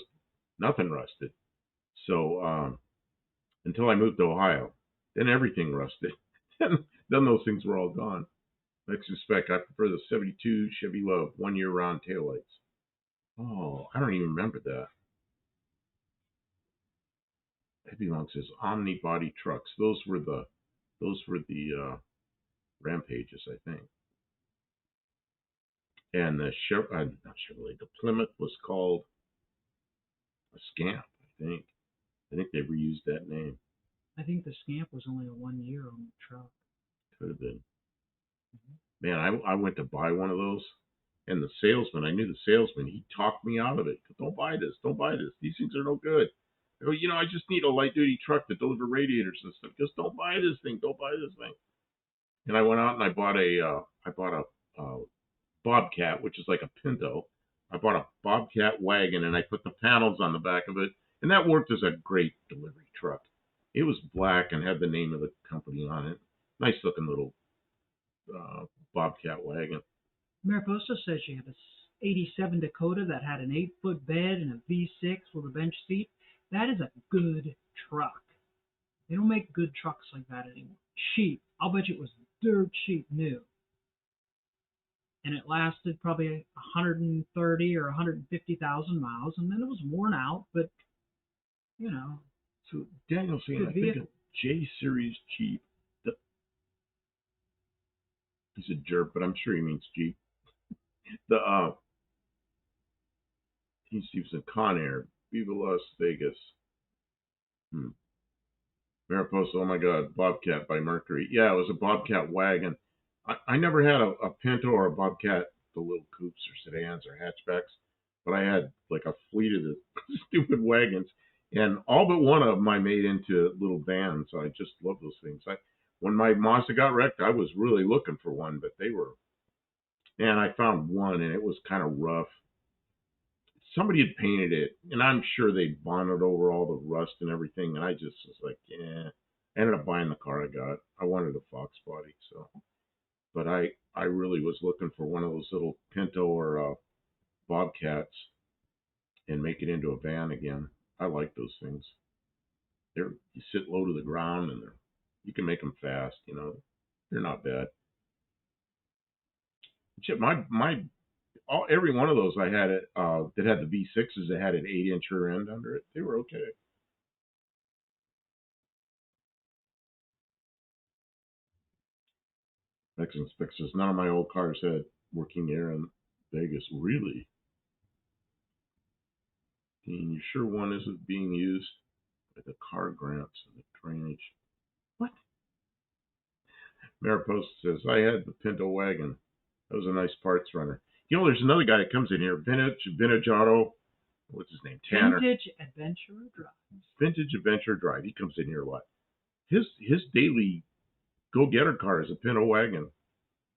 nothing rusted. So until I moved to Ohio, then everything rusted. then those things were all gone. Next spec, I prefer the 72 Chevy Love 1 year round taillights. Oh, I don't even remember that. Heavy Long says Omni body trucks. Those were the Rampages, I think. And the the Plymouth was called a Scamp, I think. I think they reused that name. I think the Scamp was only a 1 year on the truck. Could have been. Man, I went to buy one of those, and the salesman, I knew the salesman, he talked me out of it. Don't buy this. Don't buy this. These things are no good. I go, I just need a light-duty truck to deliver radiators and stuff. Just don't buy this thing. Don't buy this thing. And I went out and I bought a Bobcat, which is like a Pinto. I bought a Bobcat wagon, and I put the panels on the back of it, and that worked as a great delivery truck. It was black and had the name of the company on it. Nice looking little Bobcat wagon. Mariposa says she had a 87 Dakota that had an 8-foot bed and a V6 with a bench seat. That is a good truck. They don't make good trucks like that anymore. Cheap. I'll bet you it was dirt cheap new. And it lasted probably 130 or 150,000 miles, and then it was worn out, but, So Daniel's saying, I think a J Series Jeep. He's a jerk, but I'm sure he means Jeep. He sees a Con Air, Viva Las Vegas. Mariposa, oh my God, Bobcat by Mercury. Yeah, it was a Bobcat wagon. I never had a Pinto or a Bobcat, the little coupes or sedans or hatchbacks, but I had like a fleet of the stupid wagons, and all but one of them I made into little vans. I just love those things. When my Mazda got wrecked, I was really looking for one, but I found one, and it was kind of rough. Somebody had painted it, and I'm sure they bonded over all the rust and everything, and I just was like, yeah. I ended up buying the car I got. I wanted a Fox body, so. But I really was looking for one of those little Pinto or Bobcats and make it into a van again. I like those things. You sit low to the ground, and you can make them fast, They're not bad. Every one of those I had it that had the V6s that had an 8-inch rear end under it. They were okay. Mexican Spec says none of my old cars had working air in Vegas. Really? Dean, you sure one isn't being used by the car grants and the drainage? What? Mariposa says I had the Pinto wagon. That was a nice parts runner. There's another guy that comes in here, Vintage Auto. What's his name? Tanner. Vintage Adventurer Drive. Vintage Adventure Drive. He comes in here a lot. His daily go-getter car is a Pinto wagon.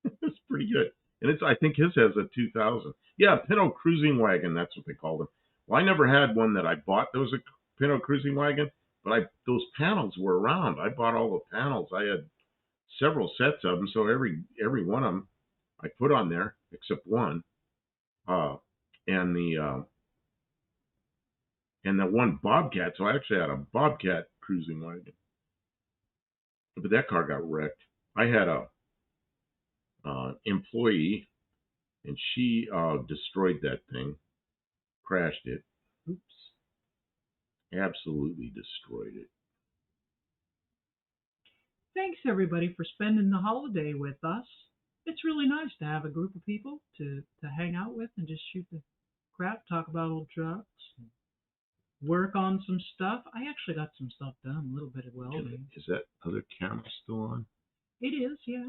It's pretty good. And I think his has a 2000. Yeah, Pinto cruising wagon. That's what they called them. Well, I never had one that I bought that was a Pinto cruising wagon, but those panels were around. I bought all the panels. I had several sets of them, so every one of them I put on there except one. And the one Bobcat. So I actually had a Bobcat cruising wagon, but that car got wrecked. I had a employee, and she destroyed that thing, crashed it. Oops. Absolutely destroyed it. Thanks everybody for spending the holiday with us. It's really nice to have a group of people to hang out with and just shoot the crap, talk about old trucks, work on some stuff. I actually got some stuff done, a little bit of welding. Is that other camera still on? It is, yeah.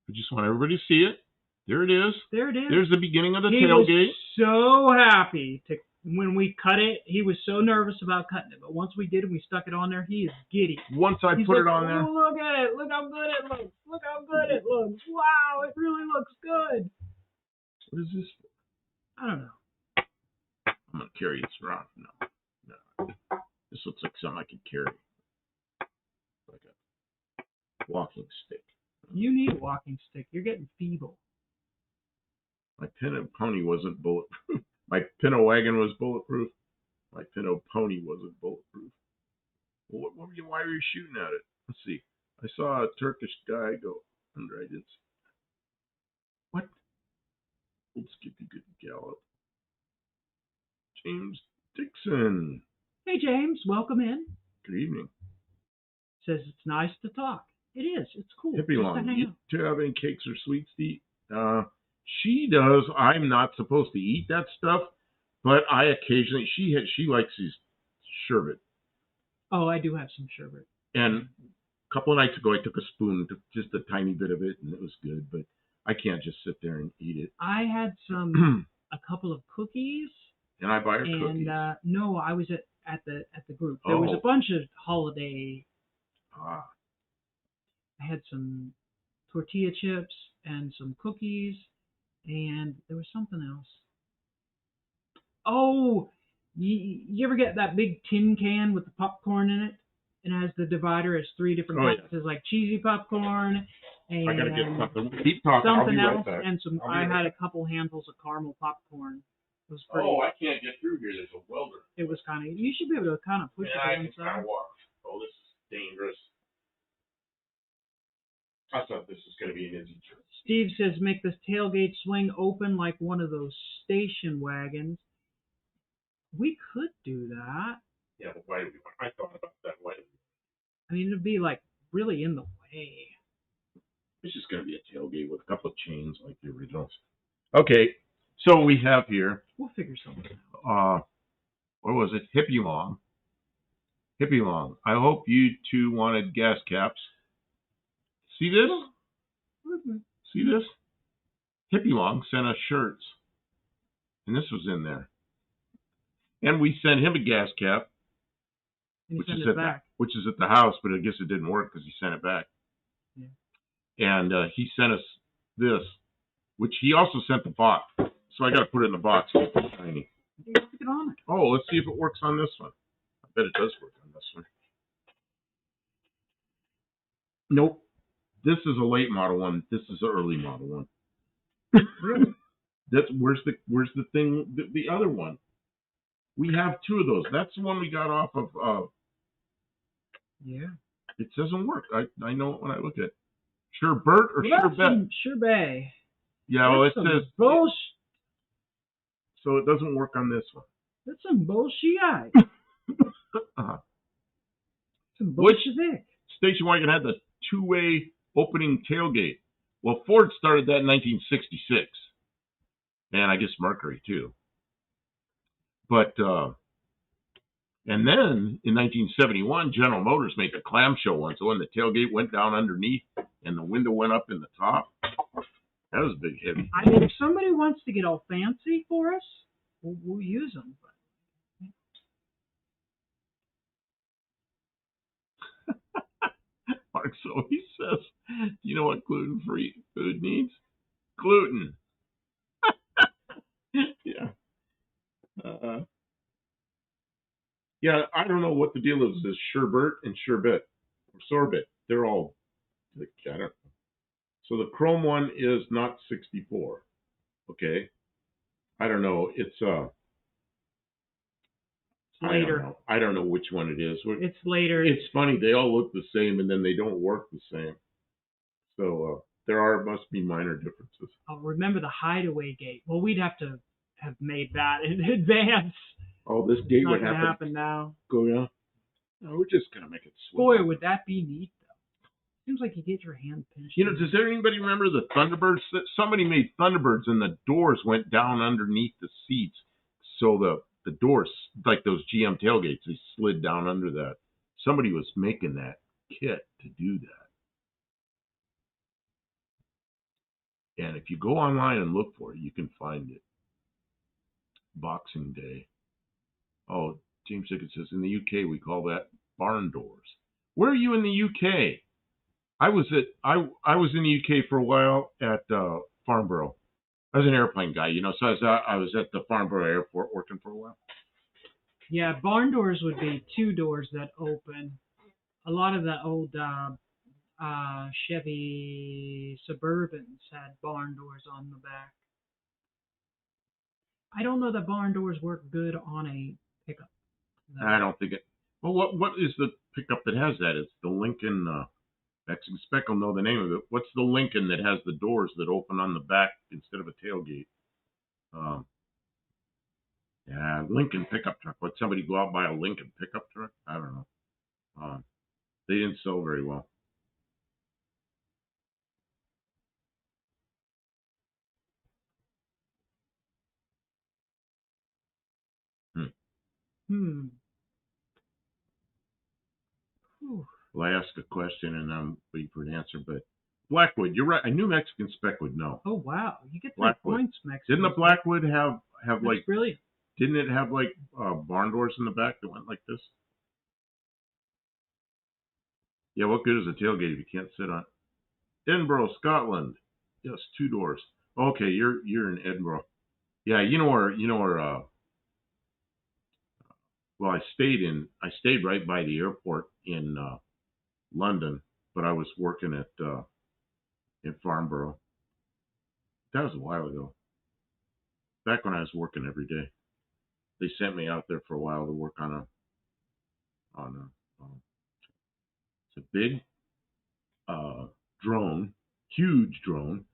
I just want everybody to see it. There it is. There it is. There's the beginning of the he tailgate. was so happy when we cut it. He was so nervous about cutting it, but once we did it, we stuck it on there. He is giddy. Once I He's put like, it on there. Oh, look at it! Look how good it looks! Look how good it looks! Wow, it really looks good. What is this? I don't know. I'm gonna carry this around. No. This looks like something I could carry. Like a walking stick. You need a walking stick. You're getting feeble. My Pinto pony wasn't bulletproof. My Pinto wagon was bulletproof. My Pinto pony wasn't bulletproof. Well, why were you shooting at it? Let's see. I saw a Turkish guy go under. I didn't see. What? Old Skippy Good Gallop. James Dixon. Hey, James. Welcome in. Good evening. Says it's nice to talk. It is. It's cool. Hippie Just Long. to hang You out. do you have any cakes or sweets to eat? She does. I'm not supposed to eat that stuff, but I occasionally. She likes these sherbet. Oh, I do have some sherbet. And a couple of nights ago, I took a spoon, took just a tiny bit of it, and it was good. But I can't just sit there and eat it. I had a couple of cookies. And I buy her cookies. And no, I was at the group. There was a bunch of holiday. I had some tortilla chips and some cookies, and there was something else. Oh, you ever get that big tin can with the popcorn in it? It has the divider as 3 different boxes, yeah. like cheesy popcorn and I gotta get something. Keep talking. something I'll be else, right back. and some. I had a couple handfuls of caramel popcorn. It was pretty. Oh, I can't get through here. There's a welder. It was kind of. You should be able to kind of push Yeah, it I can inside. kind of walk. Oh, this is dangerous. I thought this was going to be an easy trip. Steve says make this tailgate swing open like one of those station wagons. We could do that. Yeah, but why? I thought about that. Why? I mean, it'd be like really in the way. This is going to be a tailgate with a couple of chains like the originals. Okay, so we have here. We'll figure something out. What was it? Hippie Long. Hippie Long. I hope you two wanted gas caps. See this? Mm-hmm. See this? Hippie Long sent us shirts. And this was in there. And we sent him a gas cap, And which send is it back. which is at the house, but I guess it didn't work because he sent it back. Yeah. And he sent us this, which he also sent the box. So I got to put it in the box. It's tiny. You stick it on it. Oh, let's see if it works on this one. I bet it does work on this one. Nope. This is a late model one. This is an early model one. Really? Where's the thing? The other one. We have 2 of those. That's the one we got off of. Yeah. It doesn't work. I know it when I look at it. Sherbert or Well, Sherbet? Sherbet. Yeah, well, it That's says. some bullshit. So it doesn't work on this one. That's some bullshit. Uh-huh. Some Which bullshit. station wagon had the 2-way opening tailgate? Well, Ford started that in 1966. And I guess Mercury, too. But, and then in 1971, General Motors made a clamshell one. So when the tailgate went down underneath and the window went up in the top, that was a big heavy. I mean, if somebody wants to get all fancy for us, we'll use them. Mark so he says, do you know what gluten-free food needs? Gluten. Yeah. Yeah, I don't know what the deal is. This sherbet and sherbet or sorbet. They're all, I don't know. So the chrome one is not 64. Okay. I don't know. It's later. I don't know which one it is. It's later. It's funny. They all look the same, and then they don't work the same. So must be minor differences. Oh, remember the hideaway gate? Well, we'd have to have made that in advance. Oh, this gate would Not gonna happen now. Go down. No, we're just gonna make it swing. Boy, would that be neat though. Seems like you get your hand pinched. You know, does anybody remember the Thunderbirds? Somebody made Thunderbirds, and the doors went down underneath the seats, so the doors, like those GM tailgates, they slid down under that. Somebody was making that kit to do that. And if you go online and look for it, you can find it. Boxing Day. Oh, James Dickens says, in the UK we call that barn doors. Where are you in the UK? I was in the UK for a while at Farnborough. I was an airplane guy, so I was at the Farnborough Airport working for a while. Yeah, barn doors would be two doors that open. A lot of the old Chevy Suburbans had barn doors on the back. I don't know that barn doors work good on a pickup. No. I don't think it. Well, what is the pickup that has that? It's the Lincoln. Mexican Spec will know the name of it. What's the Lincoln that has the doors that open on the back instead of a tailgate? Yeah, Lincoln pickup truck. Would somebody go out and buy a Lincoln pickup truck? I don't know. They didn't sell very well. Well, I asked a question and I'm waiting for an answer, but Blackwood, you're right. I knew Mexican Spec would know. Oh wow, you get 3 Blackwood. points, Mexican. Didn't the Blackwood have That's like? brilliant. Didn't it have like barn doors in the back that went like this? Yeah, what good is a tailgate if you can't sit on it? Edinburgh, Scotland. Yes, 2 doors. Okay, you're in Edinburgh. Yeah, you know where. Well, I stayed right by the airport in London, but I was working at in Farnborough. That was a while ago. Back when I was working every day, they sent me out there for a while to work on a it's a big drone, huge drone,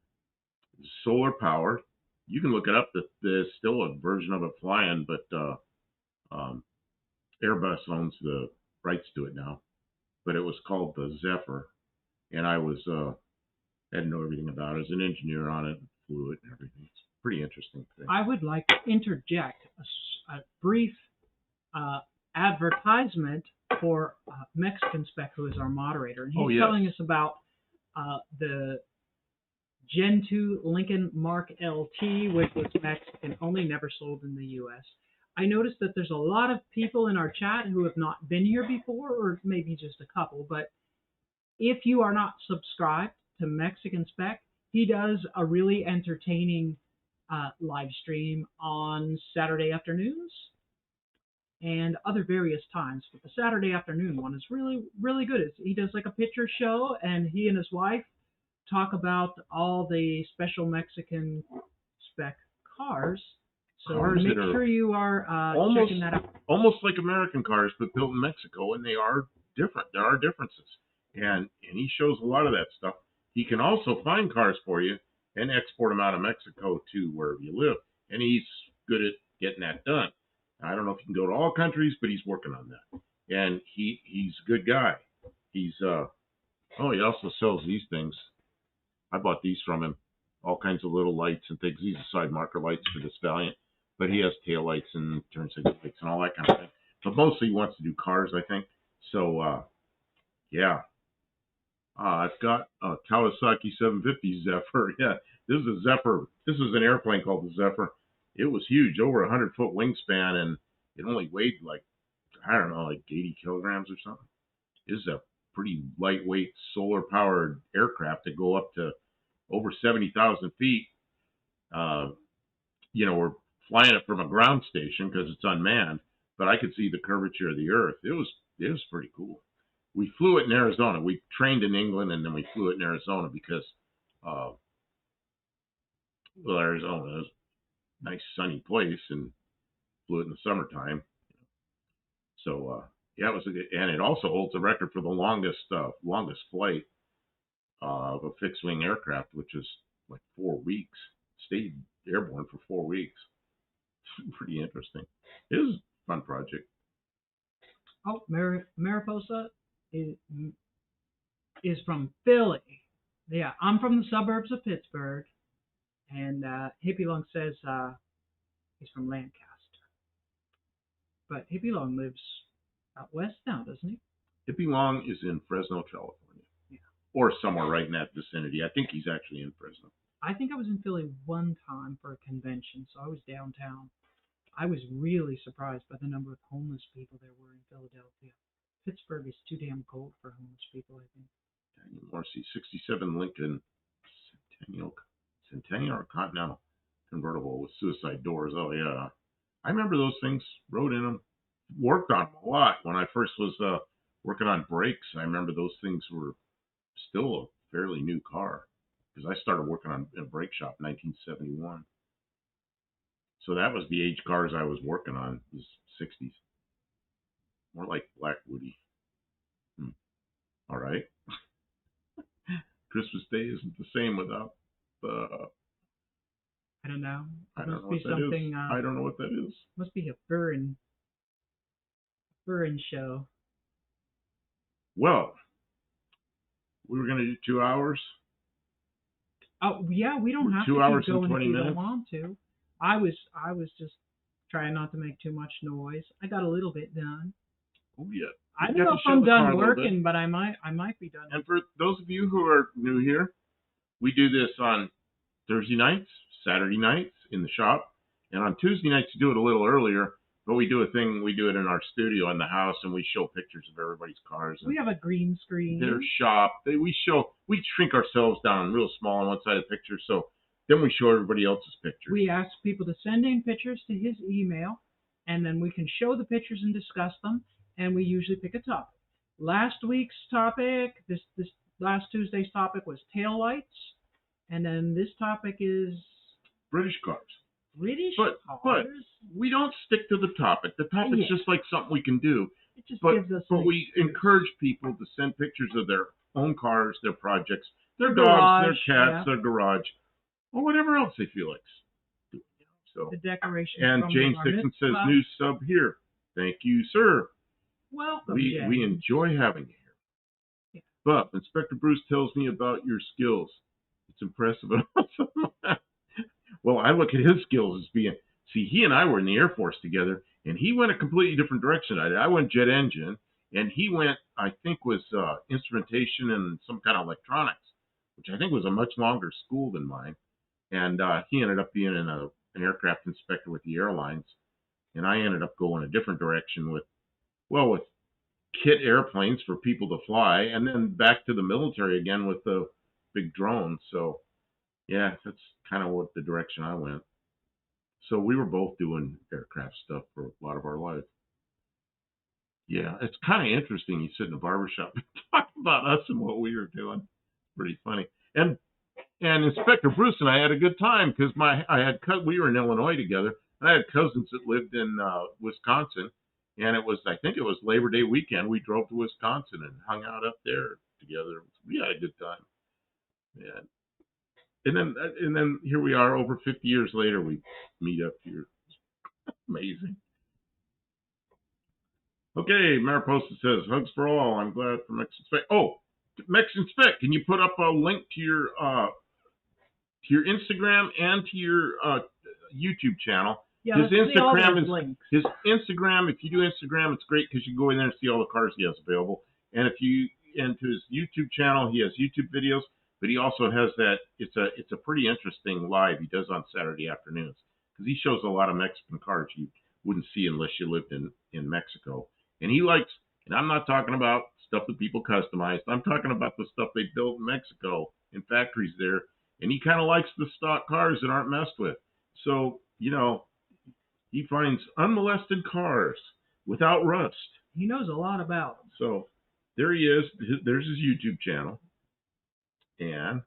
solar powered. You can look it up. There's still a version of it flying, but Airbus owns the rights to it now. But it was called the Zephyr, and I was had to know everything about it. I was an engineer on it, flew it and everything. It's a pretty interesting thing. I would like to interject a brief advertisement for Mexican Spec, who is our moderator. And he's telling us about the Gen 2 Lincoln Mark LT, which was Mexican, only never sold in the U.S. I noticed that there's a lot of people in our chat who have not been here before, or maybe just a couple, but if you are not subscribed to Mexican Spec, he does a really entertaining live stream on Saturday afternoons and other various times. But the Saturday afternoon one is really, really good. He does like a picture show, and he and his wife talk about all the special Mexican Spec cars. So make sure you are checking that out. Almost like American cars, but built in Mexico, and they are different. There are differences. And he shows a lot of that stuff. He can also find cars for you and export them out of Mexico to wherever you live. And he's good at getting that done. I don't know if he can go to all countries, but he's working on that. And he's a good guy. He's he also sells these things. I bought these from him. All kinds of little lights and things. These are side marker lights for this Valiant. But he has tail lights and turn signal lights and all that kind of thing. But mostly he wants to do cars, I think. So, yeah. I've got a Kawasaki 750 Zephyr. Yeah, this is a Zephyr. This is an airplane called the Zephyr. It was huge, over 100-foot wingspan, and it only weighed like 80 kilograms or something. This is a pretty lightweight solar-powered aircraft that go up to over 70,000 feet. We're flying it from a ground station because it's unmanned, but I could see the curvature of the Earth. It was pretty cool. We flew it in Arizona. We trained in England, and then we flew it in Arizona because, Arizona is a nice sunny place, and flew it in the summertime. So, it was and it also holds a record for the longest flight of a fixed-wing aircraft, which is like 4 weeks. Stayed airborne for 4 weeks. Pretty interesting. It was a fun project. Oh, Mariposa is from Philly. Yeah, I'm from the suburbs of Pittsburgh. And Hippie Long says he's from Lancaster. But Hippie Long lives out west now, doesn't he? Hippie Long is in Fresno, California. Yeah. Or somewhere right in that vicinity. I think he's actually in Fresno. I think I was in Philly one time for a convention, so I was downtown. I was really surprised by the number of homeless people there were in Philadelphia. Pittsburgh is too damn cold for homeless people, I think. Daniel Marcy, 67 Lincoln Centennial or Continental convertible with suicide doors. Oh, yeah. I remember those things, rode in them, worked on them a lot. When I first was working on brakes, I remember those things were still a fairly new car because I started working on in a brake shop in 1971. So that was the age cars I was working on, was 60s. More like Black Woody. All right. Christmas Day isn't the same without I don't know. I It don't must know be what that is. something. I don't know what that is. Must be a furrin show. Well, we were going to do 2 hours. Oh yeah, we don't have 2 to hours keep and going 20 if you minutes. don't want to. I was just trying not to make too much noise. I got a little bit done. Oh yeah. I don't got know to if show I'm the car done a little bit. working, but I might be done. And for those of you who are new here, we do this on Thursday nights, Saturday nights in the shop, and on Tuesday nights we do it a little earlier. But we do it in our studio in the house, and we show pictures of everybody's cars. And We have a green screen. their shop. We shrink ourselves down real small on one side of the picture, so then we show everybody else's pictures. We ask people to send in pictures to his email, and then we can show the pictures and discuss them, and we usually pick a topic. Last week's topic, this last Tuesday's topic was taillights, and then this topic is British cars. British But cars. we don't stick to the topic. The topic's Yeah. just like something we can do. It just But gives us an we excuse. encourage people to send pictures of their own cars, their projects, their Their dogs, garage, their cats, yeah. their garage, or whatever else they feel like doing. So, the decoration. and from James the Dixon says, Club. new sub here. Thank you, sir. Welcome, We James. enjoy having you here. Yeah. But Inspector Bruce tells me about your skills. It's impressive and awesome. Well, I look at his skills as being, he and I were in the Air Force together, and he went a completely different direction. I went jet engine, and he went, I think, was instrumentation and some kind of electronics, which I think was a much longer school than mine. And he ended up being an aircraft inspector with the airlines, and I ended up going a different direction with kit airplanes for people to fly, and then back to the military again with the big drones. So, yeah, that's kind of what the direction I went. So we were both doing aircraft stuff for a lot of our life. Yeah, it's kind of interesting. You sit in a barbershop and talk about us and what we were doing. Pretty funny. And Inspector Bruce and I had a good time because we were in Illinois together, and I had cousins that lived in Wisconsin, and I think it was Labor Day weekend. We drove to Wisconsin and hung out up there together. We had a good time. Yeah. And then here we are, over 50 years later, we meet up here. Amazing. Okay, Mariposa says, hugs for all. I'm glad for Mexican Spec. Oh, Mexican Spec, can you put up a link to your Instagram and to your YouTube channel? Yeah, His let's see all Instagram those is links. his Instagram. If you do Instagram, it's great because you can go in there and see all the cars he has available. And to his YouTube channel, he has YouTube videos. But he also has that. It's a pretty interesting live he does on Saturday afternoons because he shows a lot of Mexican cars you wouldn't see unless you lived in Mexico. And he likes. And I'm not talking about stuff that people customized. I'm talking about the stuff they built in Mexico in factories there. And he kind of likes the stock cars that aren't messed with. So he finds unmolested cars without rust. He knows a lot about them. So there he is. There's his YouTube channel. And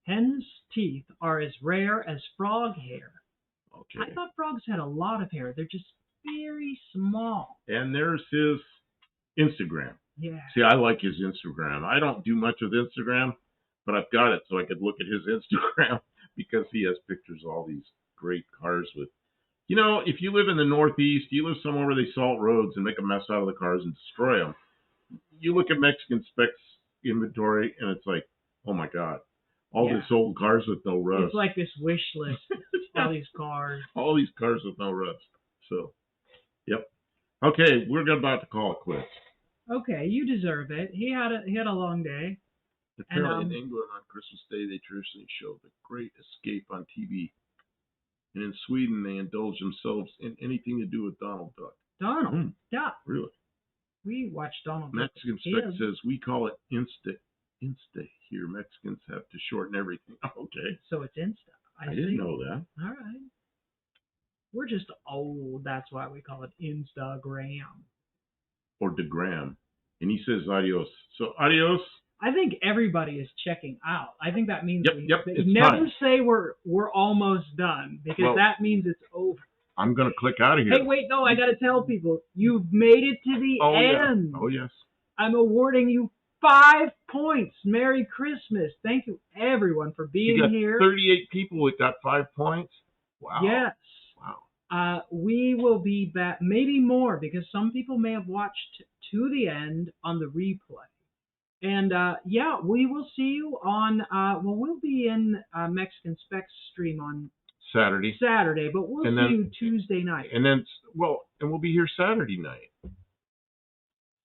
Hen's teeth are as rare as frog hair. okay. I thought frogs had a lot of hair. They're just very small. And there's his Instagram. Yeah. See, I like his Instagram. I don't do much with Instagram, but I've got it so I could look at his Instagram because he has pictures of all these great cars with. If you live in the Northeast, you live somewhere where they salt roads and make a mess out of the cars and destroy them. You look at Mexican Specs inventory, and it's like, oh my God, all these old cars with no rust. It's like this wish list. All these cars. All these cars with no rust. So, yep. Okay, we're about to call it quits. Okay, you deserve it. He had a long day. Apparently in England on Christmas Day, they traditionally show The Great Escape on TV. And in Sweden, they indulge themselves in anything to do with Donald Duck. Donald Duck. Really? We watch Donald Duck. Mexican Spec says, we call it Insta here. Mexicans have to shorten everything. Okay. So it's Insta. I didn't know that. All right. We're just old. That's why we call it Instagram. Or Degram. And he says adios. So adios. I think everybody is checking out. I think that means it's never time. say we're almost done, because that means it's over. I'm going to click out of here. Hey, wait, no, I got to tell people, you've made it to the end. Yeah. Oh, yes. I'm awarding you 5 points. Merry Christmas. Thank you, everyone, for being here. 38 people that got 5 points. Wow. Yes. Wow. We will be back, maybe more, because some people may have watched to the end on the replay. And, we will see you on, we'll be in Mexican Specs stream on Saturday, but we'll see you Tuesday night. And then, and we'll be here Saturday night.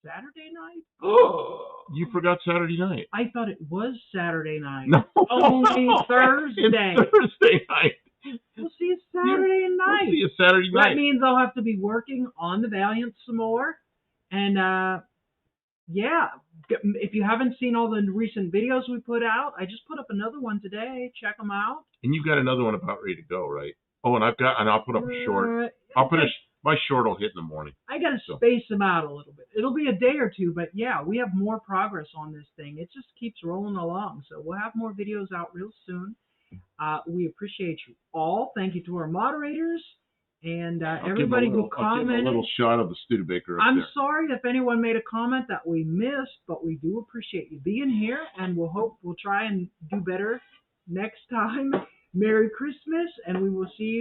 Saturday night? Oh, you forgot Saturday night. I thought it was Saturday night. No. Only Thursday. It's Thursday night. We'll see you Saturday night. We'll see you Saturday night. That means I'll have to be working on the Valiant some more. And, if you haven't seen all the recent videos we put out, I just put up another one today. Check them out. And you've got another one about ready to go, right? Oh, and I'll put up a short. My short will hit in the morning. I got to space them out a little bit. It'll be a day or two, but we have more progress on this thing. It just keeps rolling along. So we'll have more videos out real soon. We appreciate you all. Thank you to our moderators. And everybody who commented. I'll give a little shot of the Studebaker up I'm there. sorry if anyone made a comment that we missed, but we do appreciate you being here, and we'll try and do better next time. Merry Christmas, and we will see you